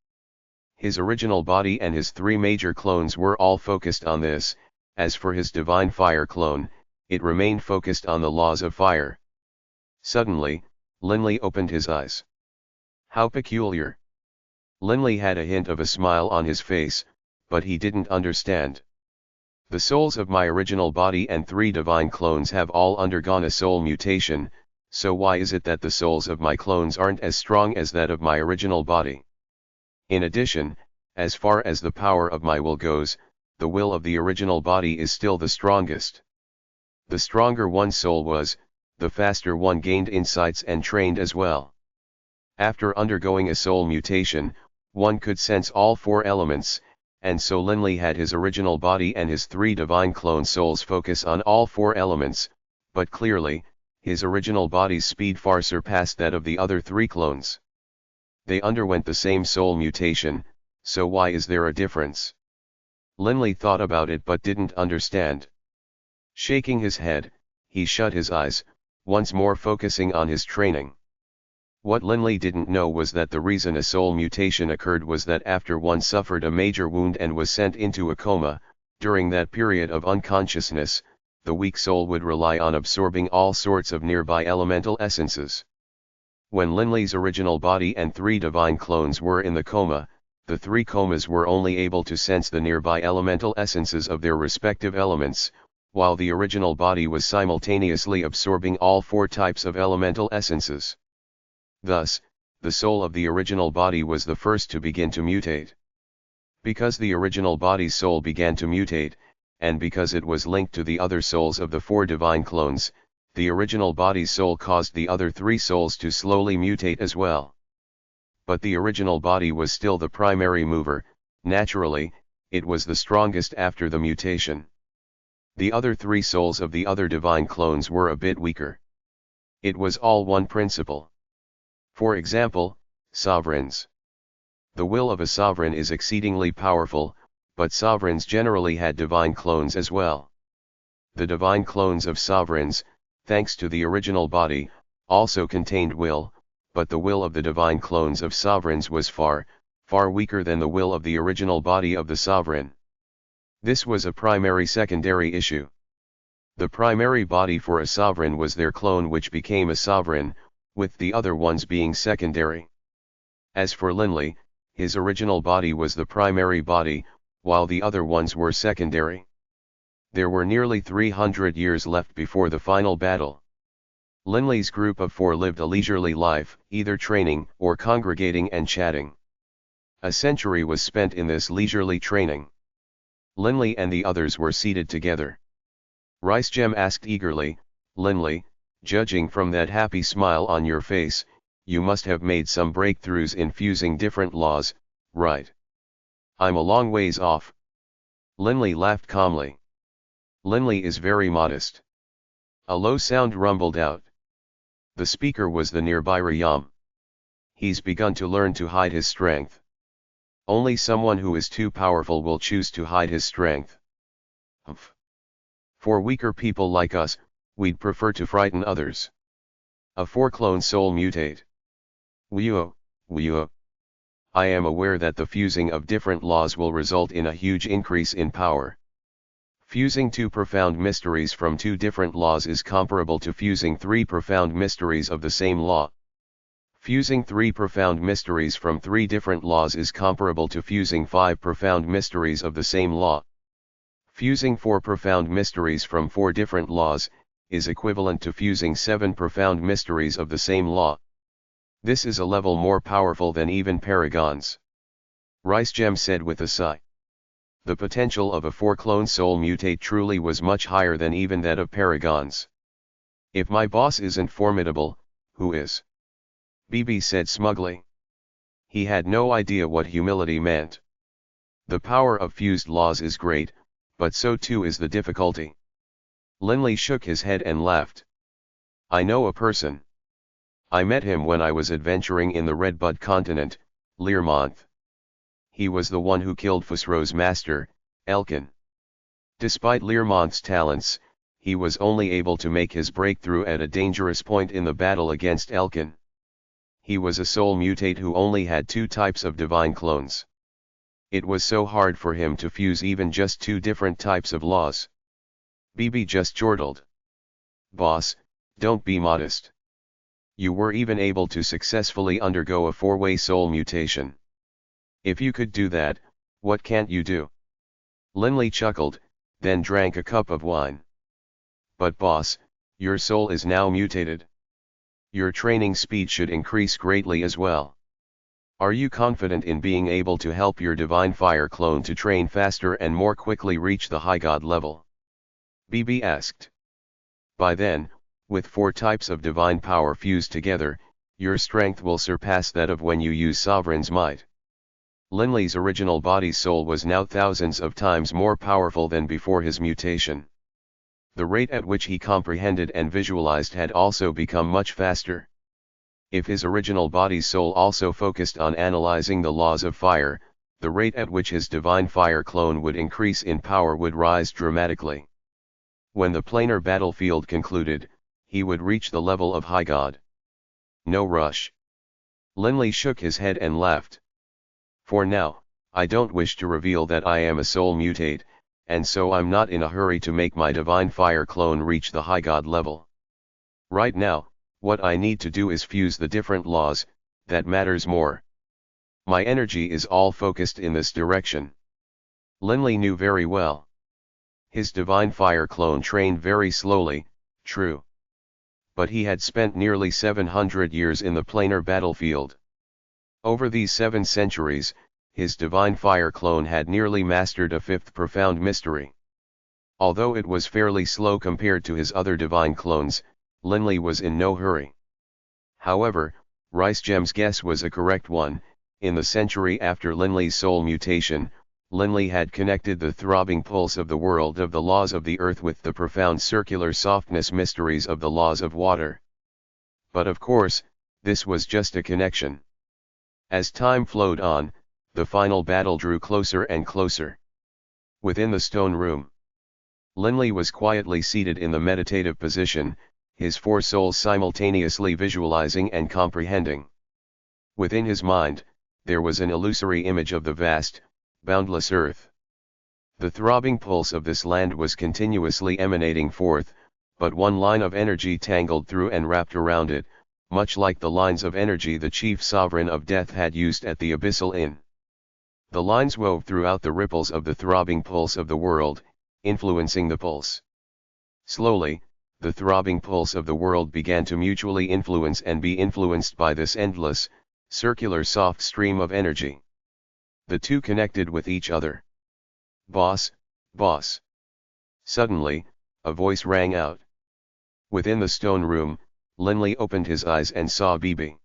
His original body and his three major clones were all focused on this. As for his divine fire clone, it remained focused on the laws of fire. Suddenly, Linley opened his eyes. How peculiar. Linley had a hint of a smile on his face, but he didn't understand. The souls of my original body and three divine clones have all undergone a soul mutation, so why is it that the souls of my clones aren't as strong as that of my original body? In addition, as far as the power of my will goes, the will of the original body is still the strongest. The stronger one's soul was, the faster one gained insights and trained as well. After undergoing a soul mutation, one could sense all four elements, and so Linley had his original body and his three divine clone souls focus on all four elements, but clearly, his original body's speed far surpassed that of the other three clones. They underwent the same soul mutation, so why is there a difference? Linley thought about it but didn't understand. Shaking his head, he shut his eyes, once more focusing on his training. What Linley didn't know was that the reason a soul mutation occurred was that after one suffered a major wound and was sent into a coma, during that period of unconsciousness, the weak soul would rely on absorbing all sorts of nearby elemental essences. When Linley's original body and three divine clones were in the coma, the three comas were only able to sense the nearby elemental essences of their respective elements, while the original body was simultaneously absorbing all four types of elemental essences. Thus, the soul of the original body was the first to begin to mutate. Because the original body's soul began to mutate, and because it was linked to the other souls of the four divine clones, the original body's soul caused the other three souls to slowly mutate as well. But the original body was still the primary mover. Naturally, it was the strongest after the mutation. The other three souls of the other divine clones were a bit weaker. It was all one principle. For example, sovereigns. The will of a sovereign is exceedingly powerful, but sovereigns generally had divine clones as well. The divine clones of sovereigns, thanks to the original body, also contained will, but the will of the divine clones of sovereigns was far, far weaker than the will of the original body of the sovereign. This was a primary-secondary issue. The primary body for a sovereign was their clone which became a sovereign, with the other ones being secondary. As for Linley, his original body was the primary body, while the other ones were secondary. There were nearly 300 years left before the final battle. Linley's group of four lived a leisurely life, either training or congregating and chatting. A century was spent in this leisurely training. Linley and the others were seated together. Ricegem asked eagerly, "Linley, judging from that happy smile on your face, you must have made some breakthroughs in fusing different laws, right?" "I'm a long ways off." Linley laughed calmly. Linley is very modest. A low sound rumbled out. The speaker was the nearby Rayam. He's begun to learn to hide his strength. Only someone who is too powerful will choose to hide his strength. Humph. For weaker people like us, we'd prefer to frighten others. A four-clone soul mutate. Weo. I am aware that the fusing of different laws will result in a huge increase in power. Fusing two profound mysteries from two different laws is comparable to fusing three profound mysteries of the same law. Fusing three profound mysteries from three different laws is comparable to fusing five profound mysteries of the same law. Fusing four profound mysteries from four different laws is equivalent to fusing seven profound mysteries of the same law. This is a level more powerful than even paragons. Ricegem said with a sigh. The potential of a four-clone soul mutate truly was much higher than even that of paragons. If my boss isn't formidable, who is? BB said smugly. He had no idea what humility meant. The power of fused laws is great, but so too is the difficulty. Linley shook his head and laughed. I know a person. I met him when I was adventuring in the Redbud continent, Learmonth. He was the one who killed Fusro's master, Elkin. Despite Learmonth's talents, he was only able to make his breakthrough at a dangerous point in the battle against Elkin. He was a soul mutate who only had 2 types of divine clones. It was so hard for him to fuse even just 2 different types of laws. BB just chortled. Boss, don't be modest. You were even able to successfully undergo a 4-way soul mutation. If you could do that, what can't you do? Linley chuckled, then drank a cup of wine. But boss, your soul is now mutated. Your training speed should increase greatly as well. Are you confident in being able to help your divine fire clone to train faster and more quickly reach the high god level? BB asked. By then, with 4 types of divine power fused together, your strength will surpass that of when you use Sovereign's might. Linley's original body soul was now thousands of times more powerful than before his mutation. The rate at which he comprehended and visualized had also become much faster. If his original body soul also focused on analyzing the laws of fire, the rate at which his divine fire clone would increase in power would rise dramatically. When the planar battlefield concluded, he would reach the level of high god. No rush. Linley shook his head and laughed. For now, I don't wish to reveal that I am a soul mutate, and so I'm not in a hurry to make my divine fire clone reach the high god level. Right now, what I need to do is fuse the different laws, that matters more. My energy is all focused in this direction. Linley knew very well. His divine fire clone trained very slowly, true. But he had spent nearly 700 years in the planar battlefield. Over these 7 centuries, his divine fire clone had nearly mastered a 5th profound mystery. Although it was fairly slow compared to his other divine clones, Linley was in no hurry. However, Ricegem's guess was a correct one. In the century after Linley's soul mutation, Linley had connected the throbbing pulse of the world of the laws of the earth with the profound circular softness mysteries of the laws of water. But of course, this was just a connection. As time flowed on, the final battle drew closer and closer. Within the stone room, Linley was quietly seated in the meditative position, his 4 souls simultaneously visualizing and comprehending. Within his mind, there was an illusory image of the vast, boundless earth. The throbbing pulse of this land was continuously emanating forth, but one line of energy tangled through and wrapped around it, much like the lines of energy the chief sovereign of death had used at the Abyssal Inn. The lines wove throughout the ripples of the throbbing pulse of the world, influencing the pulse. Slowly, the throbbing pulse of the world began to mutually influence and be influenced by this endless, circular soft stream of energy. The two connected with each other. Boss, boss. Suddenly, a voice rang out. Within the stone room, Linley opened his eyes and saw BB.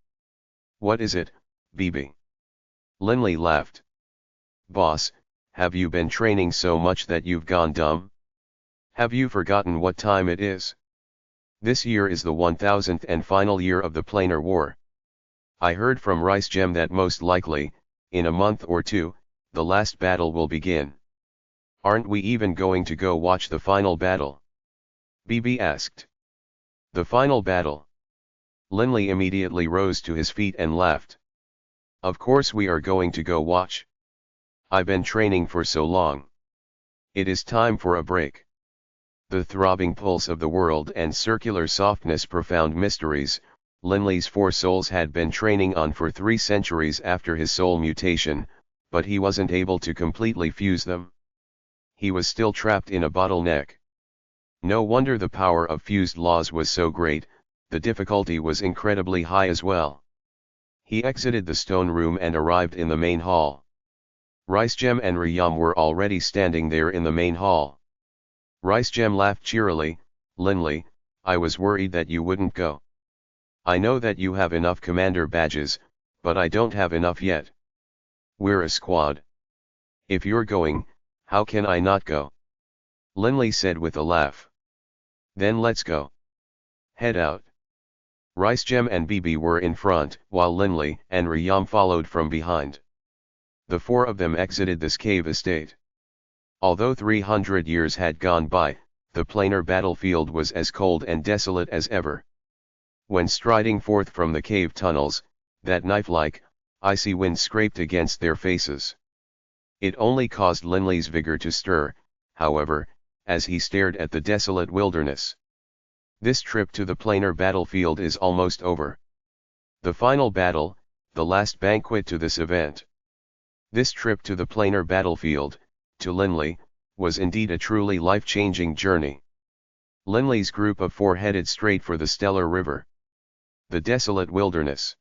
What is it, BB? Linley laughed. Boss, have you been training so much that you've gone dumb? Have you forgotten what time it is? This year is the 1000th and final year of the Planar War. I heard from Ricegem that most likely, in a month or two, the last battle will begin. Aren't we even going to go watch the final battle? BB asked. The final battle. Linley immediately rose to his feet and laughed. Of course we are going to go watch. I've been training for so long. It is time for a break. The throbbing pulse of the world and circular softness profound mysteries, Linley's 4 souls had been training on for 3 centuries after his soul mutation, but he wasn't able to completely fuse them. He was still trapped in a bottleneck. No wonder the power of fused laws was so great, the difficulty was incredibly high as well. He exited the stone room and arrived in the main hall. Ricegem and Riyam were already standing there in the main hall. Ricegem laughed cheerily. Linley, I was worried that you wouldn't go. I know that you have enough commander badges, But I don't have enough yet. We're a squad. If you're going, how can I not go? Linley said with a laugh. Then let's go. Head out. Ricegem and Bibi were in front, while Linley and Riyam followed from behind. The four of them exited this cave estate. Although 300 years had gone by, the planar battlefield was as cold and desolate as ever. When striding forth from the cave tunnels, that knife-like, icy wind scraped against their faces. It only caused Linley's vigor to stir, however, as he stared at the desolate wilderness. This trip to the planar battlefield is almost over. The final battle, the last banquet to this event. This trip to the planar battlefield, to Linley, was indeed a truly life-changing journey. Linley's group of four headed straight for the Stellar River. The desolate wilderness.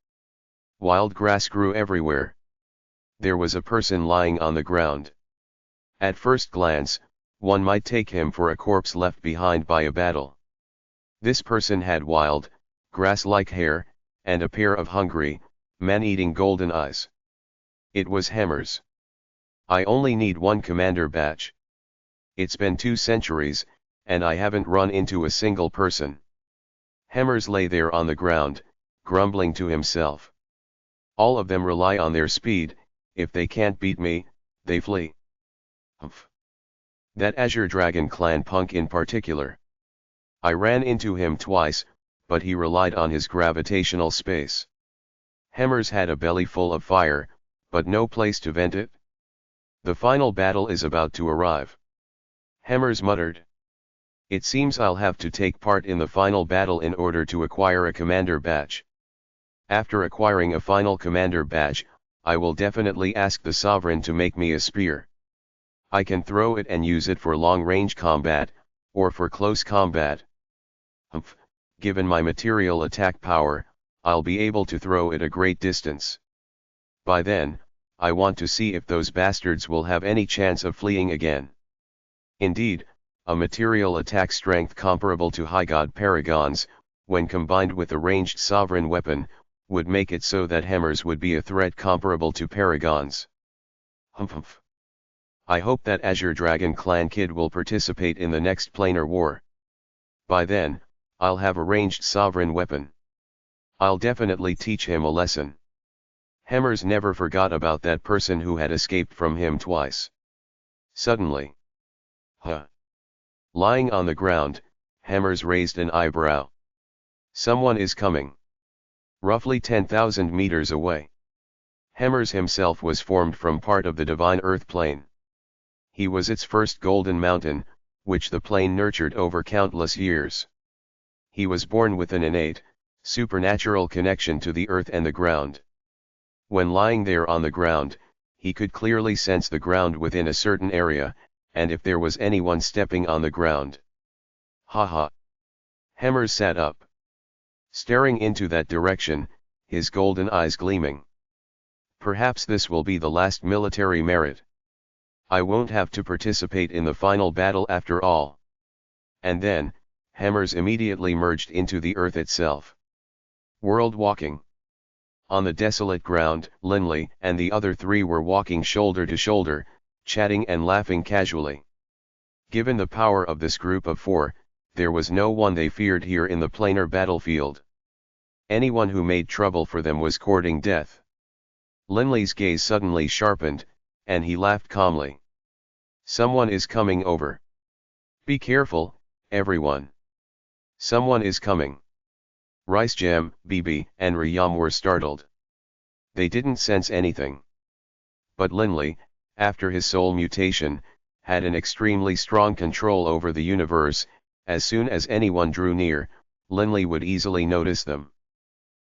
Wild grass grew everywhere. There was a person lying on the ground. At first glance, one might take him for a corpse left behind by a battle. This person had wild, grass-like hair, and a pair of hungry, man-eating golden eyes. It was Hemmers. I only need one commander badge. It's been 2 centuries, and I haven't run into a single person. Hemmers lay there on the ground, grumbling to himself. All of them rely on their speed. If they can't beat me, they flee. Humph. That Azure Dragon clan punk in particular. I ran into him twice, but he relied on his gravitational space. Hemmers had a belly full of fire, but no place to vent it. The final battle is about to arrive. Hemmers muttered. It seems I'll have to take part in the final battle in order to acquire a commander badge. After acquiring a final commander badge, I will definitely ask the Sovereign to make me a spear. I can throw it and use it for long-range combat, or for close combat. Humph, given my material attack power, I'll be able to throw it a great distance. By then, I want to see if those bastards will have any chance of fleeing again. Indeed, a material attack strength comparable to High God Paragons, when combined with a ranged sovereign weapon, would make it so that Hemmers would be a threat comparable to Paragons. Humph. I hope that Azure Dragon Clan Kid will participate in the next planar war. By then, I'll have a ranged sovereign weapon. I'll definitely teach him a lesson. Hemmers never forgot about that person who had escaped from him twice. Suddenly. Huh. Lying on the ground, Hemmers raised an eyebrow. Someone is coming. Roughly 10,000 meters away. Hemmers himself was formed from part of the divine earth plane. He was its first golden mountain, which the plane nurtured over countless years. He was born with an innate, supernatural connection to the earth and the ground. When lying there on the ground, he could clearly sense the ground within a certain area, and if there was anyone stepping on the ground. Ha ha. Hemmers sat up. Staring into that direction, his golden eyes gleaming. Perhaps this will be the last military merit. I won't have to participate in the final battle after all. And then, Hemmers immediately merged into the earth itself. World walking. On the desolate ground, Linley and the other 3 were walking shoulder to shoulder, chatting and laughing casually. Given the power of this group of 4, there was no one they feared here in the planar battlefield. Anyone who made trouble for them was courting death. Linley's gaze suddenly sharpened, and he laughed calmly. Someone is coming over. Be careful, everyone. Someone is coming. Ricegem, Bibi, and Riyam were startled. They didn't sense anything. But Linley, after his soul mutation, had an extremely strong control over the universe. As soon as anyone drew near, Linley would easily notice them.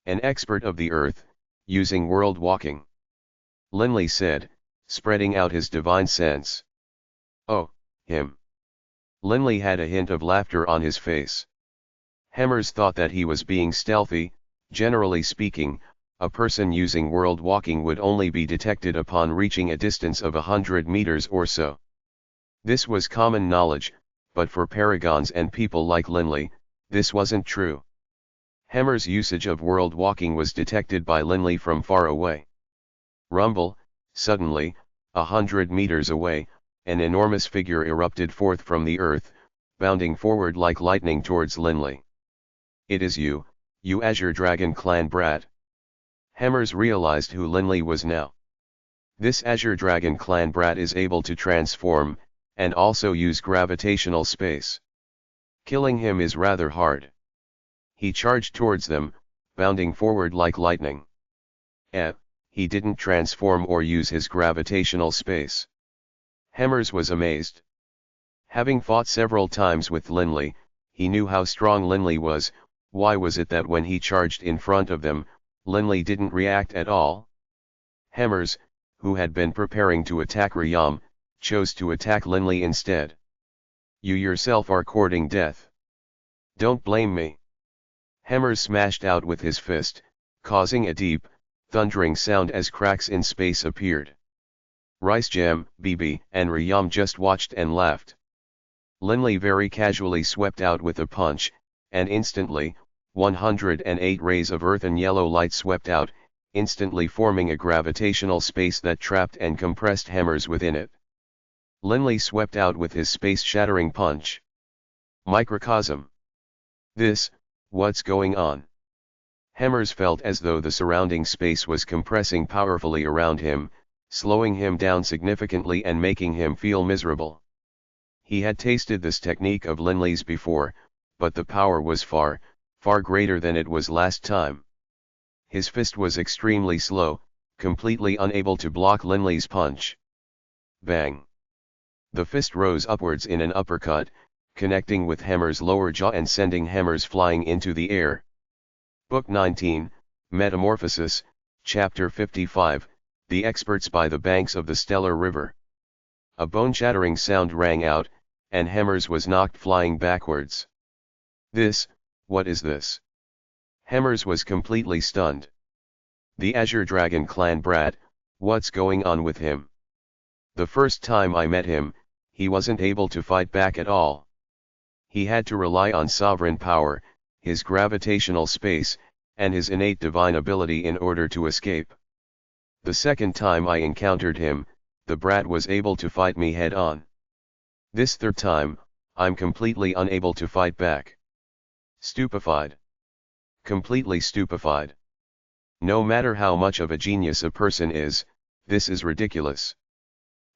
An expert of the earth, using world walking. Linley said, spreading out his divine sense. Oh, him. Linley had a hint of laughter on his face. Hemmers thought that he was being stealthy. Generally speaking, a person using world walking would only be detected upon reaching a distance of 100 meters or so. This was common knowledge, but for paragons and people like Linley, this wasn't true. Hammer's usage of world walking was detected by Linley from far away. Rumble, suddenly, 100 meters away, an enormous figure erupted forth from the earth, bounding forward like lightning towards Linley. "It is you, you Azure Dragon clan brat." Hammers realized who Linley was now. This Azure Dragon clan brat is able to transform, and also use gravitational space. Killing him is rather hard. He charged towards them, bounding forward like lightning. He didn't transform or use his gravitational space. Hammers was amazed. Having fought several times with Linley, he knew how strong Linley was. Why was it that when he charged in front of them, Linley didn't react at all? Hammers, who had been preparing to attack Ryam, chose to attack Linley instead. "You yourself are courting death. Don't blame me." Hammers smashed out with his fist, causing a deep, thundering sound as cracks in space appeared. Ricejam, BB, and Ryam just watched and laughed. Linley very casually swept out with a punch, and instantly, 108 rays of earth and yellow light swept out, instantly forming a gravitational space that trapped and compressed Hammers within it. Linley swept out with his space-shattering punch. Microcosm. What's going on? Hammers felt as though the surrounding space was compressing powerfully around him, slowing him down significantly and making him feel miserable. He had tasted this technique of Linley's before, but the power was far, far greater than it was last time. His fist was extremely slow, completely unable to block Linley's punch. Bang! The fist rose upwards in an uppercut, connecting with Hammer's lower jaw and sending Hammers flying into the air. Book 19, Metamorphosis, Chapter 55, The Experts by the Banks of the Stellar River. A bone-shattering sound rang out, and Hammers was knocked flying backwards. What is this? Hammers was completely stunned. The Azure Dragon clan brat, what's going on with him? The first time I met him, he wasn't able to fight back at all. He had to rely on sovereign power, his gravitational space, and his innate divine ability in order to escape. The second time I encountered him, the brat was able to fight me head-on. This third time, I'm completely unable to fight back. Stupefied. Completely stupefied. No matter how much of a genius a person is, this is ridiculous.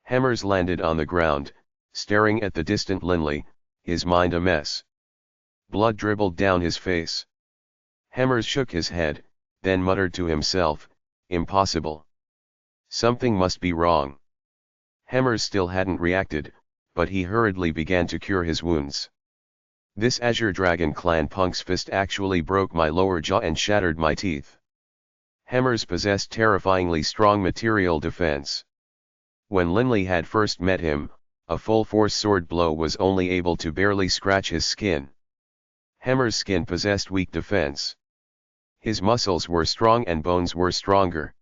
Hammers landed on the ground, staring at the distant Linley, his mind a mess. Blood dribbled down his face. Hammers shook his head, then muttered to himself, "Impossible. Something must be wrong." Hammers still hadn't reacted, but he hurriedly began to cure his wounds. "This Azure Dragon clan punk's fist actually broke my lower jaw and shattered my teeth." Hammers possessed terrifyingly strong material defense. When Linley had first met him, a full-force sword blow was only able to barely scratch his skin. Hammer's skin possessed weak defense. His muscles were strong and bones were stronger.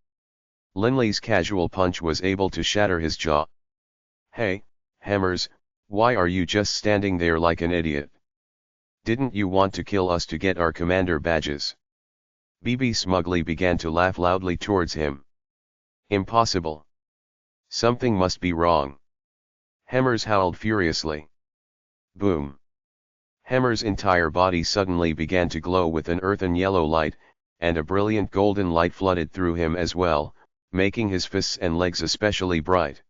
Linley's casual punch was able to shatter his jaw. "Hey, Hammers, why are you just standing there like an idiot? Didn't you want to kill us to get our commander badges?" BB smugly began to laugh loudly towards him. "Impossible. Something must be wrong." Hammers howled furiously. Boom. Hammer's entire body suddenly began to glow with an earthen yellow light, and a brilliant golden light flooded through him as well, making his fists and legs especially bright.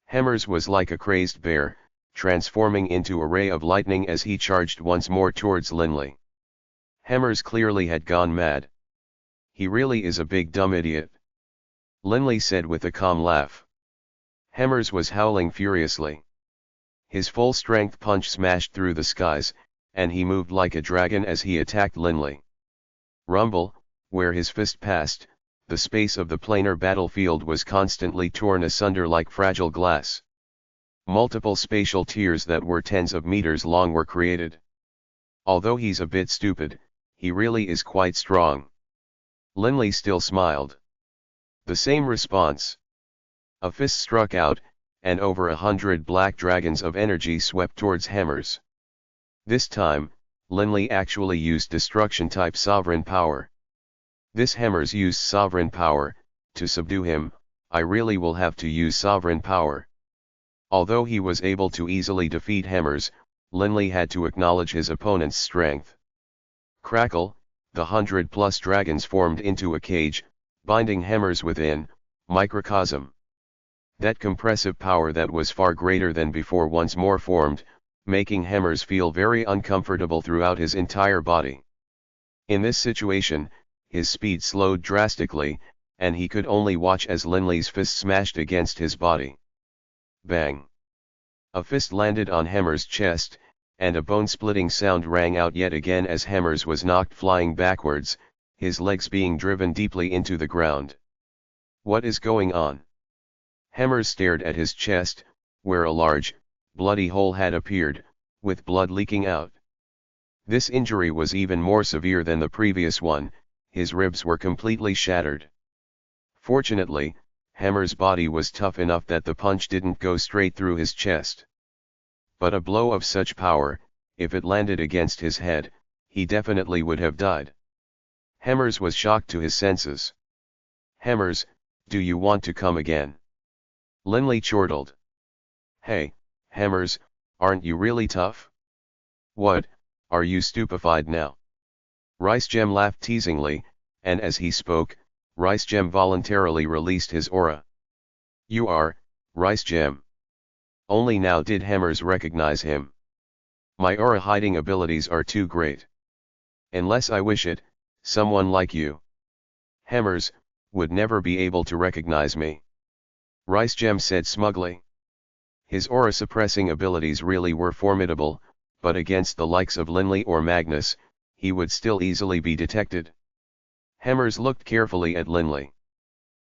Hammers was like a crazed bear, transforming into a ray of lightning as he charged once more towards Linley. Hammers clearly had gone mad. "He really is a big dumb idiot," Linley said with a calm laugh. Hammers was howling furiously. His full-strength punch smashed through the skies, and he moved like a dragon as he attacked Linley. Rumble, where his fist passed, the space of the planar battlefield was constantly torn asunder like fragile glass. Multiple spatial tiers that were tens of meters long were created. "Although he's a bit stupid, he really is quite strong." Linley still smiled. The same response. A fist struck out, and over 100 black dragons of energy swept towards Hammers. This time, Linley actually used destruction-type sovereign power. This Hammers used sovereign power. To subdue him, I really will have to use sovereign power. Although he was able to easily defeat Hammers, Linley had to acknowledge his opponent's strength. Crackle, the 100+ dragons formed into a cage, binding Hammers within, microcosm. That compressive power that was far greater than before once more formed, making Hammers feel very uncomfortable throughout his entire body. In this situation, his speed slowed drastically, and he could only watch as Linley's fist smashed against his body. Bang! A fist landed on Hammers' chest, and a bone-splitting sound rang out yet again as Hammers was knocked flying backwards, his legs being driven deeply into the ground. What is going on? Hammers stared at his chest, where a large, bloody hole had appeared, with blood leaking out. This injury was even more severe than the previous one, his ribs were completely shattered. Fortunately, Hammers' body was tough enough that the punch didn't go straight through his chest. But a blow of such power, if it landed against his head, he definitely would have died. Hammers was shocked to his senses. "Hammers, do you want to come again?" Linley chortled. "Hey, Hammers, aren't you really tough? What, are you stupefied now?" Ricegem laughed teasingly, and as he spoke, Ricegem voluntarily released his aura. "You are, Ricegem." Only now did Hammers recognize him. "My aura hiding abilities are too great. Unless I wish it, someone like you, Hammers, would never be able to recognize me," Ricegem said smugly. His aura-suppressing abilities really were formidable, but against the likes of Linley or Magnus, he would still easily be detected. Hammers looked carefully at Linley.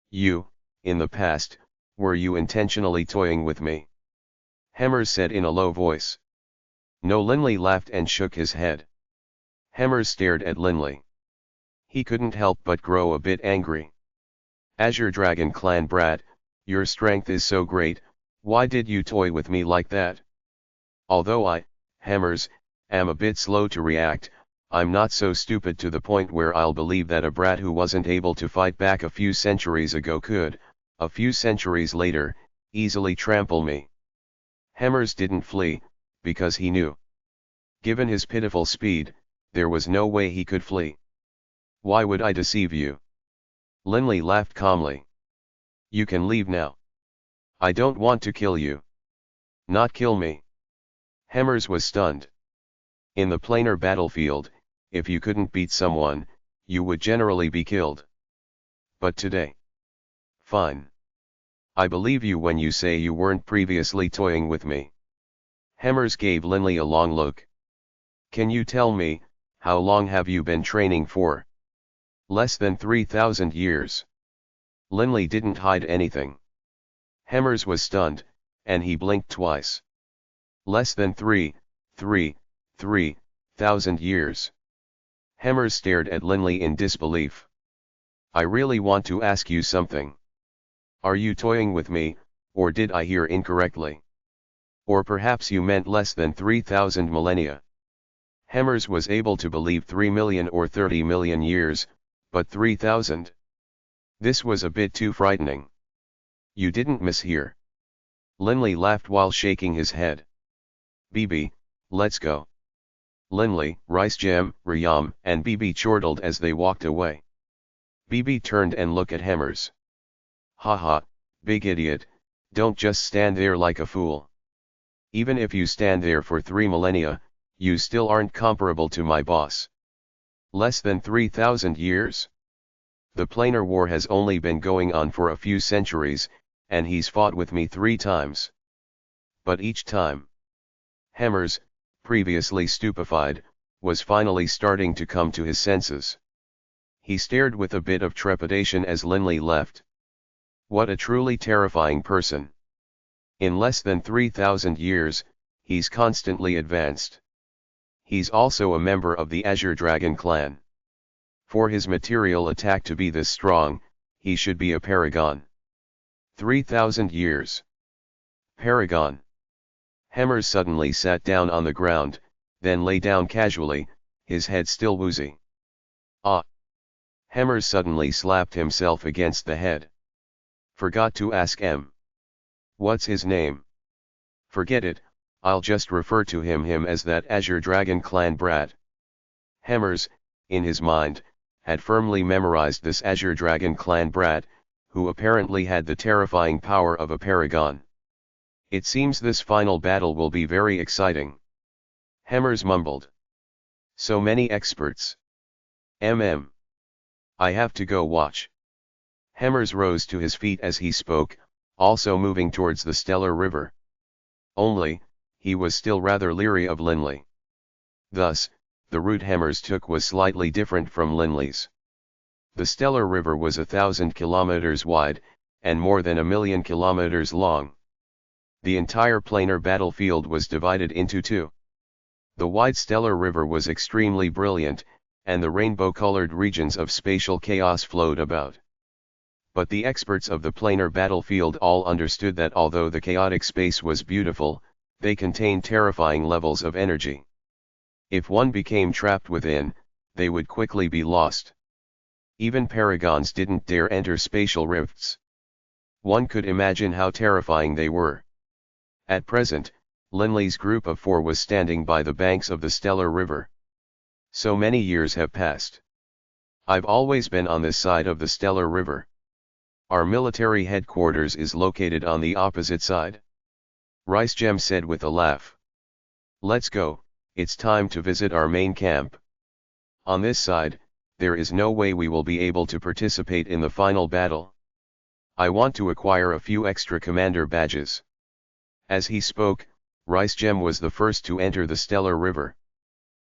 "You, in the past, were you intentionally toying with me?" Hammers said in a low voice. "No." Linley laughed and shook his head. Hammers stared at Linley. He couldn't help but grow a bit angry. "Azure Dragon Clan brat, your strength is so great, why did you toy with me like that? Although I, Hammers, am a bit slow to react, I'm not so stupid to the point where I'll believe that a brat who wasn't able to fight back a few centuries ago could, a few centuries later, easily trample me." Hammers didn't flee, because he knew. Given his pitiful speed, there was no way he could flee. "Why would I deceive you?" Linley laughed calmly. "You can leave now. I don't want to kill you." "Not kill me?" Hammers was stunned. In the planar battlefield, if you couldn't beat someone, you would generally be killed. But today? Fine. I believe you when you say you weren't previously toying with me. Hammers gave Linley a long look. "Can you tell me, how long have you been training for?" "Less than 3,000 years. Linley didn't hide anything. Hammers was stunned, and he blinked twice. "Less than 3,000 years. Hammers stared at Linley in disbelief. "I really want to ask you something. Are you toying with me, or did I hear incorrectly? Or perhaps you meant less than 3,000 millennia." Hammers was able to believe 3 million or 30 million years, but 3,000? This was a bit too frightening. "You didn't mishear." Linley laughed while shaking his head. "BB, let's go." Linley, Ricegem, Rayam, and BB chortled as they walked away. BB turned and looked at Hammers. "Haha, big idiot, don't just stand there like a fool. Even if you stand there for 3 millennia, you still aren't comparable to my boss. Less than 3,000 years? The planar war has only been going on for a few centuries, and he's fought with me 3 times. But each time..." Hammers, previously stupefied, was finally starting to come to his senses. He stared with a bit of trepidation as Linley left. What a truly terrifying person. In less than 3,000 years, he's constantly advanced. He's also a member of the Azure Dragon clan. For his material attack to be this strong, he should be a paragon. 3,000 years. Paragon. Hammers suddenly sat down on the ground, then lay down casually, his head still woozy. Ah! Hemmers suddenly slapped himself against the head. Forgot to ask What's his name? Forget it, I'll just refer to him as that Azure Dragon clan brat. Hemmers, in his mind, had firmly memorized this Azure Dragon clan brat, who apparently had the terrifying power of a paragon. It seems this final battle will be very exciting. Hemmers mumbled. So many experts. I have to go watch. Hemmers rose to his feet as he spoke, also moving towards the Stellar River. Only, he was still rather leery of Linley. Thus, the route Hemmers took was slightly different from Linley's. The Stellar River was 1,000 kilometers wide, and more than 1,000,000 kilometers long. The entire planar battlefield was divided into two. The wide Stellar River was extremely brilliant, and the rainbow-colored regions of spatial chaos flowed about. But the experts of the planar battlefield all understood that although the chaotic space was beautiful, they contained terrifying levels of energy. If one became trapped within, they would quickly be lost. Even paragons didn't dare enter spatial rifts. One could imagine how terrifying they were. At present, Linley's group of 4 was standing by the banks of the Stellar River. So many years have passed. I've always been on this side of the Stellar River. Our military headquarters is located on the opposite side. Reshape said with a laugh. Let's go, it's time to visit our main camp. On this side, there is no way we will be able to participate in the final battle. I want to acquire a few extra commander badges. As he spoke, Reshape was the first to enter the Stellar River.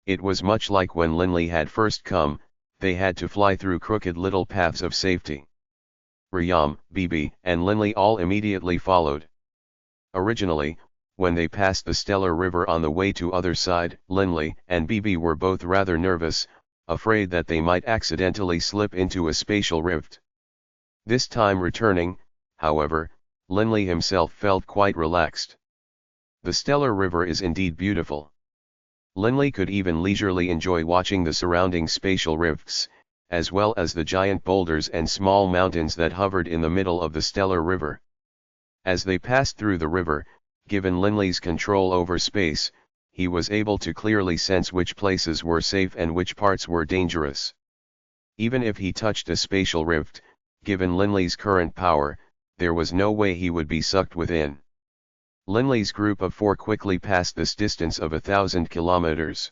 It was much like when Linley had first come, they had to fly through crooked little paths of safety. Rayam, Bibi, and Linley all immediately followed. Originally, when they passed the Stellar River on the way to other side, Linley and Bibi were both rather nervous, afraid that they might accidentally slip into a spatial rift. This time returning, however, Linley himself felt quite relaxed. The Stellar River is indeed beautiful. Linley could even leisurely enjoy watching the surrounding spatial rifts, as well as the giant boulders and small mountains that hovered in the middle of the Stellar River. As they passed through the river, given Linley's control over space, he was able to clearly sense which places were safe and which parts were dangerous. Even if he touched a spatial rift, given Linley's current power, there was no way he would be sucked within. Linley's group of 4 quickly passed this distance of 1,000 kilometers.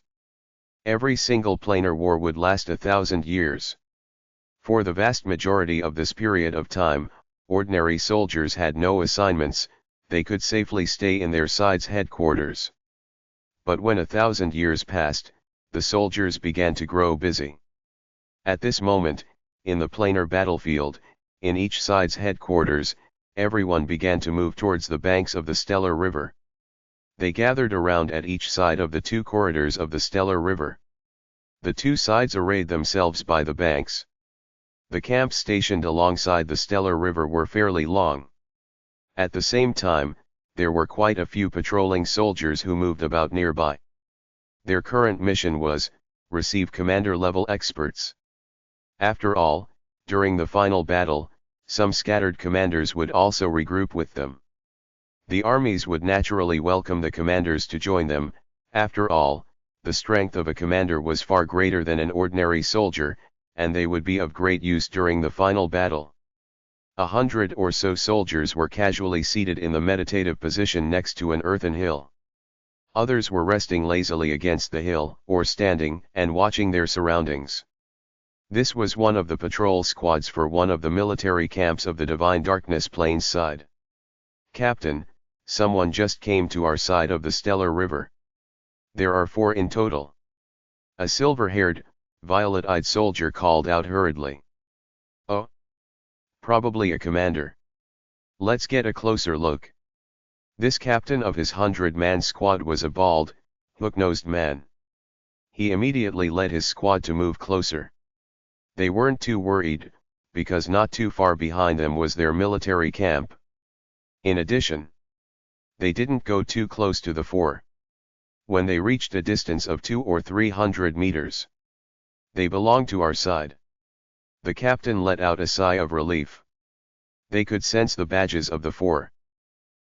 Every single planar war would last 1,000 years. For the vast majority of this period of time, ordinary soldiers had no assignments, they could safely stay in their side's headquarters. But when 1,000 years passed, the soldiers began to grow busy. At this moment, in the planar battlefield, in each side's headquarters, everyone began to move towards the banks of the Stellar River. They gathered around at each side of the 2 corridors of the Stellar River. The 2 sides arrayed themselves by the banks. The camps stationed alongside the Stellar River were fairly long. At the same time, there were quite a few patrolling soldiers who moved about nearby. Their current mission was, receive commander-level experts. After all, during the final battle, some scattered commanders would also regroup with them. The armies would naturally welcome the commanders to join them. After all, the strength of a commander was far greater than an ordinary soldier, and they would be of great use during the final battle. 100 or so soldiers were casually seated in the meditative position next to an earthen hill. Others were resting lazily against the hill, or standing and watching their surroundings. This was one of the patrol squads for one of the military camps of the Divine Darkness Plains side. Captain, someone just came to our side of the Stellar River. There are 4 in total. A silver-haired, violet-eyed soldier called out hurriedly. Oh! Probably a commander. Let's get a closer look. This captain of his 100-man squad was a bald, hook-nosed man. He immediately led his squad to move closer. They weren't too worried, because not too far behind them was their military camp. In addition, they didn't go too close to the 4. when they reached a distance of 200 or 300 meters. They belong to our side. The captain let out a sigh of relief. They could sense the badges of the four.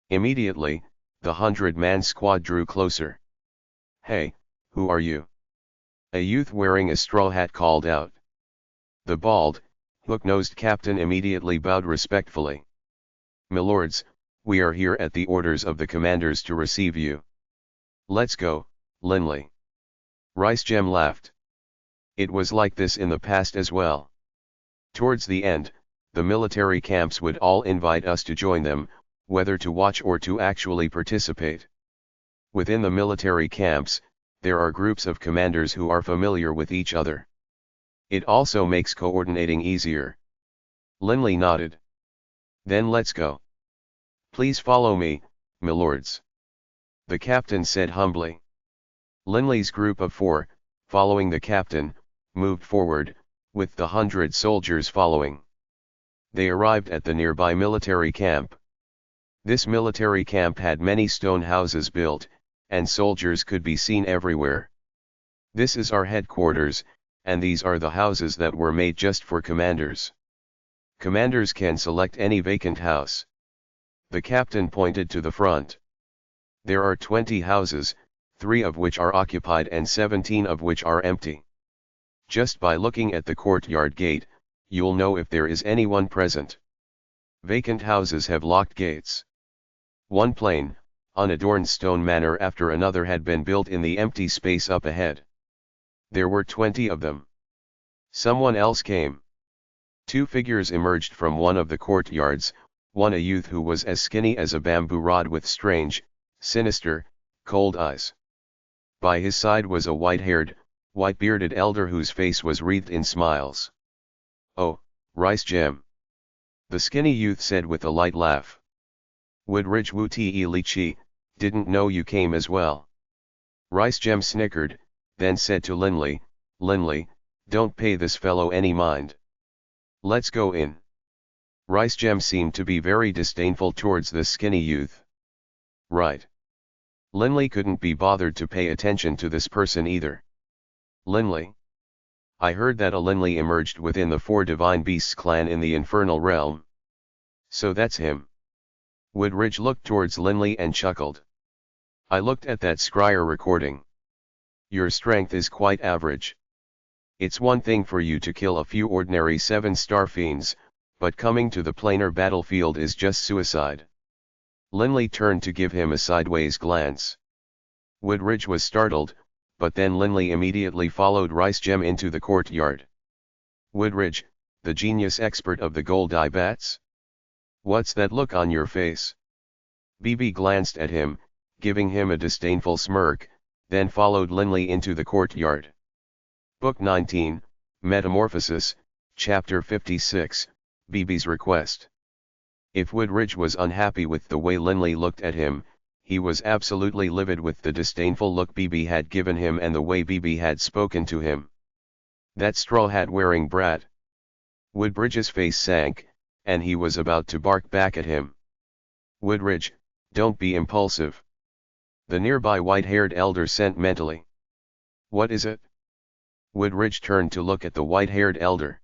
Immediately, the 100-man squad drew closer. "Hey, who are you?" a youth wearing a straw hat called out. The bald, hook-nosed captain immediately bowed respectfully. "Milords, we are here at the orders of the commanders to receive you." "Let's go, Linley." Ricegem laughed. It was like this in the past as well. Towards the end, the military camps would all invite us to join them, whether to watch or to actually participate. Within the military camps, there are groups of commanders who are familiar with each other. It also makes coordinating easier. Linley nodded. "Then let's go." "Please follow me, milords," the captain said humbly. Linley's group of four, following the captain, moved forward, with the 100 soldiers following. They arrived at the nearby military camp. This military camp had many stone houses built, and soldiers could be seen everywhere. "This is our headquarters, and these are the houses that were made just for commanders. Commanders can select any vacant house." The captain pointed to the front. "There are 20 houses, 3 of which are occupied and 17 of which are empty. Just by looking at the courtyard gate, you'll know if there is anyone present. Vacant houses have locked gates." One plain, unadorned stone manor after another had been built in the empty space up ahead. There were 20 of them. Someone else came. 2 figures emerged from one of the courtyards, one a youth who was as skinny as a bamboo rod with strange, sinister, cold eyes. By his side was a white-haired, white-bearded elder whose face was wreathed in smiles. "Oh, Ricegem," the skinny youth said with a light laugh. "Woodridge Wuti Lichi, didn't know you came as well." Ricegem snickered, then said to Linley, "Linley, don't pay this fellow any mind. Let's go in." Ricegem seemed to be very disdainful towards the skinny youth. "Right." Linley couldn't be bothered to pay attention to this person either. "Linley? I heard that a Linley emerged within the 4 Divine Beasts clan in the Infernal Realm. So that's him." Woodridge looked towards Linley and chuckled. "I looked at that scryer recording. Your strength is quite average. It's one thing for you to kill a few ordinary 7-star fiends, but coming to the planar battlefield is just suicide." Linley turned to give him a sideways glance. Woodridge was startled, but then Linley immediately followed Ricegem into the courtyard. "Woodridge, the genius expert of the gold eye bats? What's that look on your face?" BB glanced at him, giving him a disdainful smirk, then followed Linley into the courtyard. Book 19, Metamorphosis, Chapter 56, BB's Request. If Woodridge was unhappy with the way Linley looked at him, he was absolutely livid with the disdainful look BB had given him and the way BB had spoken to him. That straw hat wearing brat. Woodridge's face sank, and he was about to bark back at him. "Woodridge, don't be impulsive," the nearby white-haired elder sent mentally. "What is it?" Woodridge turned to look at the white-haired elder.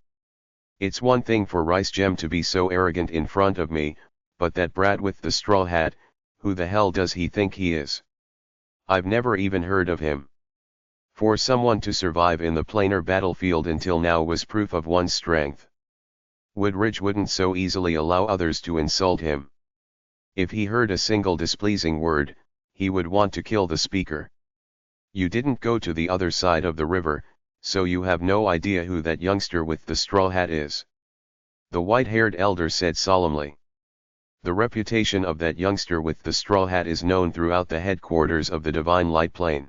"It's one thing for Ricegem to be so arrogant in front of me, but that brat with the straw hat, who the hell does he think he is? I've never even heard of him. For someone to survive in the planar battlefield until now was proof of one's strength. Woodridge wouldn't so easily allow others to insult him. If he heard a single displeasing word, he would want to kill the speaker. You didn't go to the other side of the river, so you have no idea who that youngster with the straw hat is," the white-haired elder said solemnly. "The reputation of that youngster with the straw hat is known throughout the headquarters of the Divine Light Plane."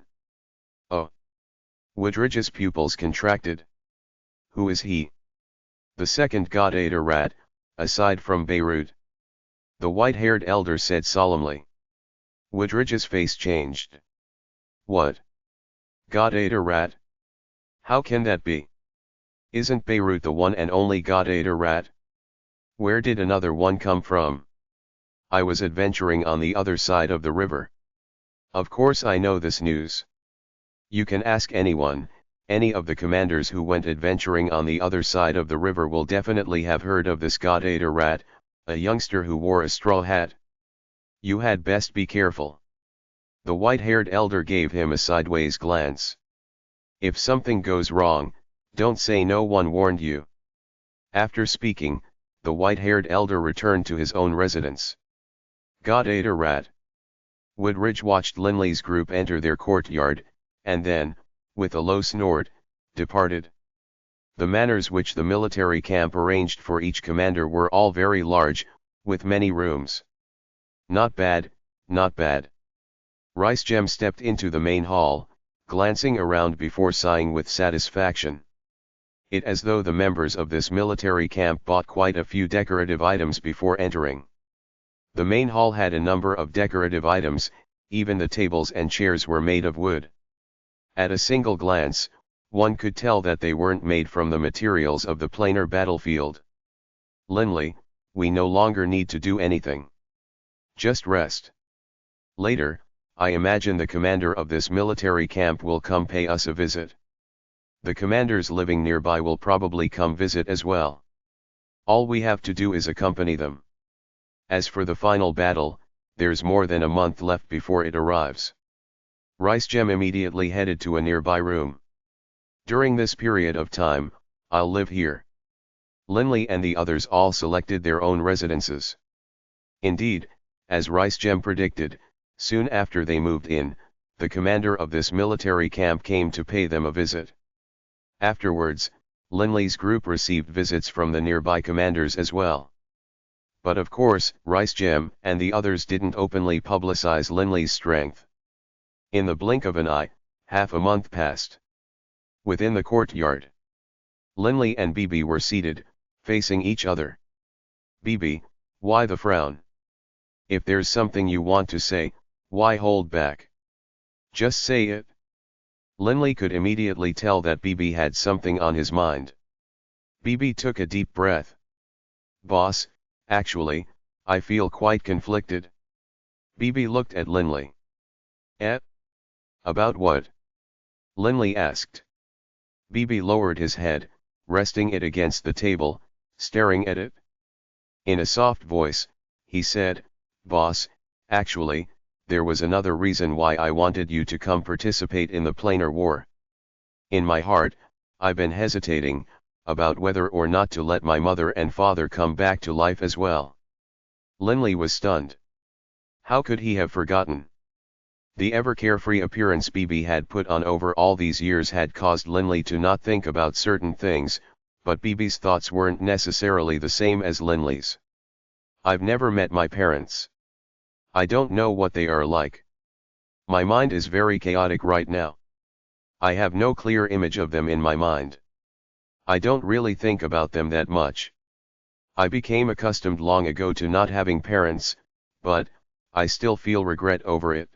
"Oh." Woodridge's pupils contracted. "Who is he?" "The second God Ada rat, aside from Beirut," the white-haired elder said solemnly. Woodridge's face changed. "What? God Ada rat? How can that be? Isn't Beirut the one and only God Ada rat? Where did another one come from? I was adventuring on the other side of the river." Of course I know this news. You can ask anyone, any of the commanders who went adventuring on the other side of the river will definitely have heard of this god-eater rat, a youngster who wore a straw hat. You had best be careful. The white-haired elder gave him a sideways glance. If something goes wrong, don't say no one warned you. After speaking, the white-haired elder returned to his own residence. God-eater rat. Woodridge watched Linley's group enter their courtyard, and then, with a low snort, departed. The manors which the military camp arranged for each commander were all very large, with many rooms. Not bad, not bad. Ricegem stepped into the main hall, glancing around before sighing with satisfaction. It as though the members of this military camp bought quite a few decorative items before entering. The main hall had a number of decorative items, even the tables and chairs were made of wood. At a single glance, one could tell that they weren't made from the materials of the planar battlefield. Linley, we no longer need to do anything. Just rest. Later, I imagine the commander of this military camp will come pay us a visit. The commanders living nearby will probably come visit as well. All we have to do is accompany them. As for the final battle, there's more than a month left before it arrives. Ricegem immediately headed to a nearby room. During this period of time, I'll live here. Linley and the others all selected their own residences. Indeed, as Ricegem predicted, soon after they moved in, the commander of this military camp came to pay them a visit. Afterwards, Linley's group received visits from the nearby commanders as well. But of course, Ricegem and the others didn't openly publicize Linley's strength. In the blink of an eye, half a month passed. Within the courtyard, Linley and BB were seated, facing each other. BB, why the frown? If there's something you want to say, why hold back? Just say it. Linley could immediately tell that BB had something on his mind. BB took a deep breath. Boss, actually, I feel quite conflicted. BB looked at Linley. About what? Linley asked. BB lowered his head, resting it against the table, staring at it. In a soft voice, he said, Boss, actually, there was another reason why I wanted you to come participate in the planar war. In my heart, I've been hesitating, about whether or not to let my mother and father come back to life as well. Linley was stunned. How could he have forgotten? The ever-carefree appearance BB had put on over all these years had caused Linley to not think about certain things, but BB's thoughts weren't necessarily the same as Linley's. I've never met my parents. I don't know what they are like. My mind is very chaotic right now. I have no clear image of them in my mind. I don't really think about them that much. I became accustomed long ago to not having parents, but I still feel regret over it.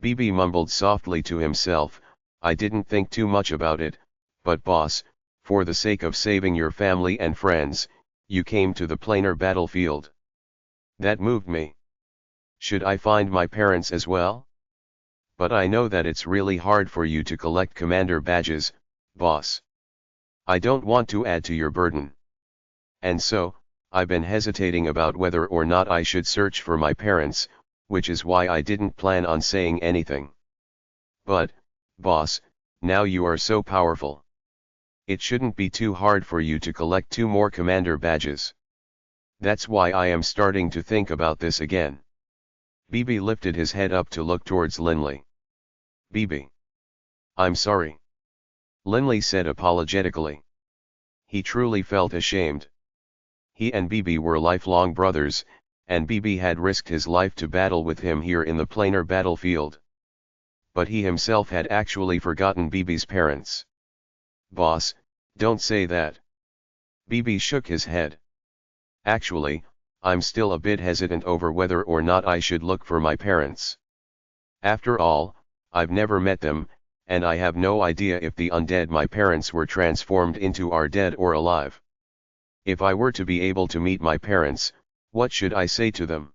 BB mumbled softly to himself, I didn't think too much about it, but boss, for the sake of saving your family and friends, you came to the planar battlefield. That moved me. Should I find my parents as well? But I know that it's really hard for you to collect commander badges, boss. I don't want to add to your burden. And so, I've been hesitating about whether or not I should search for my parents, which is why I didn't plan on saying anything. But, boss, now you are so powerful. It shouldn't be too hard for you to collect 2 more commander badges. That's why I am starting to think about this again. BB lifted his head up to look towards Linley. BB. I'm sorry. Linley said apologetically. He truly felt ashamed. He and BB were lifelong brothers, and BB had risked his life to battle with him here in the planar battlefield. But he himself had actually forgotten BB's parents. Boss, don't say that. BB shook his head. Actually, I'm still a bit hesitant over whether or not I should look for my parents. After all, I've never met them, and I have no idea if the undead my parents were transformed into are dead or alive. If I were to be able to meet my parents, what should I say to them?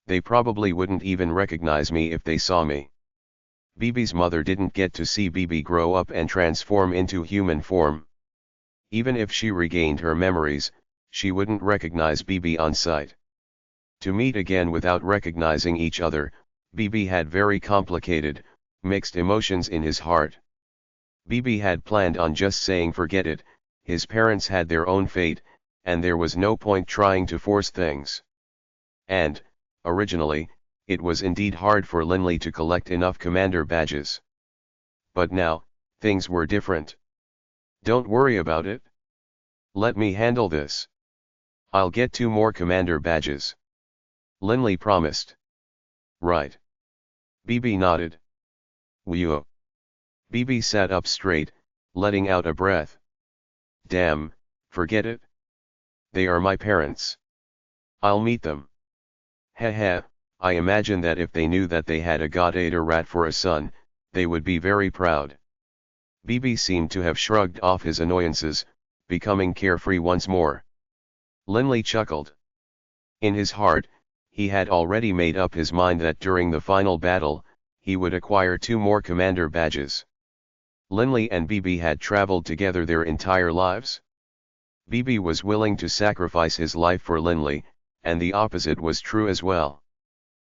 They probably wouldn't even recognize me if they saw me. Bibi's mother didn't get to see Bibi grow up and transform into human form. Even if she regained her memories, she wouldn't recognize Bibi on sight. To meet again without recognizing each other, Bibi had very complicated, mixed emotions in his heart. Bibi had planned on just saying forget it, his parents had their own fate, and there was no point trying to force things. And, originally, it was indeed hard for Linley to collect enough commander badges. But now, things were different. Don't worry about it. Let me handle this. I'll get 2 more commander badges. Linley promised. Right. Bibi nodded. Whew. Bibi sat up straight, letting out a breath. Damn, forget it. They are my parents. I'll meet them. Heh, I imagine that if they knew that they had a god-eater rat for a son, they would be very proud. Bibi seemed to have shrugged off his annoyances, becoming carefree once more. Linley chuckled. In his heart, he had already made up his mind that during the final battle, he would acquire 2 more commander badges. Linley and Bibi had traveled together their entire lives. Bibi was willing to sacrifice his life for Linley, and the opposite was true as well.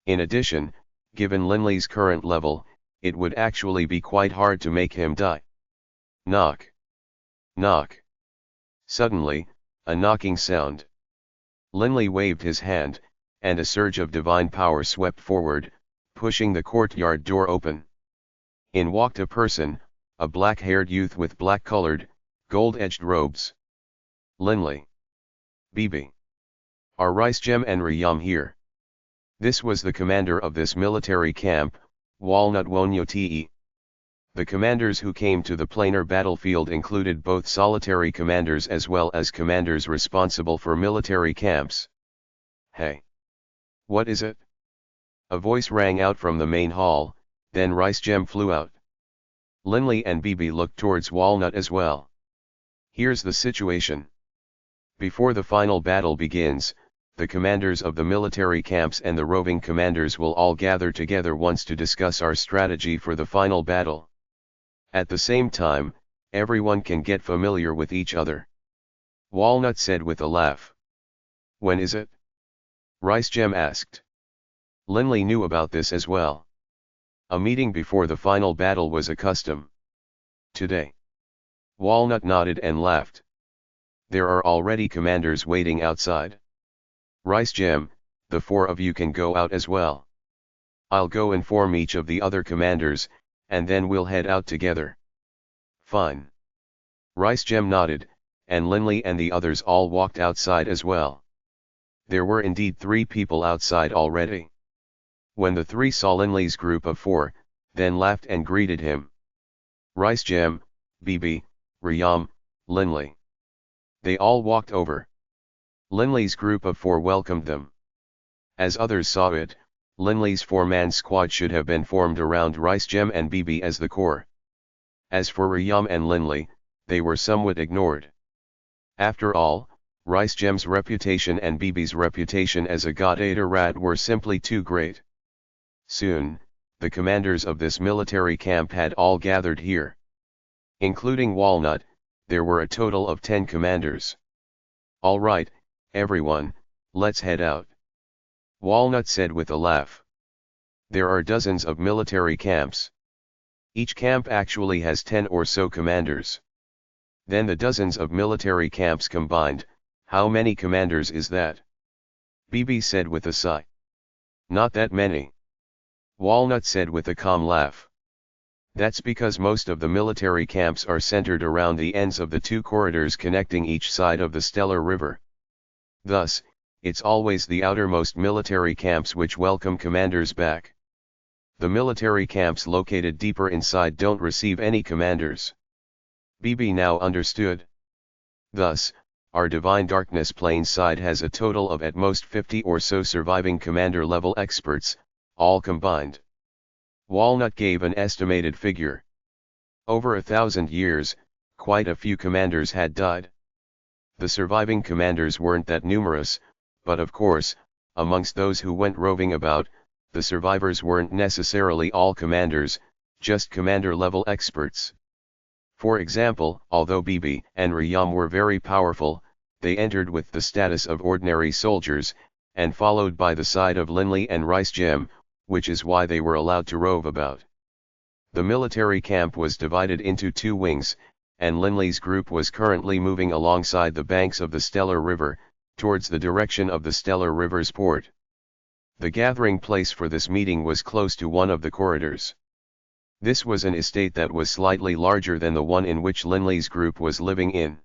In addition, given Linley's current level, it would actually be quite hard to make him die. Knock. Knock. Suddenly, a knocking sound. Linley waved his hand, and a surge of divine power swept forward, pushing the courtyard door open. In walked a person, a black-haired youth with black-colored, gold-edged robes. Linley. Bibi. Are Ricegem and Riyam here? This was the commander of this military camp, Walnut Wonyote. The commanders who came to the planar battlefield included both solitary commanders as well as commanders responsible for military camps. Hey! What is it? A voice rang out from the main hall, then Ricegem flew out. Linley and Bibi looked towards Walnut as well. Here's the situation. Before the final battle begins, the commanders of the military camps and the roving commanders will all gather together once to discuss our strategy for the final battle. At the same time, everyone can get familiar with each other. Walnut said with a laugh. When is it? Ricegem asked. Linley knew about this as well. A meeting before the final battle was a custom. Today. Walnut nodded and laughed. There are already commanders waiting outside. Ricegem, the 4 of you can go out as well. I'll go inform each of the other commanders, and then we'll head out together. Fine. Ricegem nodded, and Linley and the others all walked outside as well. There were indeed 3 people outside already. When the 3 saw Linley's group of 4, then laughed and greeted him. Ricegem, Bibi, Riyam, Linley. They all walked over. Linley's group of 4 welcomed them. As others saw it, Linley's 4-man squad should have been formed around Ricegem and Bibi as the core. As for Riyam and Linley, they were somewhat ignored. After all, Ricegem's reputation and Bibi's reputation as a god-eater rat were simply too great. Soon, the commanders of this military camp had all gathered here. Including Walnut, there were a total of 10 commanders. All right, everyone, let's head out. Walnut said with a laugh. There are dozens of military camps. Each camp actually has 10 or so commanders. Then the dozens of military camps combined, how many commanders is that? Bibi said with a sigh. Not that many. Walnut said with a calm laugh. That's because most of the military camps are centered around the ends of the 2 corridors connecting each side of the Stellar River. Thus, it's always the outermost military camps which welcome commanders back. The military camps located deeper inside don't receive any commanders. Bibi now understood. Thus, our Divine Darkness Plane side has a total of at most 50 or so surviving commander-level experts, all combined. Walnut gave an estimated figure. Over 1,000 years, quite a few commanders had died. The surviving commanders weren't that numerous, but of course, amongst those who went roving about, the survivors weren't necessarily all commanders, just commander-level experts. For example, although Bibi and Riyam were very powerful, they entered with the status of ordinary soldiers, and followed by the side of Linley and Rice-Gem, which is why they were allowed to rove about. The military camp was divided into two wings, and Linley's group was currently moving alongside the banks of the Stellar River, towards the direction of the Stellar River's port. The gathering place for this meeting was close to one of the corridors. This was an estate that was slightly larger than the one in which Linley's group was living in.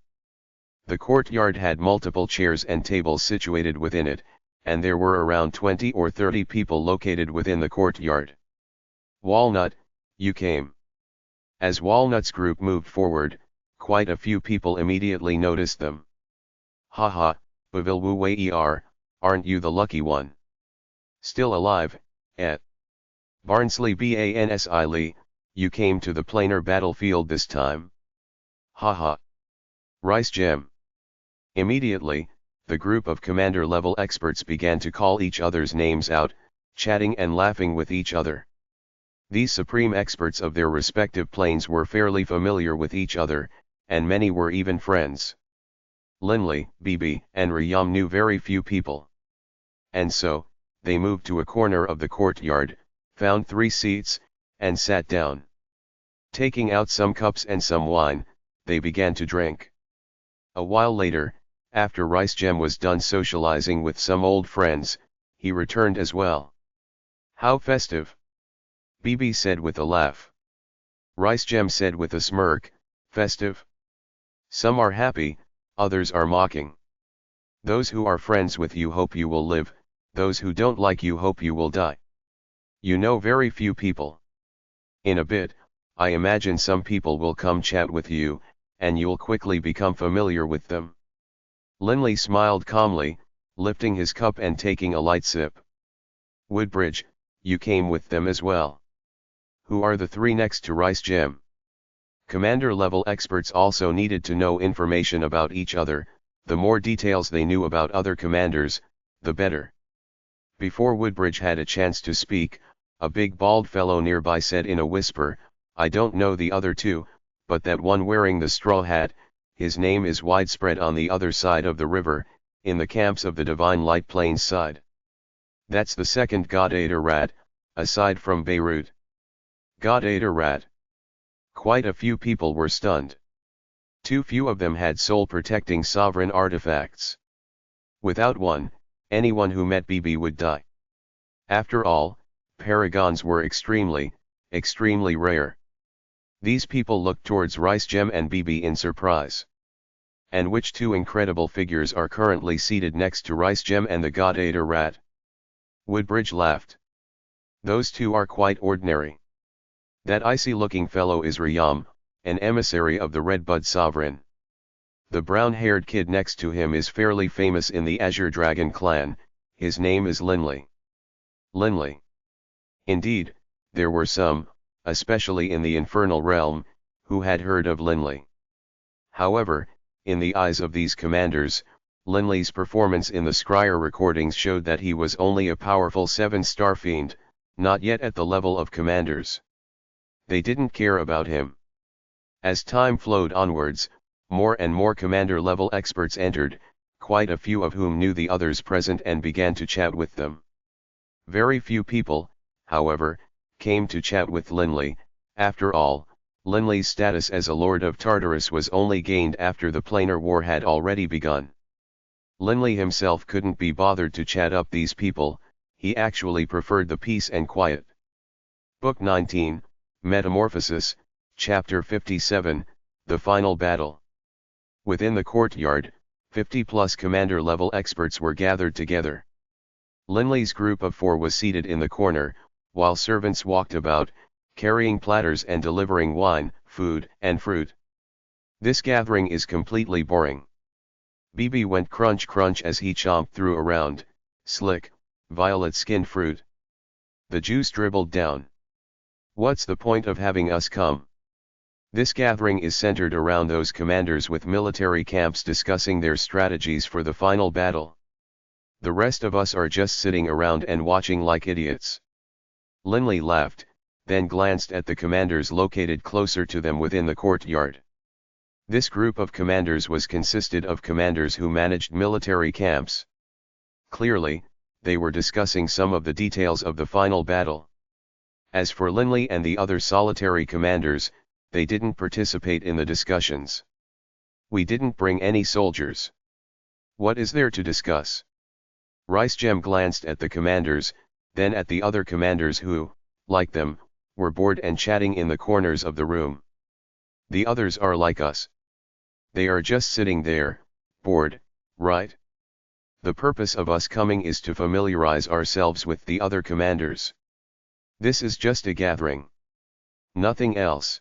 The courtyard had multiple chairs and tables situated within it, and there were around 20 or 30 people located within the courtyard. Walnut, you came. As Walnut's group moved forward, quite a few people immediately noticed them. Haha, Bavilwu aren't you the lucky one? Still alive, eh? Barnsley Bansile, you came to the planar battlefield this time. Haha. Rice-Gem. Immediately, the group of commander-level experts began to call each other's names out, chatting and laughing with each other. These supreme experts of their respective planes were fairly familiar with each other, and many were even friends. Linley, Bibi, and Riyam knew very few people. And so, they moved to a corner of the courtyard, found 3 seats, and sat down. Taking out some cups and some wine, they began to drink. A while later, after Rice-Gem was done socializing with some old friends, he returned as well. How festive! Bibi said with a laugh. Rice-Gem said with a smirk, festive? Some are happy, others are mocking. Those who are friends with you hope you will live, those who don't like you hope you will die. You know very few people. In a bit, I imagine some people will come chat with you, and you'll quickly become familiar with them. Linley smiled calmly, lifting his cup and taking a light sip. Woodbridge, you came with them as well. Who are the 3 next to Rice-Gem? Commander-level experts also needed to know information about each other. The more details they knew about other commanders, the better. Before Woodbridge had a chance to speak, a big bald fellow nearby said in a whisper, I don't know the other 2, but that one wearing the straw hat, his name is widespread on the other side of the river, in the camps of the Divine Light Plains side. That's the second God-Adarat, aside from Beirut. God-Adarat. Quite a few people were stunned. Too few of them had soul-protecting sovereign artifacts. Without one, anyone who met Bibi would die. After all, paragons were extremely rare. These people looked towards Rice-Gem and Bibi in surprise. And which 2 incredible figures are currently seated next to Rice-Gem and the god Adarat? Woodbridge laughed. Those 2 are quite ordinary. That icy-looking fellow is Riyam, an emissary of the Redbud Sovereign. The brown-haired kid next to him is fairly famous in the Azure Dragon clan, his name is Linley. Linley. Indeed, there were some, especially in the infernal realm, who had heard of Linley. However, in the eyes of these commanders, Linley's performance in the Scryer recordings showed that he was only a powerful 7-star fiend, not yet at the level of commanders. They didn't care about him. As time flowed onwards, more and more commander-level experts entered, quite a few of whom knew the others present and began to chat with them. Very few people, however, came to chat with Linley. After all, Linley's status as a Lord of Tartarus was only gained after the planar war had already begun. Linley himself couldn't be bothered to chat up these people, he actually preferred the peace and quiet. Book 19, Metamorphosis, Chapter 57, The Final Battle. Within the courtyard, 50-plus commander-level experts were gathered together. Linley's group of 4 was seated in the corner, while servants walked about, carrying platters and delivering wine, food, and fruit. This gathering is completely boring. Bibi went crunch crunch as he chomped through a round, slick, violet-skinned fruit. The juice dribbled down. What's the point of having us come? This gathering is centered around those commanders with military camps discussing their strategies for the final battle. The rest of us are just sitting around and watching like idiots. Linley laughed, then glanced at the commanders located closer to them within the courtyard. This group of commanders consisted of commanders who managed military camps. Clearly, they were discussing some of the details of the final battle. As for Linley and the other solitary commanders, they didn't participate in the discussions. We didn't bring any soldiers. What is there to discuss? Ricegem glanced at the commanders, then at the other commanders who, like them, were bored and chatting in the corners of the room. The others are like us. They are just sitting there, bored, right? The purpose of us coming is to familiarize ourselves with the other commanders. This is just a gathering. Nothing else.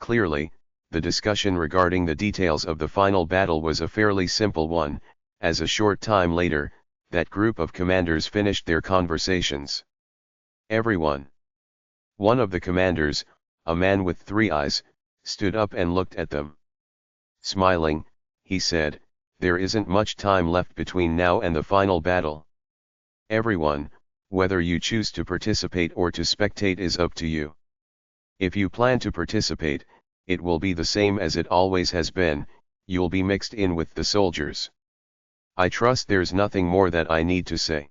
Clearly, the discussion regarding the details of the final battle was a fairly simple one, as a short time later, that group of commanders finished their conversations. Everyone. One of the commanders, a man with 3 eyes, stood up and looked at them. Smiling, he said, "There isn't much time left between now and the final battle. Everyone, whether you choose to participate or to spectate is up to you. If you plan to participate, it will be the same as it always has been, you'll be mixed in with the soldiers. I trust there's nothing more that I need to say.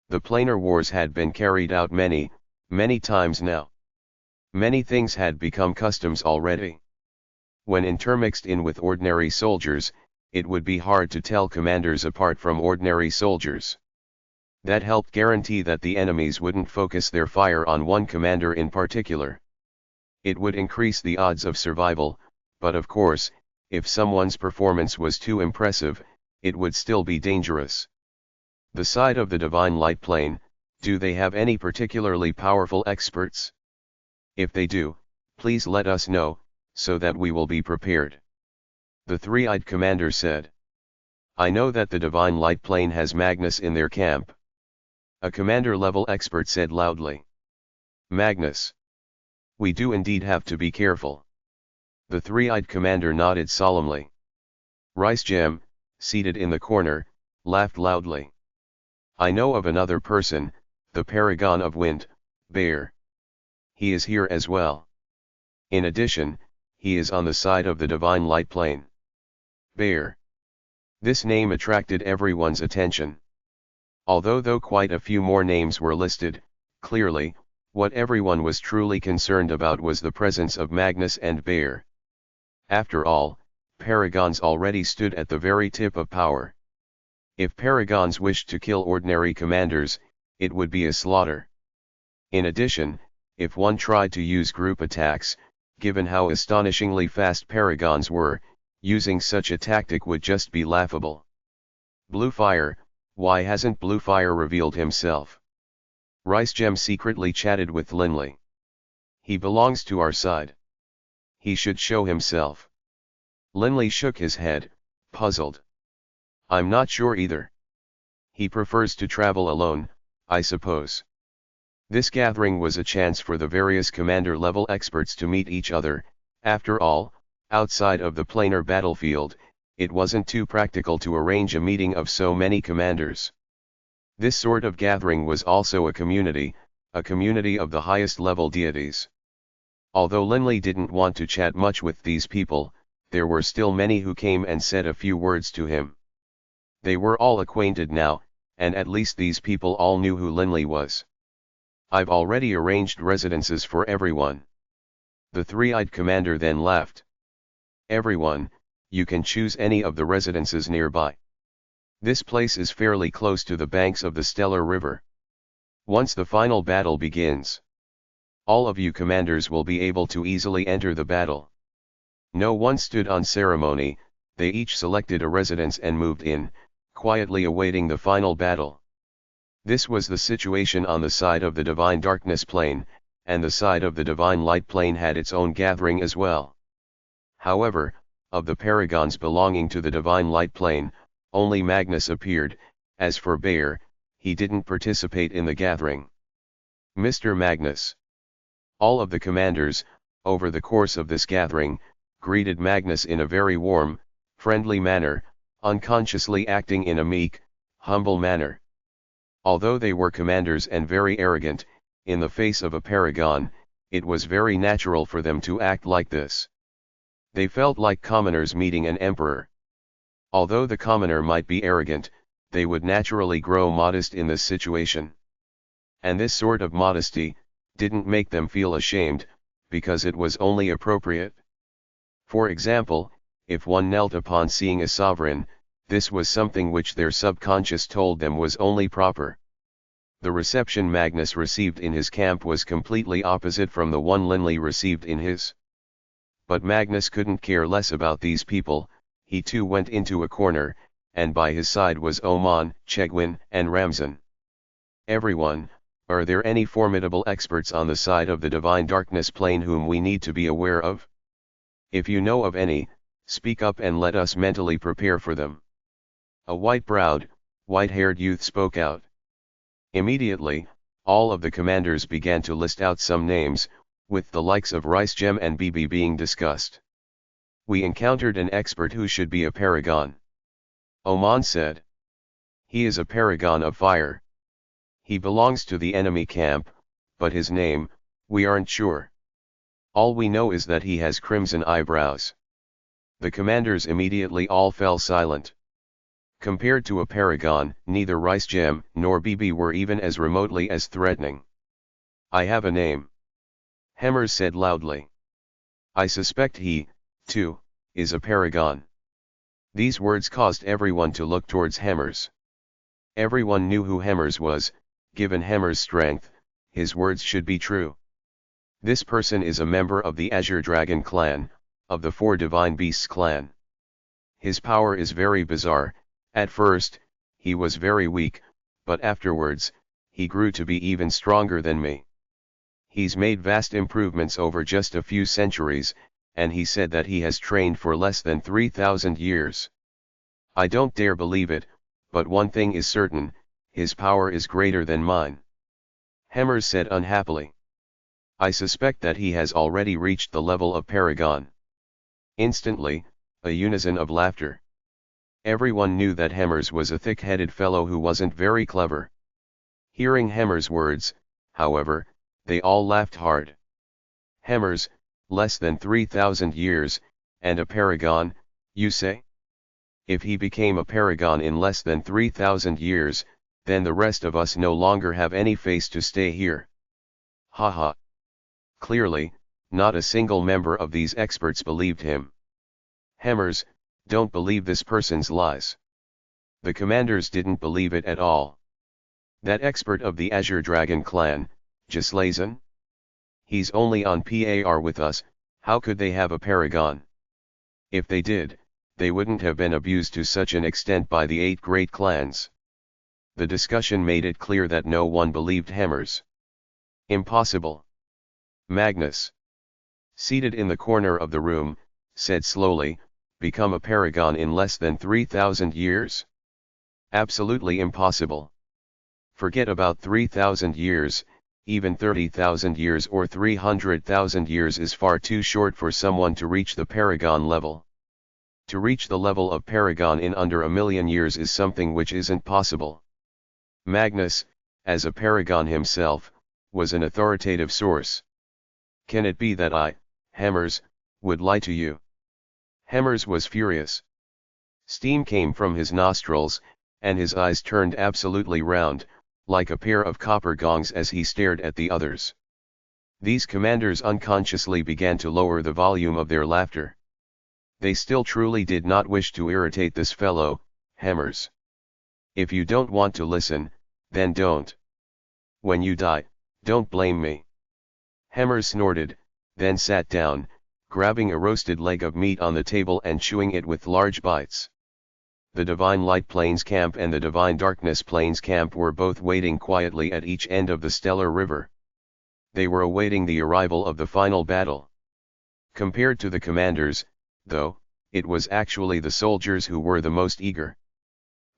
The planar wars had been carried out many, many times now. Many things had become customs already. When intermixed in with ordinary soldiers, it would be hard to tell commanders apart from ordinary soldiers. That helped guarantee that the enemies wouldn't focus their fire on one commander in particular. It would increase the odds of survival, but of course, if someone's performance was too impressive, it would still be dangerous. The side of the divine light plane, do they have any particularly powerful experts? If they do, please let us know, so that we will be prepared. The 3-eyed commander said. I know that the divine light plane has Magnus in their camp. A commander-level expert said loudly. Magnus. We do indeed have to be careful. The 3-eyed commander nodded solemnly. Ricegem, seated in the corner, laughed loudly. I know of another person, the paragon of wind, Bear. He is here as well. In addition, he is on the side of the divine light plane. Bear. This name attracted everyone's attention. Although quite a few more names were listed, clearly, what everyone was truly concerned about was the presence of Magnus and Bear. After all, paragons already stood at the very tip of power. If paragons wished to kill ordinary commanders, it would be a slaughter. In addition, if one tried to use group attacks, given how astonishingly fast paragons were, using such a tactic would just be laughable. Bluefire, why hasn't Bluefire revealed himself? Ricegem secretly chatted with Linley. He belongs to our side. He should show himself. Linley shook his head, puzzled. I'm not sure either. He prefers to travel alone, I suppose. This gathering was a chance for the various commander-level experts to meet each other. After all, outside of the planar battlefield, it wasn't too practical to arrange a meeting of so many commanders. This sort of gathering was also a community of the highest level deities. Although Linley didn't want to chat much with these people, there were still many who came and said a few words to him. They were all acquainted now, and at least these people all knew who Linley was. I've already arranged residences for everyone. The 3-eyed commander then laughed. Everyone, you can choose any of the residences nearby. This place is fairly close to the banks of the Stellar River. Once the final battle begins, all of you commanders will be able to easily enter the battle. No one stood on ceremony, they each selected a residence and moved in, quietly awaiting the final battle. This was the situation on the side of the Divine Darkness plane, and the side of the Divine Light plane had its own gathering as well. However, of the paragons belonging to the Divine Light plane, only Magnus appeared. As for Bear, he didn't participate in the gathering. Mr. Magnus. All of the commanders, over the course of this gathering, greeted Magnus in a very warm, friendly manner, unconsciously acting in a meek, humble manner. Although they were commanders and very arrogant, in the face of a paragon, it was very natural for them to act like this. They felt like commoners meeting an emperor. Although the commoner might be arrogant, they would naturally grow modest in this situation. And this sort of modesty didn't make them feel ashamed, because it was only appropriate. For example, if one knelt upon seeing a sovereign, this was something which their subconscious told them was only proper. The reception Magnus received in his camp was completely opposite from the one Linley received in his. But Magnus couldn't care less about these people. He too went into a corner, and by his side was Oman, Chegwin, and Ramzan. Everyone, are there any formidable experts on the side of the divine darkness plane whom we need to be aware of? If you know of any, speak up and let us mentally prepare for them. A white-browed, white-haired youth spoke out. Immediately, all of the commanders began to list out some names, with the likes of Ricegem and BB being discussed. We encountered an expert who should be a paragon. Oman said. He is a paragon of fire. He belongs to the enemy camp, but his name, we aren't sure. All we know is that he has crimson eyebrows. The commanders immediately all fell silent. Compared to a paragon, neither Ricegem nor BB were even as remotely as threatening. I have a name. Hemmers said loudly. I suspect he, too, is a paragon. These words caused everyone to look towards Hemmers. Everyone knew who Hemmers was. Given Hemmers' strength, his words should be true. This person is a member of the Azure Dragon clan, of the Four Divine Beasts clan. His power is very bizarre. At first, he was very weak, but afterwards, he grew to be even stronger than me. He's made vast improvements over just a few centuries, and he said that he has trained for less than 3,000 years. I don't dare believe it, but one thing is certain, his power is greater than mine. Hemmers said unhappily. I suspect that he has already reached the level of paragon. Instantly, a unison of laughter. Everyone knew that Hemmers was a thick-headed fellow who wasn't very clever. Hearing Hemmers' words, however, they all laughed hard. Hemmers, less than 3,000 years, and a paragon, you say? If he became a paragon in less than 3,000 years, then the rest of us no longer have any face to stay here. Ha ha. Clearly, not a single member of these experts believed him. Hemmers, don't believe this person's lies. The commanders didn't believe it at all. That expert of the Azure Dragon clan, Gislason? He's only on par with us, how could they have a paragon? If they did, they wouldn't have been abused to such an extent by the 8 great clans. The discussion made it clear that no one believed Hemmers. Impossible. Magnus, seated in the corner of the room, said slowly, become a paragon in less than 3,000 years? Absolutely impossible. Forget about 3,000 years, even 30,000 years or 300,000 years is far too short for someone to reach the paragon level. To reach the level of paragon in under 1,000,000 years is something which isn't possible. Magnus, as a paragon himself, was an authoritative source. Can it be that I, Hemmers, would lie to you? Hemmers was furious. Steam came from his nostrils, and his eyes turned absolutely round, like a pair of copper gongs as he stared at the others. These commanders unconsciously began to lower the volume of their laughter. They still truly did not wish to irritate this fellow, Hemmers. If you don't want to listen, then don't. When you die, don't blame me. Hemmers snorted, then sat down, grabbing a roasted leg of meat on the table and chewing it with large bites. The Divine Light Plains camp and the Divine Darkness Plains camp were both waiting quietly at each end of the Stellar River. They were awaiting the arrival of the final battle. Compared to the commanders, though, it was actually the soldiers who were the most eager.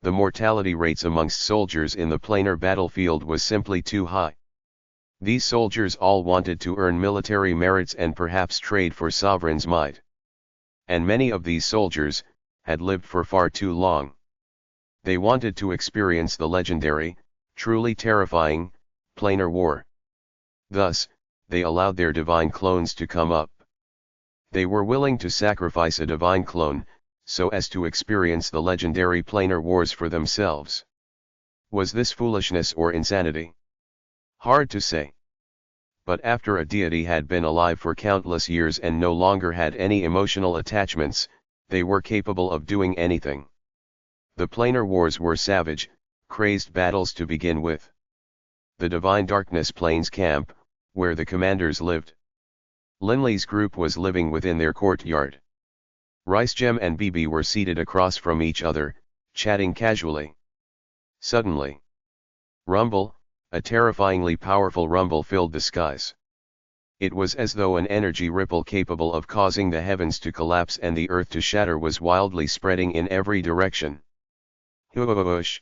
The mortality rates amongst soldiers in the planar battlefield was simply too high. These soldiers all wanted to earn military merits and perhaps trade for sovereign's might. And many of these soldiers had lived for far too long. They wanted to experience the legendary, truly terrifying, planar war. Thus, they allowed their divine clones to come up. They were willing to sacrifice a divine clone, so as to experience the legendary planar wars for themselves. Was this foolishness or insanity? Hard to say. But after a deity had been alive for countless years and no longer had any emotional attachments, they were capable of doing anything. The planar wars were savage, crazed battles to begin with. The Divine Darkness Plains camp, where the commanders lived. Linley's group was living within their courtyard. Ricegem and BB were seated across from each other, chatting casually. Suddenly, rumble, a terrifyingly powerful rumble filled the skies. It was as though an energy ripple capable of causing the heavens to collapse and the earth to shatter was wildly spreading in every direction. Whoosh!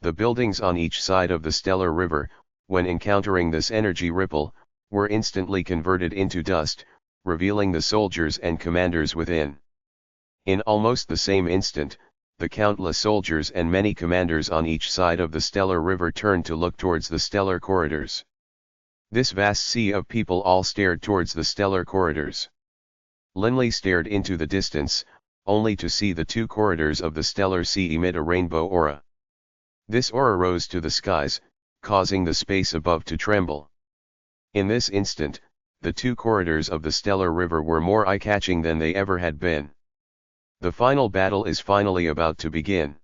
The buildings on each side of the stellar river, when encountering this energy ripple, were instantly converted into dust, revealing the soldiers and commanders within. In almost the same instant, the countless soldiers and many commanders on each side of the stellar river turned to look towards the stellar corridors. This vast sea of people all stared towards the stellar corridors. Linley stared into the distance, only to see the two corridors of the stellar sea emit a rainbow aura. This aura rose to the skies, causing the space above to tremble. In this instant, the two corridors of the stellar river were more eye-catching than they ever had been. The final battle is finally about to begin.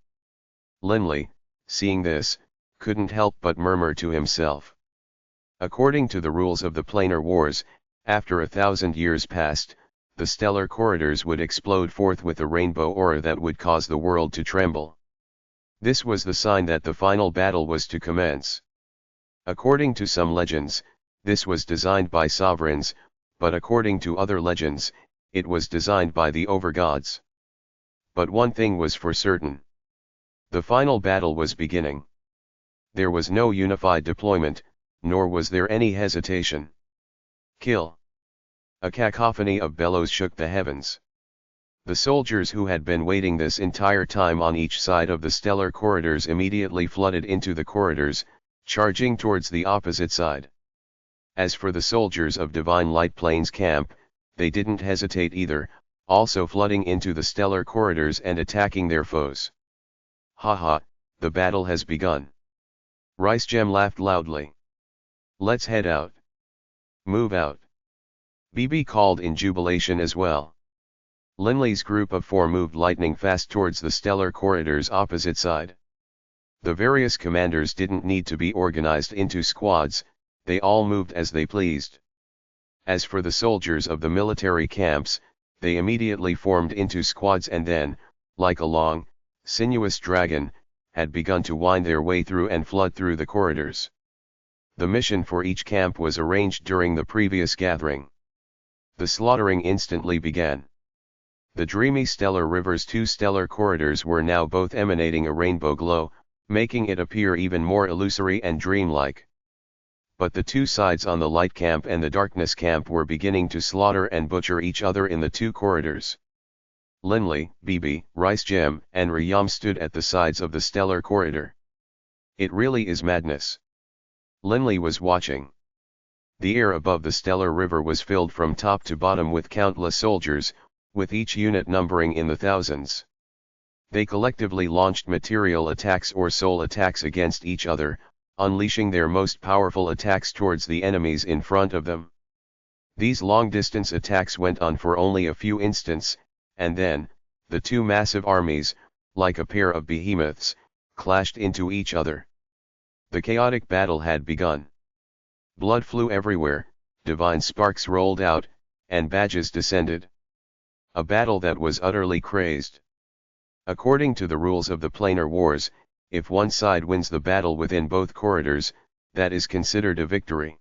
Linley, seeing this, couldn't help but murmur to himself. According to the rules of the planar wars, after 1,000 years passed, the stellar corridors would explode forth with a rainbow aura that would cause the world to tremble. This was the sign that the final battle was to commence. According to some legends, this was designed by sovereigns, but according to other legends, it was designed by the overgods. But one thing was for certain. The final battle was beginning. There was no unified deployment, nor was there any hesitation. Kill! A cacophony of bellows shook the heavens. The soldiers who had been waiting this entire time on each side of the stellar corridors immediately flooded into the corridors, charging towards the opposite side. As for the soldiers of Divine Light Plains camp, they didn't hesitate either, also flooding into the stellar corridors and attacking their foes. Haha, the battle has begun. Ricegem laughed loudly. Let's head out. Move out. BB called in jubilation as well. Linley's group of four moved lightning fast towards the stellar corridor's opposite side. The various commanders didn't need to be organized into squads, they all moved as they pleased. As for the soldiers of the military camps, they immediately formed into squads and then, like a long, sinuous dragon, had begun to wind their way through and flood through the corridors. The mission for each camp was arranged during the previous gathering. The slaughtering instantly began. The dreamy stellar river's two stellar corridors were now both emanating a rainbow glow, making it appear even more illusory and dreamlike. But the two sides on the light camp and the darkness camp were beginning to slaughter and butcher each other in the two corridors. Linley, BB, Ricegem, and Ryam stood at the sides of the stellar corridor. It really is madness. Linley was watching. The air above the stellar river was filled from top to bottom with countless soldiers, with each unit numbering in the thousands. They collectively launched material attacks or soul attacks against each other, unleashing their most powerful attacks towards the enemies in front of them. These long-distance attacks went on for only a few instants, and then, the two massive armies, like a pair of behemoths, clashed into each other. The chaotic battle had begun. Blood flew everywhere, divine sparks rolled out, and badges descended. A battle that was utterly crazed. According to the rules of the planar wars, if one side wins the battle within both corridors, that is considered a victory.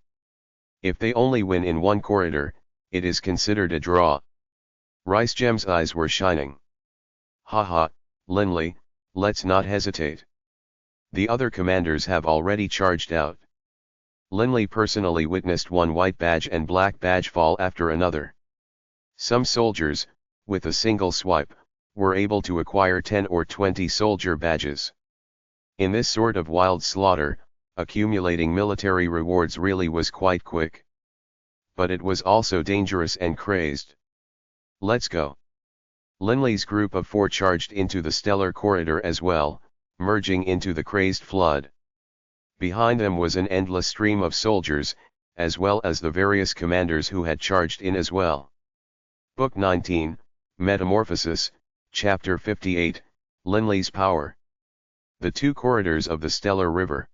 If they only win in one corridor, it is considered a draw. Ricegem's eyes were shining. Haha, Linley, let's not hesitate. The other commanders have already charged out. Linley personally witnessed one white badge and black badge fall after another. Some soldiers, with a single swipe, were able to acquire 10 or 20 soldier badges. In this sort of wild slaughter, accumulating military rewards really was quite quick. But it was also dangerous and crazed. Let's go. Linley's group of 4 charged into the stellar corridor as well, merging into the crazed flood. Behind them was an endless stream of soldiers, as well as the various commanders who had charged in as well. Book 19, Metamorphosis, Chapter 58, Linley's Power. The 2 corridors of the stellar river.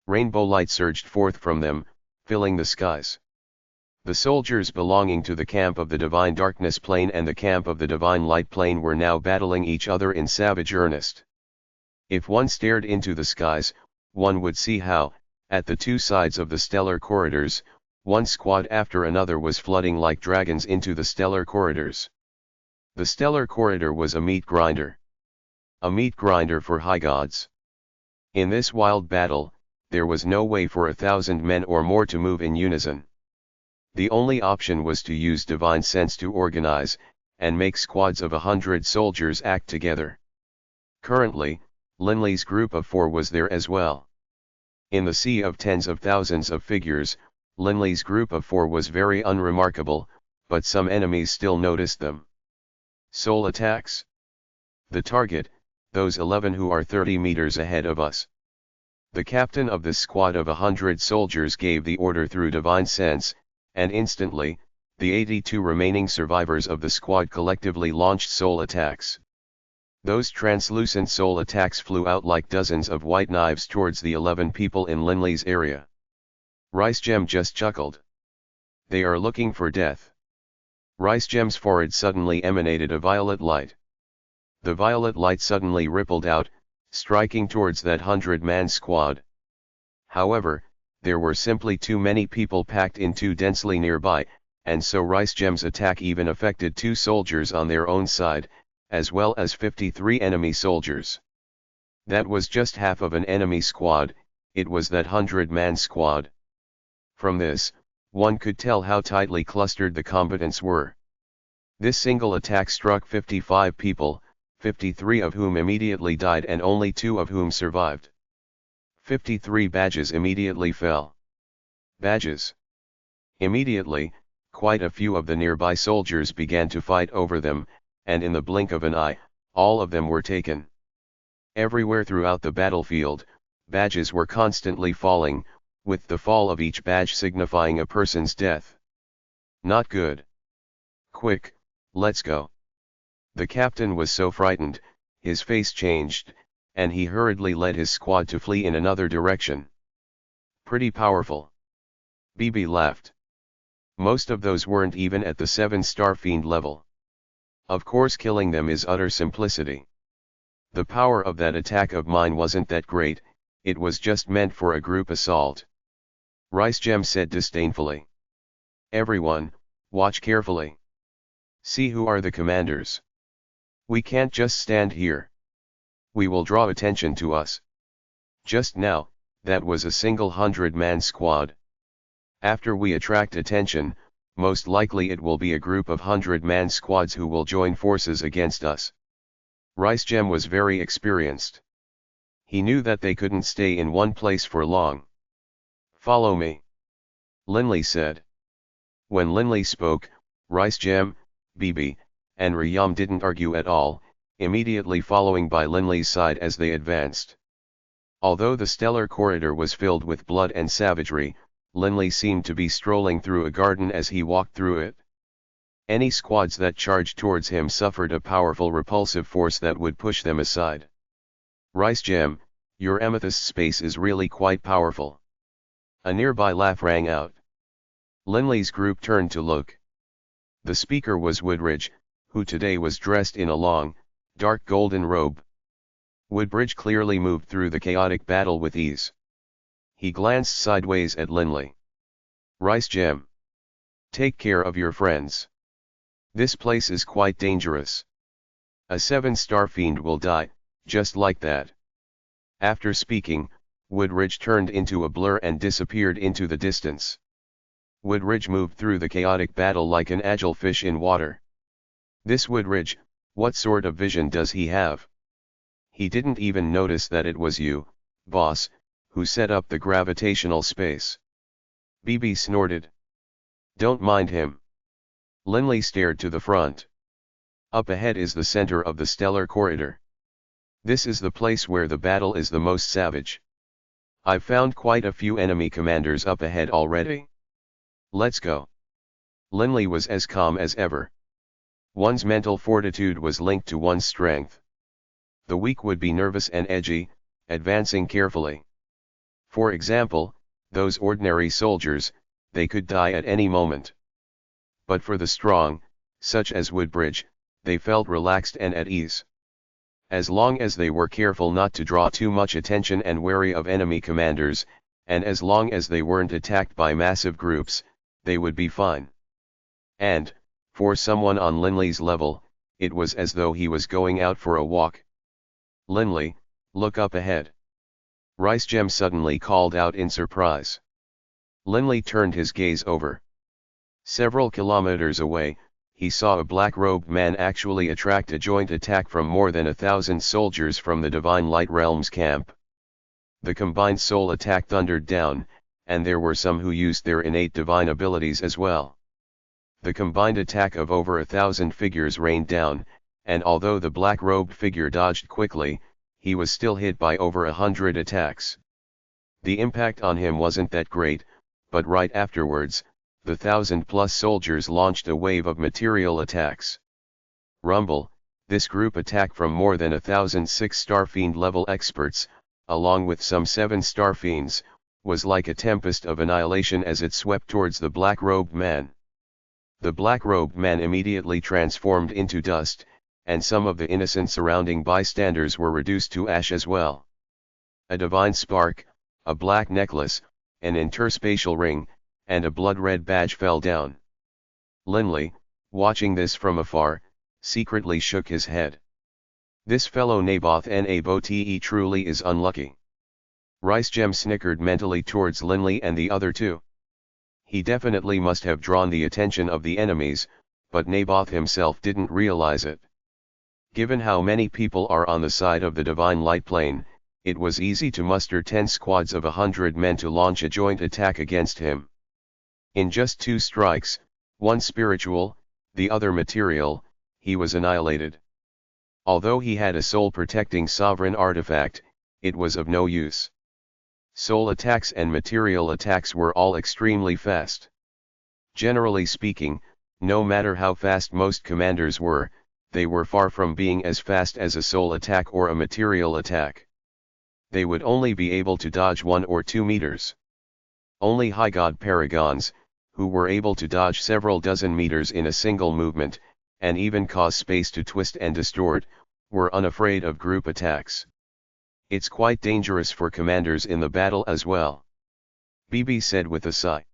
Rainbow light surged forth from them, filling the skies. The soldiers belonging to the camp of the divine darkness plane and the camp of the divine light plane were now battling each other in savage earnest. If one stared into the skies, one would see how, at the 2 sides of the stellar corridors, one squad after another was flooding like dragons into the stellar corridors. The stellar corridor was a meat grinder. A meat grinder for high gods. In this wild battle, there was no way for 1,000 men or more to move in unison. The only option was to use divine sense to organize, and make squads of 100 soldiers act together. Currently, Linley's group of 4 was there as well. In the sea of tens of thousands of figures, Linley's group of 4 was very unremarkable, but some enemies still noticed them. Soul attacks. The target, those 11 who are 30 meters ahead of us. The captain of this squad of 100 soldiers gave the order through divine sense, and instantly, the 82 remaining survivors of the squad collectively launched soul attacks. Those translucent soul attacks flew out like dozens of white knives towards the 11 people in Linley's area. Ricegem just chuckled. They are looking for death. Ricegem's forehead suddenly emanated a violet light. The violet light suddenly rippled out, striking towards that 100-man squad. However, there were simply too many people packed in too densely nearby, and so Ricegem's attack even affected 2 soldiers on their own side, as well as 53 enemy soldiers. That was just half of an enemy squad, it was that 100-man squad. From this, one could tell how tightly clustered the combatants were. This single attack struck 55 people, 53 of whom immediately died and only 2 of whom survived. 53 badges immediately fell. Badges. Immediately, quite a few of the nearby soldiers began to fight over them, and in the blink of an eye, all of them were taken. Everywhere throughout the battlefield, badges were constantly falling, with the fall of each badge signifying a person's death. Not good. Quick, let's go. The captain was so frightened, his face changed, and he hurriedly led his squad to flee in another direction. Pretty powerful. BB laughed. Most of those weren't even at the 7-star fiend level. Of course killing them is utter simplicity. The power of that attack of mine wasn't that great, it was just meant for a group assault. Ricegem said disdainfully. Everyone, watch carefully. See who are the commanders. We can't just stand here. We will draw attention to us. Just now, that was a single 100-man squad. After we attract attention, most likely it will be a group of 100-man squads who will join forces against us. Ricegem was very experienced. He knew that they couldn't stay in one place for long. Follow me. Linley said. When Linley spoke, Ricegem, BB, and Riyam didn't argue at all, immediately following by Linley's side as they advanced. Although the stellar corridor was filled with blood and savagery, Linley seemed to be strolling through a garden as he walked through it. Any squads that charged towards him suffered a powerful repulsive force that would push them aside. Ricegem, your amethyst space is really quite powerful. A nearby laugh rang out. Linley's group turned to look. The speaker was Woodridge, who today was dressed in a long, dark golden robe. Woodridge clearly moved through the chaotic battle with ease. He glanced sideways at Linley. Ricegem. Take care of your friends. This place is quite dangerous. A 7-star fiend will die, just like that. After speaking, Woodridge turned into a blur and disappeared into the distance. Woodridge moved through the chaotic battle like an agile fish in water. This Woodridge, What sort of vision does he have? He didn't even notice that it was you, boss, who set up the gravitational space. BB snorted. Don't mind him. Linley stared to the front. Up ahead is the center of the stellar corridor. This is the place where the battle is the most savage. I've found quite a few enemy commanders up ahead already. Let's go. Linley was as calm as ever. One's mental fortitude was linked to one's strength. The weak would be nervous and edgy, advancing carefully. For example, those ordinary soldiers, they could die at any moment. But for the strong, such as Woodbridge, they felt relaxed and at ease. As long as they were careful not to draw too much attention and wary of enemy commanders, and as long as they weren't attacked by massive groups, they would be fine. And, for someone on Linley's level, it was as though he was going out for a walk. Linley, look up ahead. Ricegem suddenly called out in surprise. Linley turned his gaze over. Several kilometers away, he saw a black-robed man actually attract a joint attack from more than 1,000 soldiers from the Divine Light Realm's camp. The combined soul attack thundered down, and there were some who used their innate divine abilities as well. The combined attack of over 1,000 figures rained down, and although the black-robed figure dodged quickly, he was still hit by over 100 attacks. The impact on him wasn't that great, but right afterwards, the 1,000+ soldiers launched a wave of material attacks. Rumble, this group attack from more than 1,006 Starfiend level experts, along with some 7 Starfiends, was like a tempest of annihilation as it swept towards the black-robed man. The black-robed man immediately transformed into dust, and some of the innocent surrounding bystanders were reduced to ash as well. A divine spark, a black necklace, an interspatial ring, and a blood-red badge fell down. Linley, watching this from afar, secretly shook his head. This fellow Naboth Nabote truly is unlucky. Ricegem snickered mentally towards Linley and the other two. He definitely must have drawn the attention of the enemies, but Naboth himself didn't realize it. Given how many people are on the side of the Divine Light Plane, it was easy to muster 10 squads of 100 men to launch a joint attack against him. In just 2 strikes, one spiritual, the other material, he was annihilated. Although he had a soul-protecting sovereign artifact, it was of no use. Soul attacks and material attacks were all extremely fast. Generally speaking, no matter how fast most commanders were, they were far from being as fast as a soul attack or a material attack. They would only be able to dodge 1 or 2 meters. Only high god paragons, who were able to dodge several dozen meters in a single movement, and even cause space to twist and distort, were unafraid of group attacks. It's quite dangerous for commanders in the battle as well. BB said with a sigh.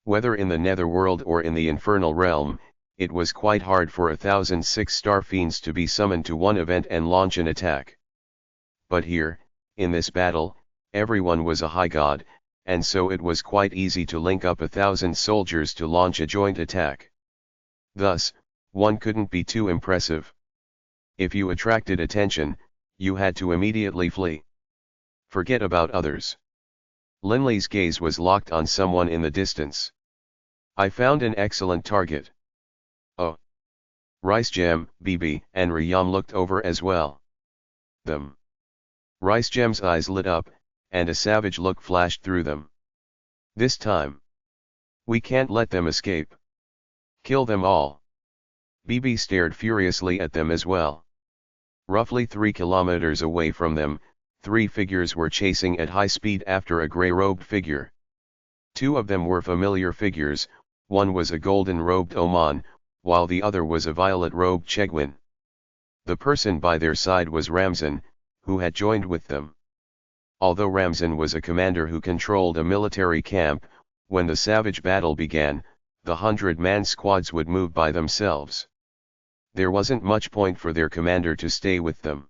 Whether in the netherworld or in the infernal realm, it was quite hard for 1,006 Starfiends to be summoned to one event and launch an attack. But here, in this battle, everyone was a high god, and so it was quite easy to link up 1,000 soldiers to launch a joint attack. Thus, one couldn't be too impressive. If you attracted attention, you had to immediately flee. Forget about others. Linley's gaze was locked on someone in the distance. I found an excellent target. Oh. Ricegem, BB, and Riyam looked over as well. Them. Ricegem's eyes lit up, and a savage look flashed through them. This time. We can't let them escape. Kill them all. BB stared furiously at them as well. Roughly 3 kilometers away from them, 3 figures were chasing at high speed after a grey-robed figure. 2 of them were familiar figures, one was a golden-robed Oman, while the other was a violet-robed Chegwin. The person by their side was Ramzan, who had joined with them. Although Ramzan was a commander who controlled a military camp, when the savage battle began, the 100-man squads would move by themselves. There wasn't much point for their commander to stay with them.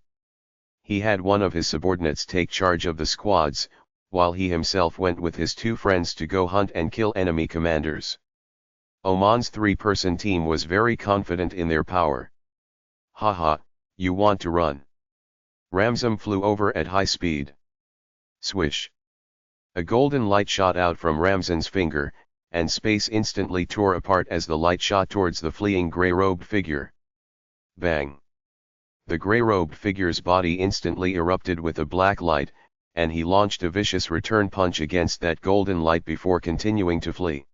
He had one of his subordinates take charge of the squads, while he himself went with his 2 friends to go hunt and kill enemy commanders. Oman's 3-person team was very confident in their power. Haha, you want to run. Ramzan flew over at high speed. Swish. A golden light shot out from Ramzan's finger, and space instantly tore apart as the light shot towards the fleeing grey-robed figure. Bang! The grey-robed figure's body instantly erupted with a black light, and he launched a vicious return punch against that golden light before continuing to flee.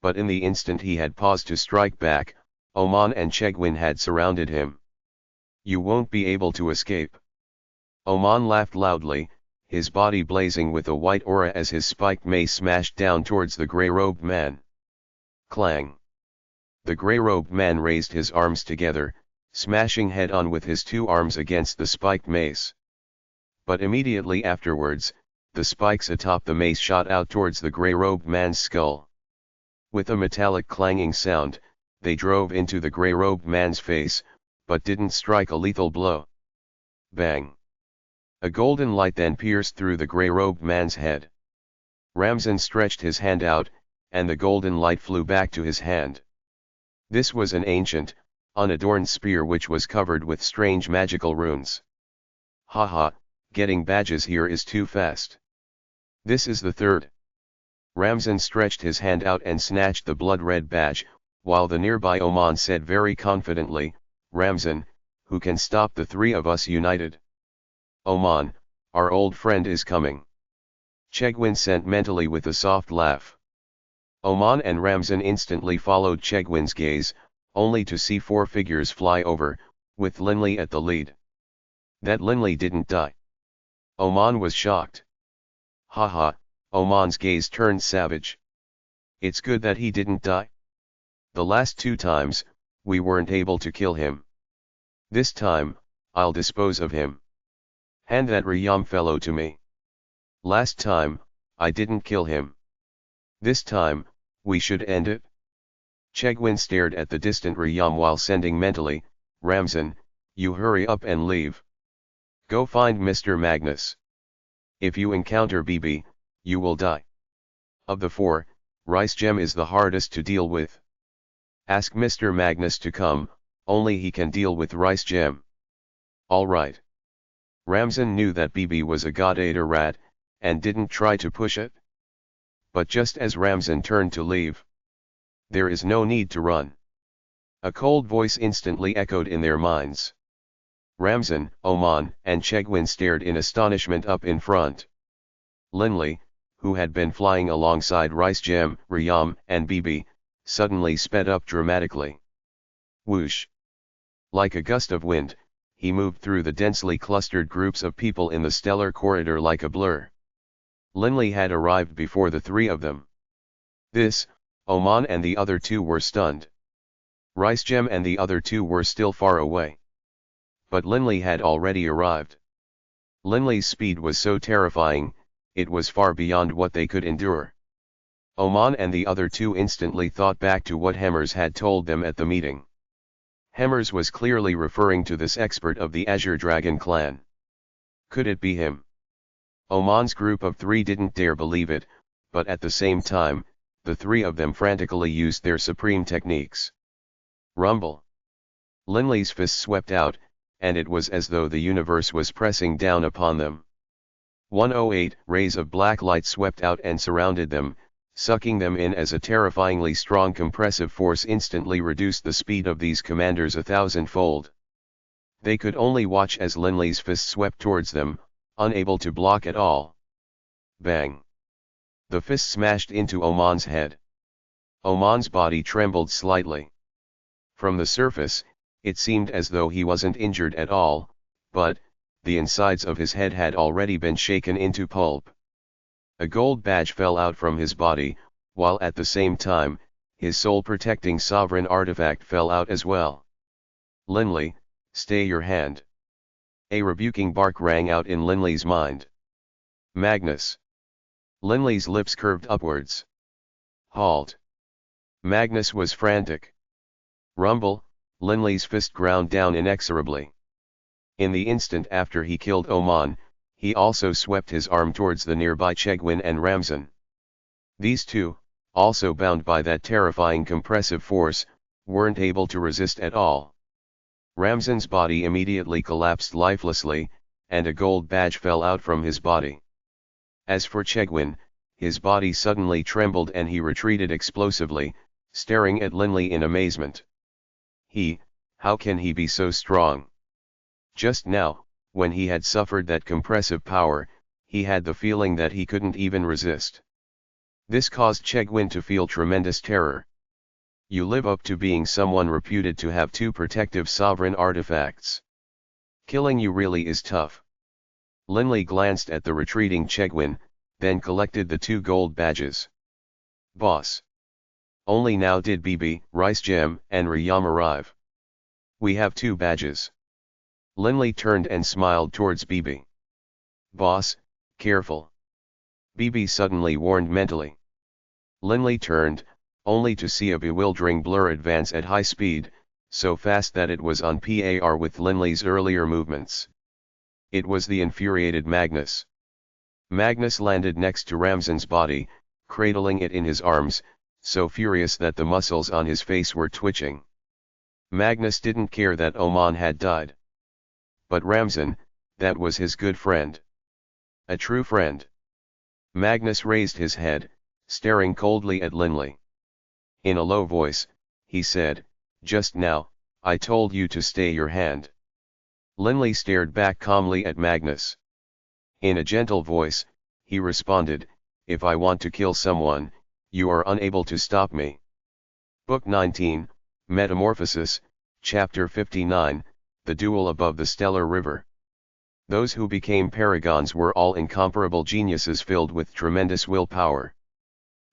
But in the instant he had paused to strike back, Oman and Chegwin had surrounded him. You won't be able to escape. Oman laughed loudly, his body blazing with a white aura as his spiked mace smashed down towards the grey-robed man. Clang! The grey-robed man raised his arms together, smashing head-on with his two arms against the spiked mace. But immediately afterwards, the spikes atop the mace shot out towards the grey-robed man's skull. With a metallic clanging sound, they drove into the grey-robed man's face, but didn't strike a lethal blow. Bang! A golden light then pierced through the grey-robed man's head. Ramzan stretched his hand out, and the golden light flew back to his hand. This was an ancient, unadorned spear which was covered with strange magical runes. Haha, getting badges here is too fast. This is the third. Ramzan stretched his hand out and snatched the blood-red badge, while the nearby Oman said very confidently, Ramzan, who can stop the three of us united? Oman, our old friend is coming. Chegwin sent mentally with a soft laugh. Oman and Ramzan instantly followed Chegwin's gaze, only to see four figures fly over, with Linley at the lead. That Linley didn't die. Oman was shocked. Haha, Oman's gaze turned savage. It's good that he didn't die. The last two times, we weren't able to kill him. This time, I'll dispose of him. Hand that Riyam fellow to me. Last time, I didn't kill him. This time, we should end it. Chegwin stared at the distant Riyam while sending mentally, Ramzan, you hurry up and leave. Go find Mr. Magnus. If you encounter BB, you will die. Of the four, Rice Gem is the hardest to deal with. Ask Mr. Magnus to come, only he can deal with Rice Gem. All right. Ramzan knew that BB was a God-Eater rat, and didn't try to push it. But just as Ramzan turned to leave, there is no need to run. A cold voice instantly echoed in their minds. Ramzan, Oman, and Chegwin stared in astonishment up in front. Linley, who had been flying alongside Rice Gem, Riyam, and BB, suddenly sped up dramatically. Whoosh! Like a gust of wind, he moved through the densely clustered groups of people in the stellar corridor like a blur. Linley had arrived before the three of them. This, Oman and the other two were stunned. Rice Gem and the other two were still far away. But Linley had already arrived. Linley's speed was so terrifying, it was far beyond what they could endure. Oman and the other two instantly thought back to what Hemmers had told them at the meeting. Hemmers was clearly referring to this expert of the Azure Dragon clan. Could it be him? Oman's group of three didn't dare believe it, but at the same time, the three of them frantically used their supreme techniques. Rumble. Linley's fist swept out, and it was as though the universe was pressing down upon them. 108 rays of black light swept out and surrounded them, sucking them in as a terrifyingly strong compressive force instantly reduced the speed of these commanders 1,000-fold. They could only watch as Linley's fist swept towards them, unable to block at all. Bang! The fist smashed into Oman's head. Oman's body trembled slightly. From the surface, it seemed as though he wasn't injured at all, but the insides of his head had already been shaken into pulp. A gold badge fell out from his body, while at the same time, his soul-protecting sovereign artifact fell out as well. Linley, stay your hand. A rebuking bark rang out in Linley's mind. Magnus. Linley's lips curved upwards. Halt. Magnus was frantic. Rumble, Linley's fist ground down inexorably. In the instant after he killed Oman, he also swept his arm towards the nearby Chegwin and Ramzan. These two, also bound by that terrifying compressive force, weren't able to resist at all. Ramzan's body immediately collapsed lifelessly, and a gold badge fell out from his body. As for Chegwin, his body suddenly trembled and he retreated explosively, staring at Linley in amazement. How can he be so strong? Just now, when he had suffered that compressive power, he had the feeling that he couldn't even resist. This caused Chegwin to feel tremendous terror. You live up to being someone reputed to have 2 protective sovereign artifacts. Killing you really is tough. Linley glanced at the retreating Chegwin, then collected the 2 gold badges. Boss. Only now did Bibi, Ricegem, and Rayam arrive. We have 2 badges. Linley turned and smiled towards Bibi. Boss, careful. Bibi suddenly warned mentally. Linley turned, only to see a bewildering blur advance at high speed, so fast that it was on par with Linley's earlier movements. It was the infuriated Magnus. Magnus landed next to Ramzan's body, cradling it in his arms, so furious that the muscles on his face were twitching. Magnus didn't care that Oman had died. But Ramzan, that was his good friend. A true friend. Magnus raised his head, staring coldly at Linley. In a low voice, he said, "Just now, I told you to stay your hand." Linley stared back calmly at Magnus. In a gentle voice, he responded, "If I want to kill someone, you are unable to stop me." Book 19, Metamorphosis, Chapter 59, The Duel Above the Stellar River. Those who became paragons were all incomparable geniuses filled with tremendous willpower.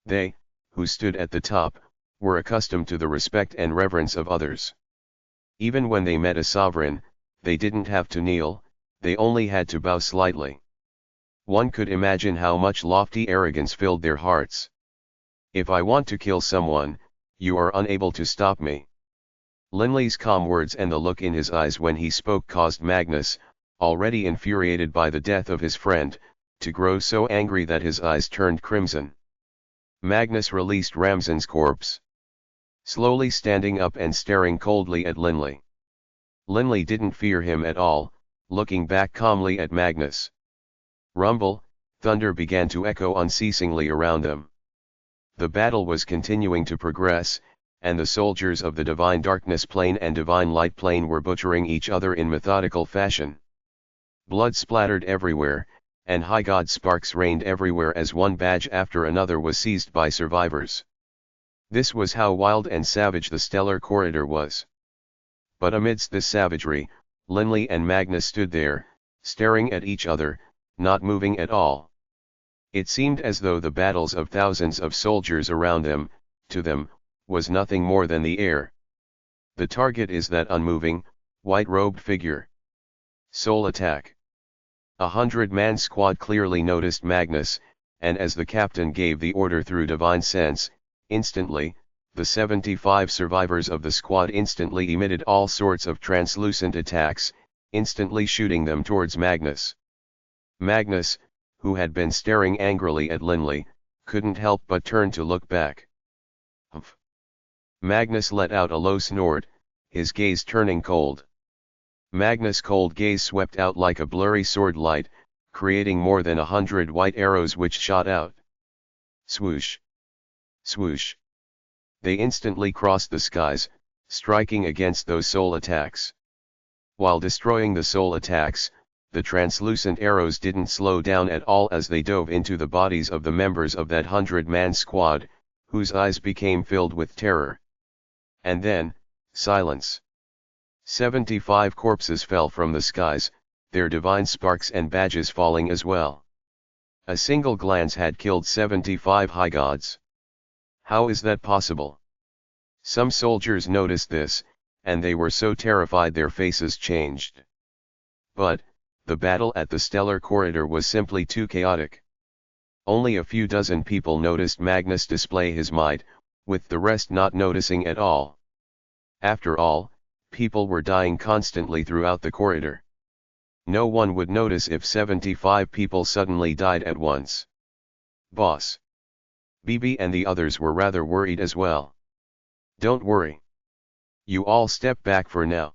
They, who stood at the top, were accustomed to the respect and reverence of others. Even when they met a sovereign, they didn't have to kneel, they only had to bow slightly. One could imagine how much lofty arrogance filled their hearts. "If I want to kill someone, you are unable to stop me." Linley's calm words and the look in his eyes when he spoke caused Magnus, already infuriated by the death of his friend, to grow so angry that his eyes turned crimson. Magnus released Ramzan's corpse. Slowly standing up and staring coldly at Linley. Linley didn't fear him at all, looking back calmly at Magnus. Rumble, thunder began to echo unceasingly around them. The battle was continuing to progress, and the soldiers of the Divine Darkness Plane and Divine Light Plane were butchering each other in methodical fashion. Blood splattered everywhere, and high god sparks rained everywhere as one badge after another was seized by survivors. This was how wild and savage the stellar corridor was. But amidst this savagery, Linley and Magnus stood there, staring at each other, not moving at all. It seemed as though the battles of thousands of soldiers around them, to them, was nothing more than the air. The target is that unmoving, white-robed figure. Soul attack. 100-man squad clearly noticed Magnus, and as the captain gave the order through divine sense, instantly, the 75 survivors of the squad instantly emitted all sorts of translucent attacks, instantly shooting them towards Magnus. Magnus, who had been staring angrily at Linley, couldn't help but turn to look back. Humph. Magnus let out a low snort, his gaze turning cold. Magnus' cold gaze swept out like a blurry sword light, creating more than 100 white arrows which shot out. Swoosh! Swoosh! They instantly crossed the skies, striking against those soul attacks. While destroying the soul attacks, the translucent arrows didn't slow down at all as they dove into the bodies of the members of that 100-man squad, whose eyes became filled with terror. And then, silence. 75 corpses fell from the skies, their divine sparks and badges falling as well. A single glance had killed 75 high gods. How is that possible? Some soldiers noticed this, and they were so terrified their faces changed. But, the battle at the stellar corridor was simply too chaotic. Only a few dozen people noticed Magnus display his might, with the rest not noticing at all. After all, people were dying constantly throughout the corridor. No one would notice if 75 people suddenly died at once. Boss. Bibi and the others were rather worried as well. Don't worry. You all step back for now.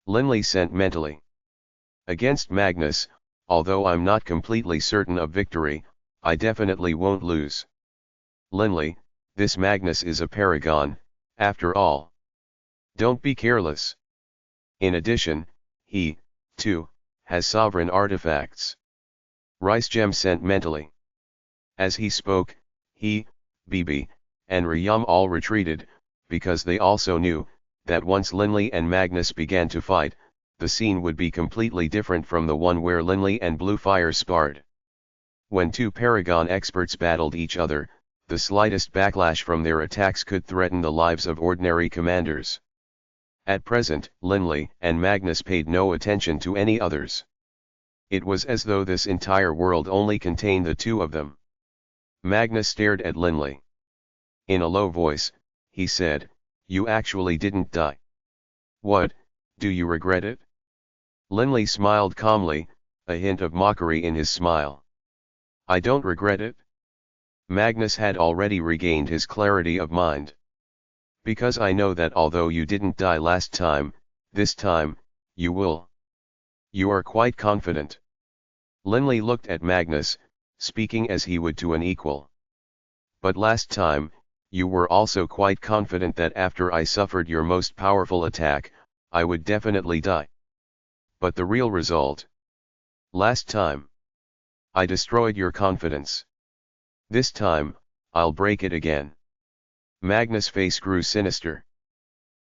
Linley sent mentally. Against Magnus, although I'm not completely certain of victory, I definitely won't lose. Linley, this Magnus is a paragon, after all. Don't be careless. In addition, he, too, has sovereign artifacts. Ricegem sent mentally. As he spoke, he, BB, and Ryum all retreated, because they also knew, that once Linley and Magnus began to fight, the scene would be completely different from the one where Linley and Bluefire sparred. When two Paragon experts battled each other, the slightest backlash from their attacks could threaten the lives of ordinary commanders. At present, Linley and Magnus paid no attention to any others. It was as though this entire world only contained the two of them. Magnus stared at Linley. In a low voice, he said, "You actually didn't die. What, do you regret it?" Linley smiled calmly, a hint of mockery in his smile. "I don't regret it." Magnus had already regained his clarity of mind. "Because I know that although you didn't die last time, this time, you will." "You are quite confident." Linley looked at Magnus, speaking as he would to an equal. "But last time, you were also quite confident that after I suffered your most powerful attack, I would definitely die. But the real result? Last time, I destroyed your confidence. This time, I'll break it again." Magnus' face grew sinister.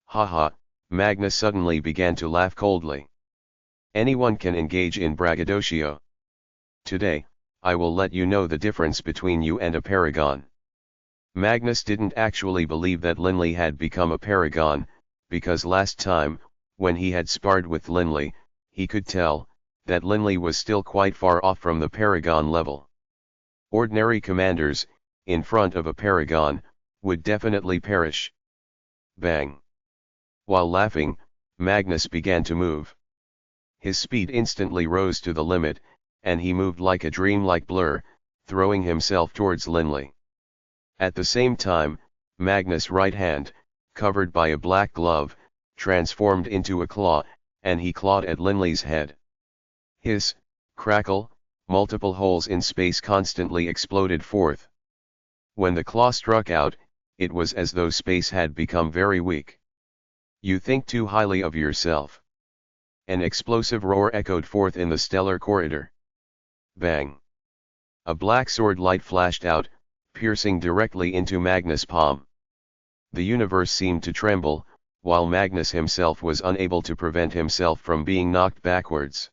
"Haha," Magnus suddenly began to laugh coldly. "Anyone can engage in braggadocio. Today, I will let you know the difference between you and a paragon." Magnus didn't actually believe that Linley had become a paragon, because last time, when he had sparred with Linley, he could tell, that Linley was still quite far off from the paragon level. Ordinary commanders, in front of a paragon, would definitely perish. Bang! While laughing, Magnus began to move. His speed instantly rose to the limit, and he moved like a dreamlike blur, throwing himself towards Linley. At the same time, Magnus' right hand, covered by a black glove, transformed into a claw, and he clawed at Linley's head. Hiss, crackle, multiple holes in space constantly exploded forth. When the claw struck out, it was as though space had become very weak. "You think too highly of yourself." An explosive roar echoed forth in the stellar corridor. Bang! A black sword light flashed out, piercing directly into Magnus' palm. The universe seemed to tremble, while Magnus himself was unable to prevent himself from being knocked backwards.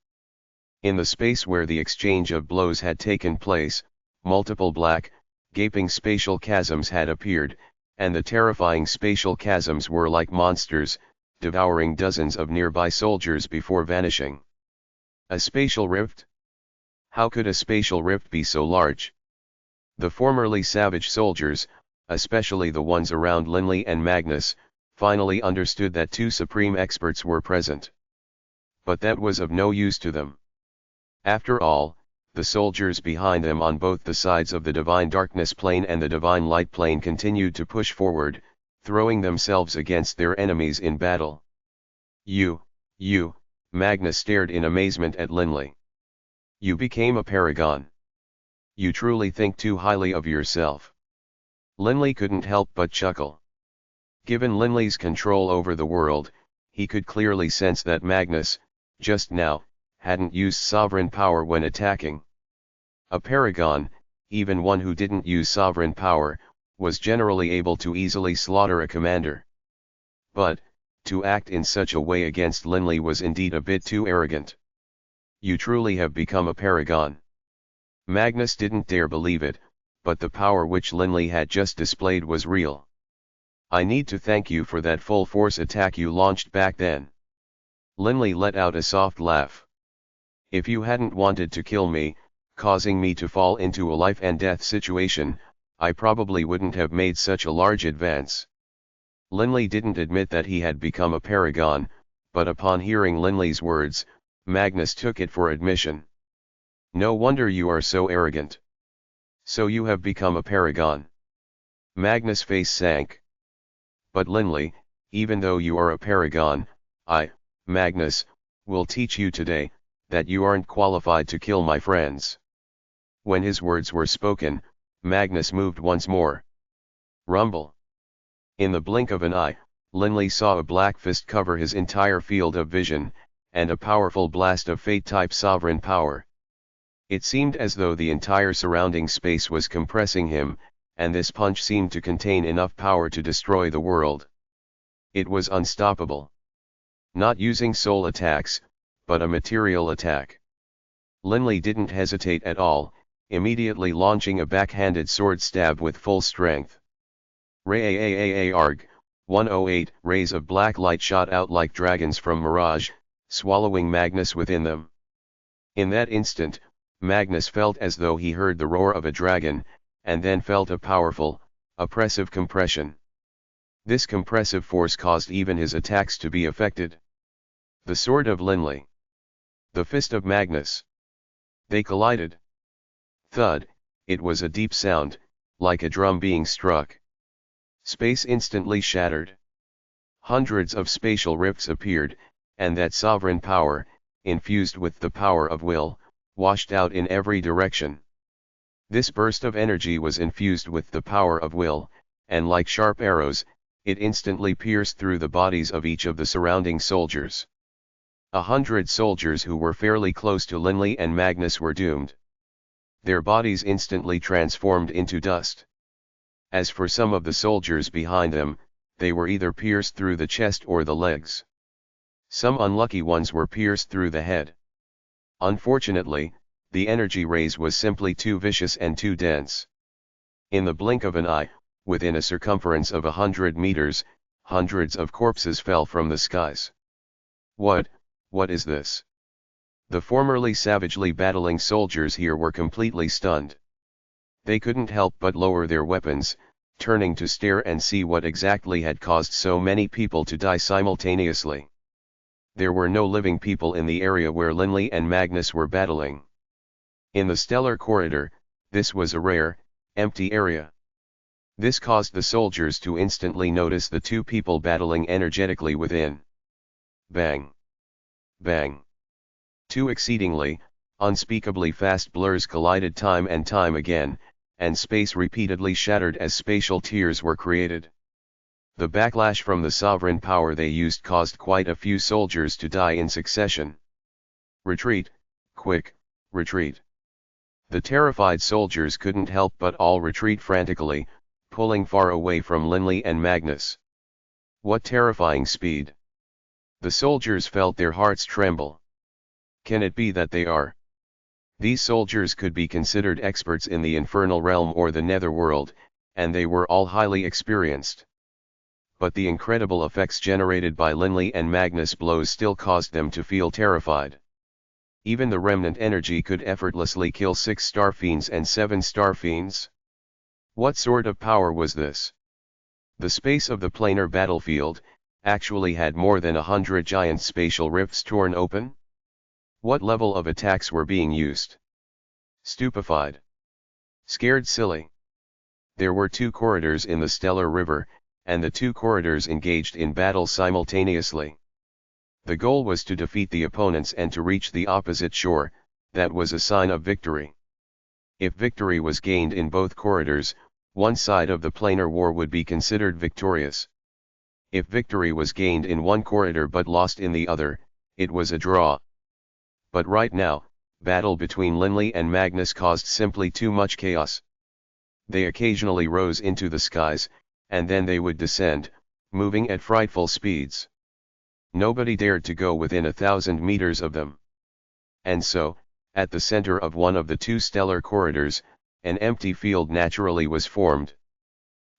In the space where the exchange of blows had taken place, multiple black, gaping spatial chasms had appeared, and the terrifying spatial chasms were like monsters, devouring dozens of nearby soldiers before vanishing. A spatial rift? How could a spatial rift be so large? The formerly savage soldiers, especially the ones around Linley and Magnus, finally understood that two supreme experts were present. But that was of no use to them. After all, the soldiers behind them on both the sides of the divine darkness plane and the divine light plane continued to push forward, throwing themselves against their enemies in battle. You, Magnus stared in amazement at Linley. "You became a paragon. You truly think too highly of yourself." Linley couldn't help but chuckle. Given Linley's control over the world, he could clearly sense that Magnus, just now, hadn't used sovereign power when attacking. A paragon, even one who didn't use sovereign power, was generally able to easily slaughter a commander. But, to act in such a way against Linley was indeed a bit too arrogant. "You truly have become a paragon." Magnus didn't dare believe it, but the power which Linley had just displayed was real. "I need to thank you for that full force attack you launched back then." Linley let out a soft laugh. "If you hadn't wanted to kill me, causing me to fall into a life and death situation, I probably wouldn't have made such a large advance." Linley didn't admit that he had become a paragon, but upon hearing Linley's words, Magnus took it for admission. "No wonder you are so arrogant. So you have become a paragon." Magnus' face sank. "But Linley, even though you are a paragon, Magnus, will teach you today, that you aren't qualified to kill my friends. When his words were spoken, Magnus moved once more. Rumble. In the blink of an eye, Linley saw a black fist cover his entire field of vision, and a powerful blast of fate-type sovereign power. It seemed as though the entire surrounding space was compressing him, and this punch seemed to contain enough power to destroy the world. It was unstoppable. Not using soul attacks, but a material attack. Linley didn't hesitate at all, immediately launching a backhanded sword stab with full strength. Ray-a-a-a-arg, 108 rays of black light shot out like dragons from mirage, swallowing Magnus within them. In that instant, Magnus felt as though he heard the roar of a dragon, and then felt a powerful, oppressive compression. This compressive force caused even his attacks to be affected. The sword of Linley. The fist of Magnus. They collided. Thud, it was a deep sound, like a drum being struck. Space instantly shattered. Hundreds of spatial rifts appeared, and that sovereign power, infused with the power of will, washed out in every direction. This burst of energy was infused with the power of will, and like sharp arrows, it instantly pierced through the bodies of each of the surrounding soldiers. 100 soldiers who were fairly close to Linley and Magnus were doomed. Their bodies instantly transformed into dust. As for some of the soldiers behind them, they were either pierced through the chest or the legs. Some unlucky ones were pierced through the head. Unfortunately, the energy rays was simply too vicious and too dense. In the blink of an eye, within a circumference of 100 meters, hundreds of corpses fell from the skies. What is this? The formerly savagely battling soldiers here were completely stunned. They couldn't help but lower their weapons, turning to stare and see what exactly had caused so many people to die simultaneously. There were no living people in the area where Linley and Magnus were battling. In the stellar corridor, this was a rare, empty area. This caused the soldiers to instantly notice the two people battling energetically within. Bang! Bang! Two exceedingly, unspeakably fast blurs collided time and time again, and space repeatedly shattered as spatial tears were created. The backlash from the sovereign power they used caused quite a few soldiers to die in succession. Retreat, quick, retreat. The terrified soldiers couldn't help but all retreat frantically, pulling far away from Linley and Magnus. What terrifying speed! The soldiers felt their hearts tremble. Can it be that they are? These soldiers could be considered experts in the infernal realm or the netherworld, and they were all highly experienced. But the incredible effects generated by Linley and Magnus' blows still caused them to feel terrified. Even the remnant energy could effortlessly kill 6 star fiends and 7 star fiends. What sort of power was this? The space of the planar battlefield actually had more than 100 giant spatial rifts torn open? What level of attacks were being used? Stupefied. Scared silly. There were 2 corridors in the stellar river, and the 2 corridors engaged in battle simultaneously. The goal was to defeat the opponents and to reach the opposite shore. That was a sign of victory. If victory was gained in both corridors, one side of the planar war would be considered victorious. If victory was gained in one corridor but lost in the other, it was a draw. But right now, battle between Linley and Magnus caused simply too much chaos. They occasionally rose into the skies, and then they would descend, moving at frightful speeds. Nobody dared to go within 1,000 meters of them. And so, at the center of one of the 2 stellar corridors, an empty field naturally was formed.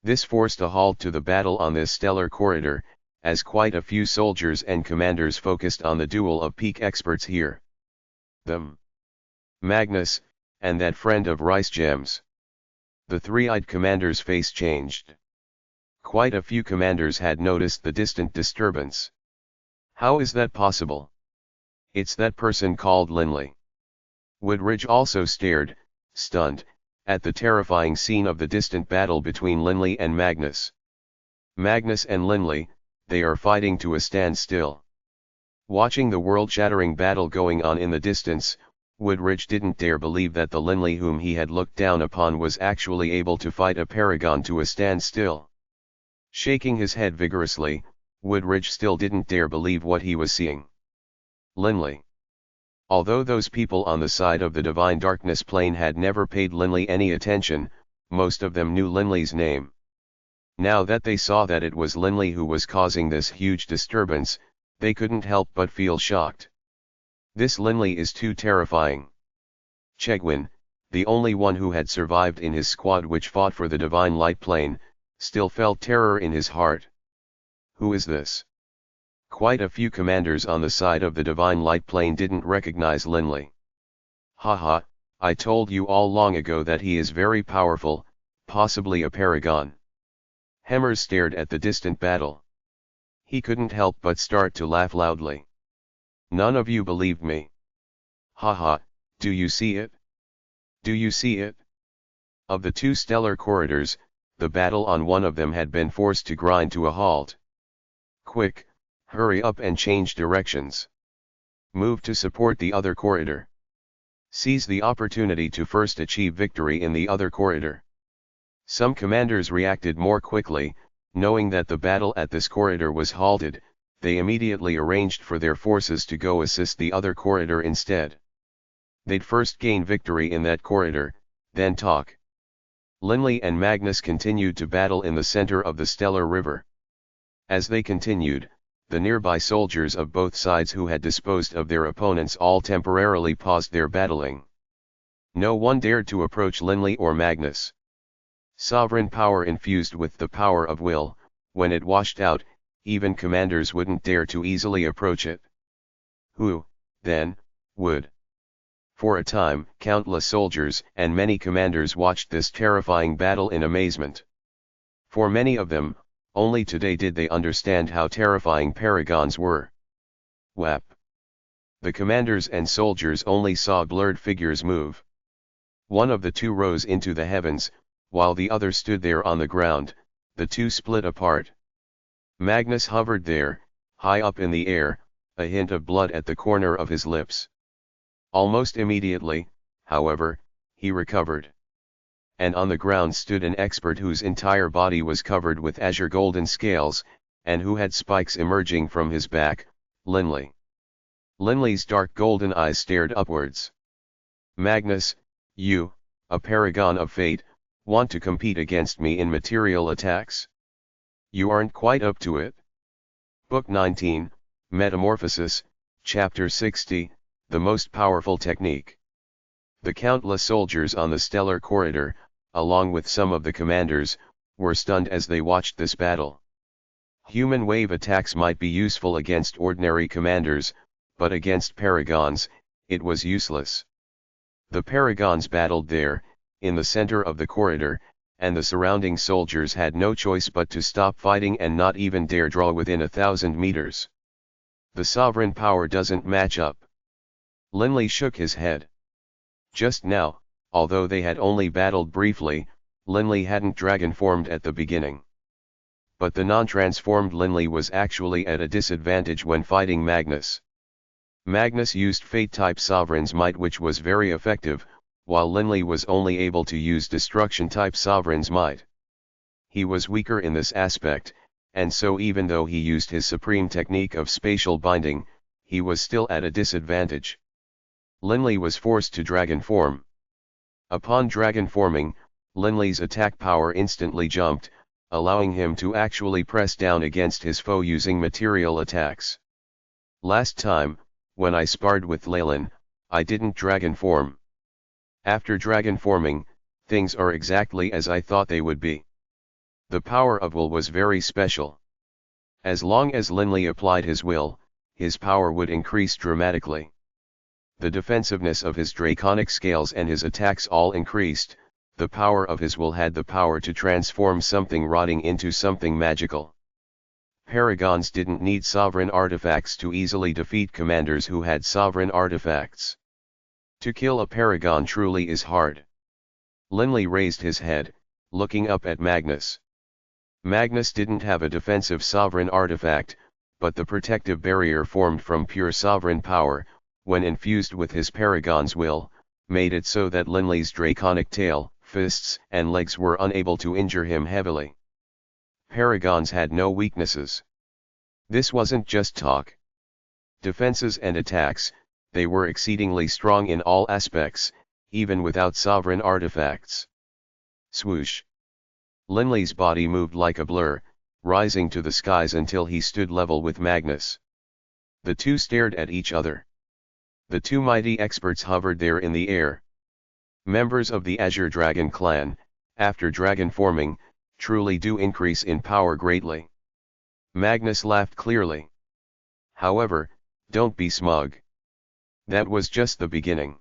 This forced a halt to the battle on this stellar corridor, as quite a few soldiers and commanders focused on the duel of peak experts here. Them. Magnus, and that friend of Rice Gems. The 3-eyed commander's face changed. Quite a few commanders had noticed the distant disturbance. How is that possible? It's that person called Linley. Woodridge also stared, stunned, at the terrifying scene of the distant battle between Linley and Magnus. Magnus and Linley, they are fighting to a standstill. Watching the world-shattering battle going on in the distance, Woodridge didn't dare believe that the Linley whom he had looked down upon was actually able to fight a paragon to a standstill. Shaking his head vigorously, Woodridge still didn't dare believe what he was seeing. Linley. Although those people on the side of the divine darkness plane had never paid Linley any attention, most of them knew Linley's name. Now that they saw that it was Linley who was causing this huge disturbance, they couldn't help but feel shocked. This Linley is too terrifying. Chegwin, the only one who had survived in his squad which fought for the divine light plane, still felt terror in his heart. Who is this? Quite a few commanders on the side of the divine light plane didn't recognize Linley. Haha, I told you all long ago that he is very powerful, possibly a paragon. Hemmers stared at the distant battle. He couldn't help but start to laugh loudly. None of you believed me. Haha, do you see it? Do you see it? Of the two stellar corridors, the battle on one of them had been forced to grind to a halt. Quick, hurry up and change directions. Move to support the other corridor. Seize the opportunity to first achieve victory in the other corridor. Some commanders reacted more quickly, knowing that the battle at this corridor was halted. They immediately arranged for their forces to go assist the other corridor instead. They'd first gain victory in that corridor, then talk. Linley and Magnus continued to battle in the center of the stellar river. As they continued, the nearby soldiers of both sides who had disposed of their opponents all temporarily paused their battling. No one dared to approach Linley or Magnus. Sovereign power infused with the power of will, when it washed out, even commanders wouldn't dare to easily approach it. Who, then, would? For a time, countless soldiers and many commanders watched this terrifying battle in amazement. For many of them, only today did they understand how terrifying paragons were. Whap! The commanders and soldiers only saw blurred figures move. One of the two rose into the heavens, while the other stood there on the ground. The two split apart. Magnus hovered there, high up in the air, a hint of blood at the corner of his lips. Almost immediately, however, he recovered. And on the ground stood an expert whose entire body was covered with azure golden scales, and who had spikes emerging from his back, Linley. Linley's dark golden eyes stared upwards. Magnus, you, a paragon of fate, want to compete against me in material attacks? You aren't quite up to it. Book 19, Metamorphosis, Chapter 60, The Most Powerful Technique. The countless soldiers on the stellar corridor, along with some of the commanders, were stunned as they watched this battle. Human wave attacks might be useful against ordinary commanders, but against paragons, it was useless. The paragons battled there, in the center of the corridor, and the surrounding soldiers had no choice but to stop fighting and not even dare draw within 1,000 meters. The sovereign power doesn't match up. Linley shook his head. Just now, although they had only battled briefly, Linley hadn't dragon-formed at the beginning. But the non-transformed Linley was actually at a disadvantage when fighting Magnus. Magnus used Fate-type Sovereign's Might, which was very effective, while Linley was only able to use Destruction-type Sovereign's Might. He was weaker in this aspect, and so even though he used his supreme technique of spatial binding, he was still at a disadvantage. Linley was forced to dragon form. Upon dragon forming, Linley's attack power instantly jumped, allowing him to actually press down against his foe using material attacks. Last time, when I sparred with Leyland, I didn't dragon form. After dragon forming, things are exactly as I thought they would be. The power of will was very special. As long as Linley applied his will, his power would increase dramatically. The defensiveness of his draconic scales and his attacks all increased. The power of his will had the power to transform something rotting into something magical. Paragons didn't need sovereign artifacts to easily defeat commanders who had sovereign artifacts. To kill a paragon truly is hard. Linley raised his head, looking up at Magnus. Magnus didn't have a defensive sovereign artifact, but the protective barrier formed from pure sovereign power, when infused with his paragon's will, made it so that Linley's draconic tail, fists and legs were unable to injure him heavily. Paragons had no weaknesses. This wasn't just talk. Defenses and attacks, they were exceedingly strong in all aspects, even without sovereign artifacts. Swoosh. Linley's body moved like a blur, rising to the skies until he stood level with Magnus. The two stared at each other. The two mighty experts hovered there in the air. Members of the Azure Dragon clan, after dragon forming, truly do increase in power greatly. Magnus laughed clearly. However, don't be smug. That was just the beginning.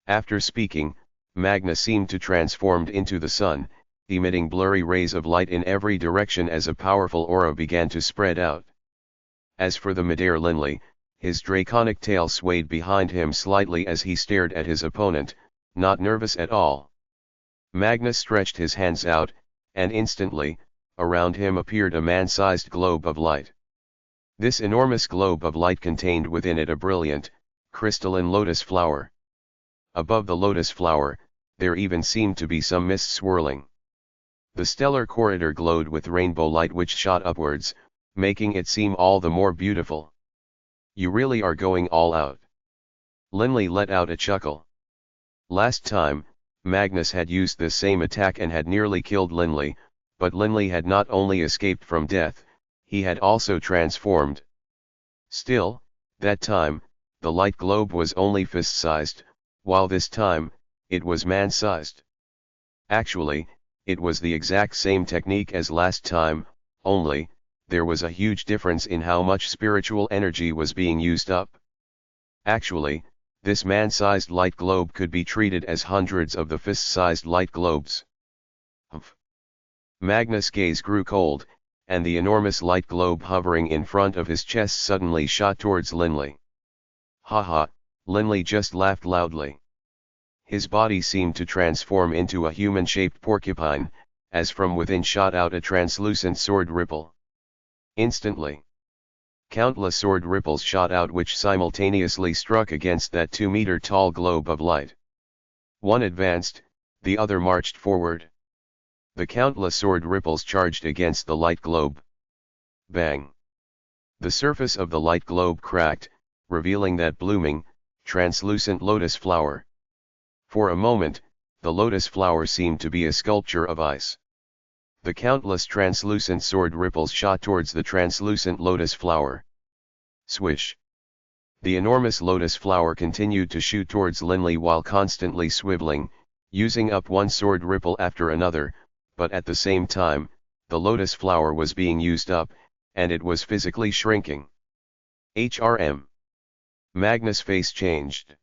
After speaking, Magnus seemed to transform into the sun, emitting blurry rays of light in every direction as a powerful aura began to spread out. As for the midair Linley, his draconic tail swayed behind him slightly as he stared at his opponent, not nervous at all. Magnus stretched his hands out, and instantly, around him appeared a man-sized globe of light. This enormous globe of light contained within it a brilliant, crystalline lotus flower. Above the lotus flower, there even seemed to be some mist swirling. The stellar corridor glowed with rainbow light which shot upwards, making it seem all the more beautiful. You really are going all out. Linley let out a chuckle. Last time, Magnus had used this same attack and had nearly killed Linley, but Linley had not only escaped from death, he had also transformed. Still, that time, the light globe was only fist-sized, while this time, it was man-sized. Actually, it was the exact same technique as last time, only, there was a huge difference in how much spiritual energy was being used up. Actually, this man-sized light globe could be treated as hundreds of the fist-sized light globes. Humph. Magnus' gaze grew cold, and the enormous light globe hovering in front of his chest suddenly shot towards Linley. Ha ha, Linley just laughed loudly. His body seemed to transform into a human-shaped porcupine, as from within shot out a translucent sword ripple. Instantly, countless sword ripples shot out which simultaneously struck against that 2-meter-tall globe of light. One advanced, the other marched forward. The countless sword ripples charged against the light globe. Bang! The surface of the light globe cracked, revealing that blooming, translucent lotus flower. For a moment, the lotus flower seemed to be a sculpture of ice. The countless translucent sword ripples shot towards the translucent lotus flower. Swish! The enormous lotus flower continued to shoot towards Linley while constantly swiveling, using up one sword ripple after another, but at the same time, the lotus flower was being used up, and it was physically shrinking. HRM. Magnus' face changed.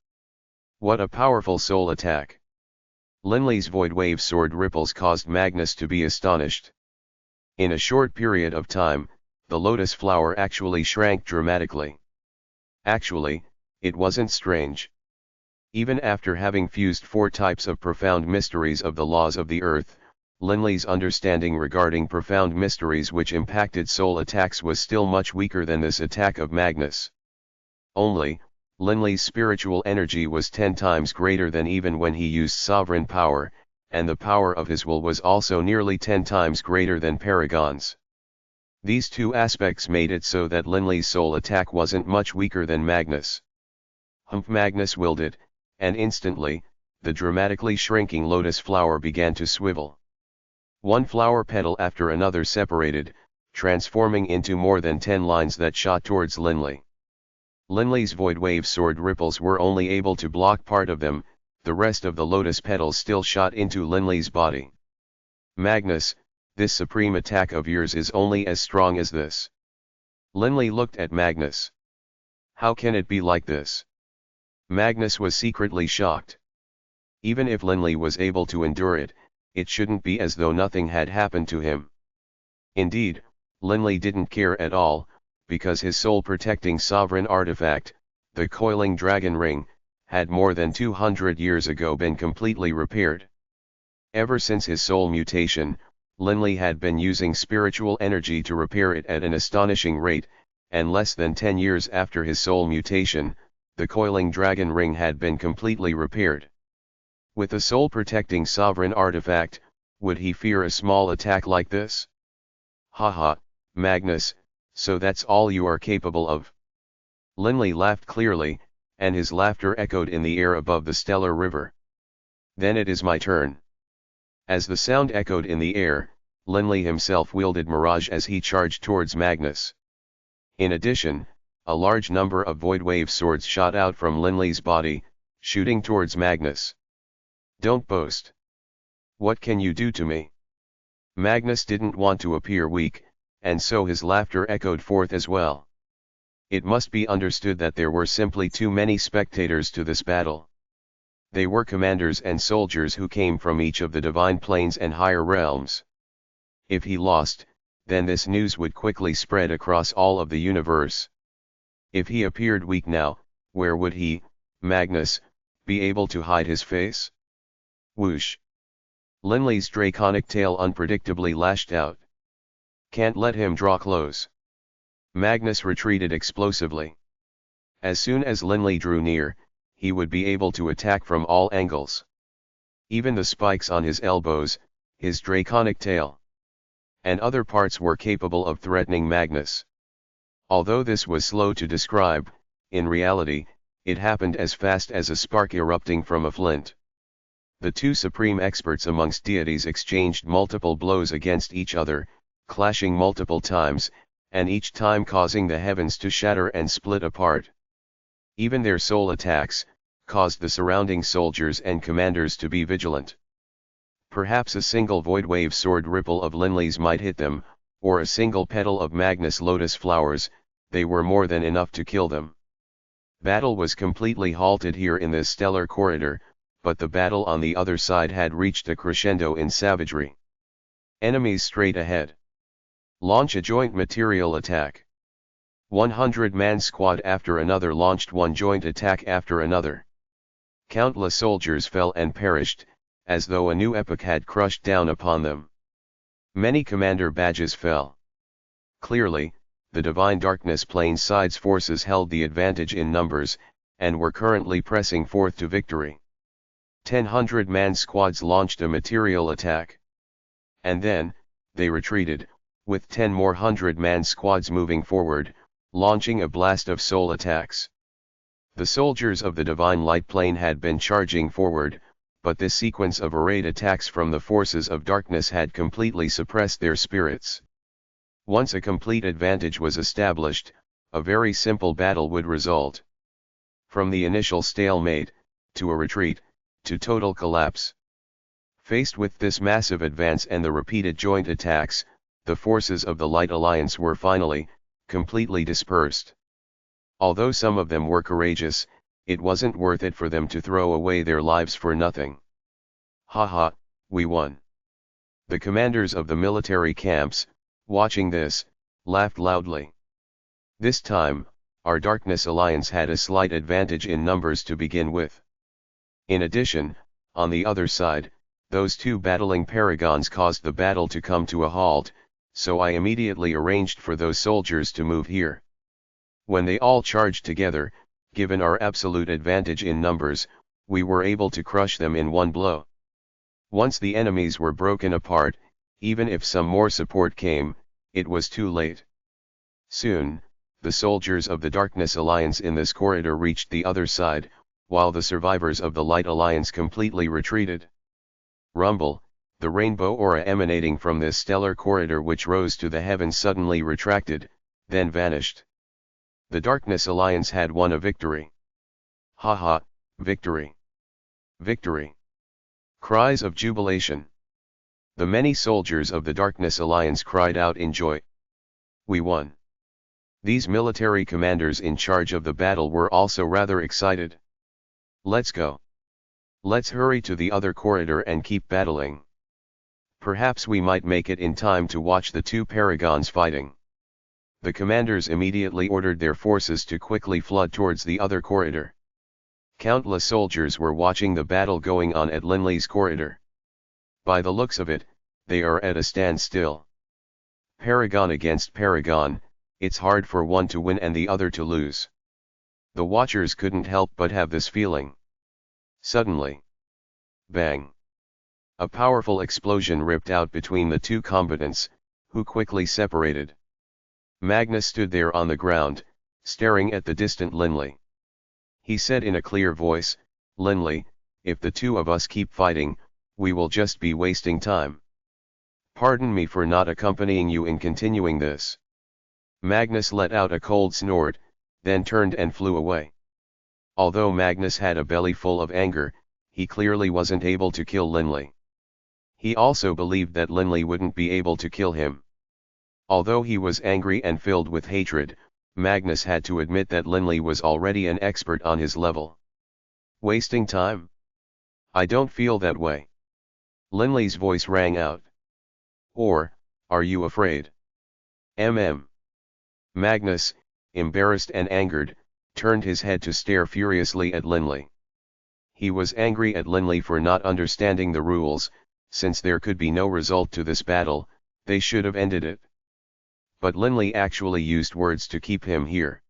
What a powerful soul attack. Linley's void wave sword ripples caused Magnus to be astonished. In a short period of time, the lotus flower actually shrank dramatically. Actually, it wasn't strange. Even after having fused 4 types of profound mysteries of the laws of the earth, Linley's understanding regarding profound mysteries which impacted soul attacks was still much weaker than this attack of Magnus. Only, Linley's spiritual energy was 10 times greater than even when he used sovereign power, and the power of his will was also nearly 10 times greater than Paragon's. These two aspects made it so that Linley's soul attack wasn't much weaker than Magnus. Magnus willed it, and instantly, the dramatically shrinking lotus flower began to swivel. One flower petal after another separated, transforming into more than 10 lines that shot towards Linley. Linley's void wave sword ripples were only able to block part of them, the rest of the lotus petals still shot into Linley's body. Magnus, this supreme attack of yours is only as strong as this. Linley looked at Magnus. How can it be like this? Magnus was secretly shocked. Even if Linley was able to endure it, it shouldn't be as though nothing had happened to him. Indeed, Linley didn't care at all, because his soul-protecting sovereign artifact, the Coiling Dragon Ring, had more than 200 years ago been completely repaired. Ever since his soul mutation, Linley had been using spiritual energy to repair it at an astonishing rate, and less than 10 years after his soul mutation, the Coiling Dragon Ring had been completely repaired. With a soul-protecting sovereign artifact, would he fear a small attack like this? Haha, Magnus, so that's all you are capable of. Linley laughed clearly, and his laughter echoed in the air above the stellar river. Then it is my turn. As the sound echoed in the air, Linley himself wielded Mirage as he charged towards Magnus. In addition, a large number of Void Wave swords shot out from Linley's body, shooting towards Magnus. Don't boast. What can you do to me? Magnus didn't want to appear weak, and so his laughter echoed forth as well. It must be understood that there were simply too many spectators to this battle. They were commanders and soldiers who came from each of the divine planes and higher realms. If he lost, then this news would quickly spread across all of the universe. If he appeared weak now, where would he, Magnus, be able to hide his face? Whoosh! Linley's draconic tail unpredictably lashed out. Can't let him draw close. Magnus retreated explosively. As soon as Linley drew near, he would be able to attack from all angles. Even the spikes on his elbows, his draconic tail, and other parts were capable of threatening Magnus. Although this was slow to describe, in reality, it happened as fast as a spark erupting from a flint. The two supreme experts amongst deities exchanged multiple blows against each other, clashing multiple times, and each time causing the heavens to shatter and split apart. Even their soul attacks caused the surrounding soldiers and commanders to be vigilant. Perhaps a single Void Wave sword ripple of Linley's might hit them, or a single petal of Magnus' lotus flowers, they were more than enough to kill them. Battle was completely halted here in this stellar corridor, but the battle on the other side had reached a crescendo in savagery. Enemies straight ahead. Launch a joint material attack. 100-man squad after another launched one joint attack after another. Countless soldiers fell and perished, as though a new epoch had crushed down upon them. Many commander badges fell. Clearly, the Divine Darkness Plane side's forces held the advantage in numbers, and were currently pressing forth to victory. 10 100-man squads launched a material attack. And then, they retreated, with 10 more 100-man squads moving forward, launching a blast of soul attacks. The soldiers of the Divine Light Plane had been charging forward, but this sequence of arrayed attacks from the forces of darkness had completely suppressed their spirits. Once a complete advantage was established, a very simple battle would result. From the initial stalemate, to a retreat, to total collapse. Faced with this massive advance and the repeated joint attacks, the forces of the Light Alliance were finally, completely dispersed. Although some of them were courageous, it wasn't worth it for them to throw away their lives for nothing. Haha, we won. The commanders of the military camps, watching this, laughed loudly. This time, our Darkness Alliance had a slight advantage in numbers to begin with. In addition, on the other side, those two battling paragons caused the battle to come to a halt, so I immediately arranged for those soldiers to move here. When they all charged together, given our absolute advantage in numbers, we were able to crush them in one blow. Once the enemies were broken apart, even if some more support came, it was too late. Soon, the soldiers of the Darkness Alliance in this corridor reached the other side, while the survivors of the Light Alliance completely retreated. Rumble, the rainbow aura emanating from this stellar corridor which rose to the heavens suddenly retracted, then vanished. The Darkness Alliance had won a victory. Haha, victory! Victory! Cries of jubilation. The many soldiers of the Darkness Alliance cried out in joy. We won. These military commanders in charge of the battle were also rather excited. Let's go. Let's hurry to the other corridor and keep battling. Perhaps we might make it in time to watch the two paragons fighting. The commanders immediately ordered their forces to quickly flood towards the other corridor. Countless soldiers were watching the battle going on at Linley's corridor. By the looks of it, they are at a standstill. Paragon against paragon, It's hard for one to win and the other to lose. The watchers couldn't help but have this feeling. Suddenly. Bang. A powerful explosion ripped out between the two combatants, who quickly separated. Magnus stood there on the ground, staring at the distant Linley. He said in a clear voice, "Linley, if the two of us keep fighting, we will just be wasting time. Pardon me for not accompanying you in continuing this." Magnus let out a cold snort, then turned and flew away. Although Magnus had a belly full of anger, he clearly wasn't able to kill Linley. He also believed that Linley wouldn't be able to kill him. Although he was angry and filled with hatred, Magnus had to admit that Linley was already an expert on his level. Wasting time? I don't feel that way. Linley's voice rang out. Or, are you afraid? Magnus, embarrassed and angered, turned his head to stare furiously at Linley. He was angry at Linley for not understanding the rules. Since there could be no result to this battle, they should have ended it. But Linley actually used words to keep him here.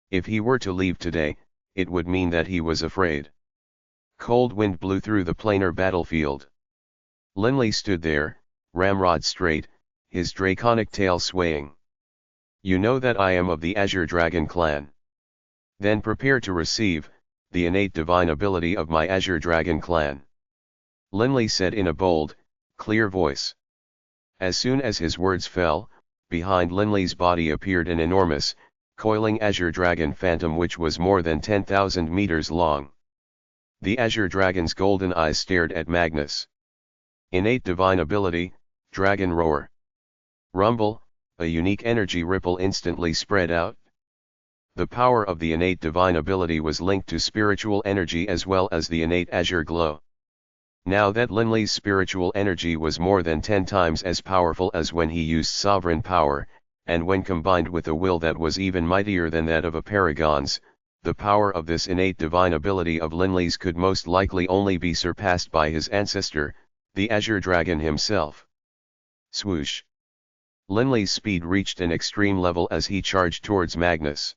If he were to leave today, it would mean that he was afraid. Cold wind blew through the planar battlefield. Linley stood there, ramrod straight, his draconic tail swaying. "You know that I am of the Azure Dragon clan. Then prepare to receive the innate divine ability of my Azure Dragon clan," Linley said in a bold, clear voice. As soon as his words fell, behind Linley's body appeared an enormous, coiling Azure Dragon phantom which was more than 10,000 meters long. The Azure Dragon's golden eyes stared at Magnus. Innate divine ability, Dragon Roar. Rumble, a unique energy ripple instantly spread out. The power of the innate divine ability was linked to spiritual energy as well as the innate azure glow. Now that Linley's spiritual energy was more than 10 times as powerful as when he used sovereign power, and when combined with a will that was even mightier than that of a paragon's, the power of this innate divine ability of Linley's could most likely only be surpassed by his ancestor, the Azure Dragon himself. Swoosh! Linley's speed reached an extreme level as he charged towards Magnus.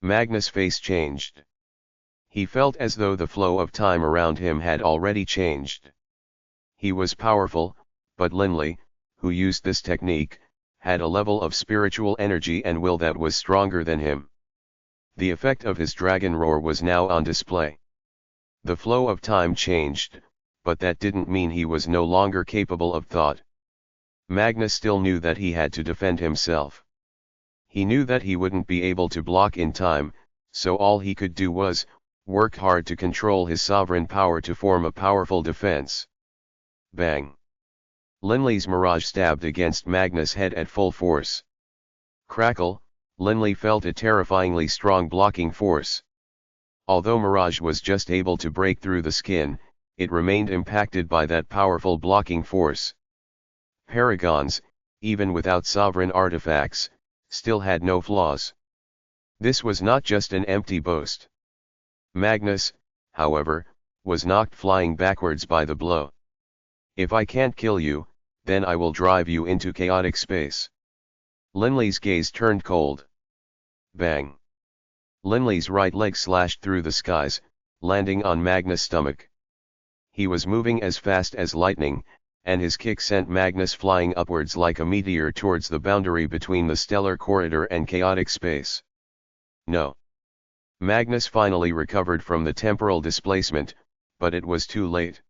Magnus' face changed. He felt as though the flow of time around him had already changed. He was powerful, but Linley, who used this technique, had a level of spiritual energy and will that was stronger than him. The effect of his dragon roar was now on display. The flow of time changed, but that didn't mean he was no longer capable of thought. Magnus still knew that he had to defend himself. He knew that he wouldn't be able to block in time, so all he could do was work hard to control his sovereign power to form a powerful defense. Bang! Linley's mirage stabbed against Magnus' head at full force. Crackle! Linley felt a terrifyingly strong blocking force. Although mirage was just able to break through the skin, it remained impacted by that powerful blocking force. Paragons, even without sovereign artifacts, still had no flaws. This was not just an empty boast. Magnus, however, was knocked flying backwards by the blow. "If I can't kill you, then I will drive you into chaotic space." Linley's gaze turned cold. Bang! Linley's right leg slashed through the skies, landing on Magnus' stomach. He was moving as fast as lightning, and his kick sent Magnus flying upwards like a meteor towards the boundary between the stellar corridor and chaotic space. No. Magnus finally recovered from the temporal displacement, but it was too late.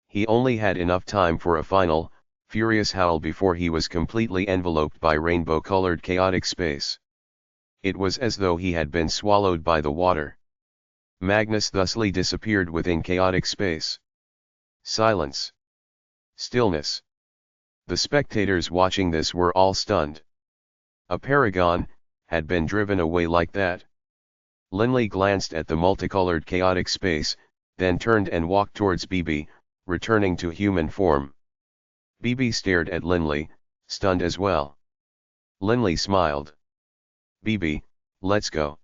He only had enough time for a final, furious howl before he was completely enveloped by rainbow-colored chaotic space. It was as though he had been swallowed by the water. Magnus thusly disappeared within chaotic space. Silence. Stillness. The spectators watching this were all stunned. A paragon had been driven away like that. Linley glanced at the multicolored chaotic space, then turned and walked towards BB, returning to human form. BB stared at Linley, stunned as well. Linley smiled. "BB, let's go."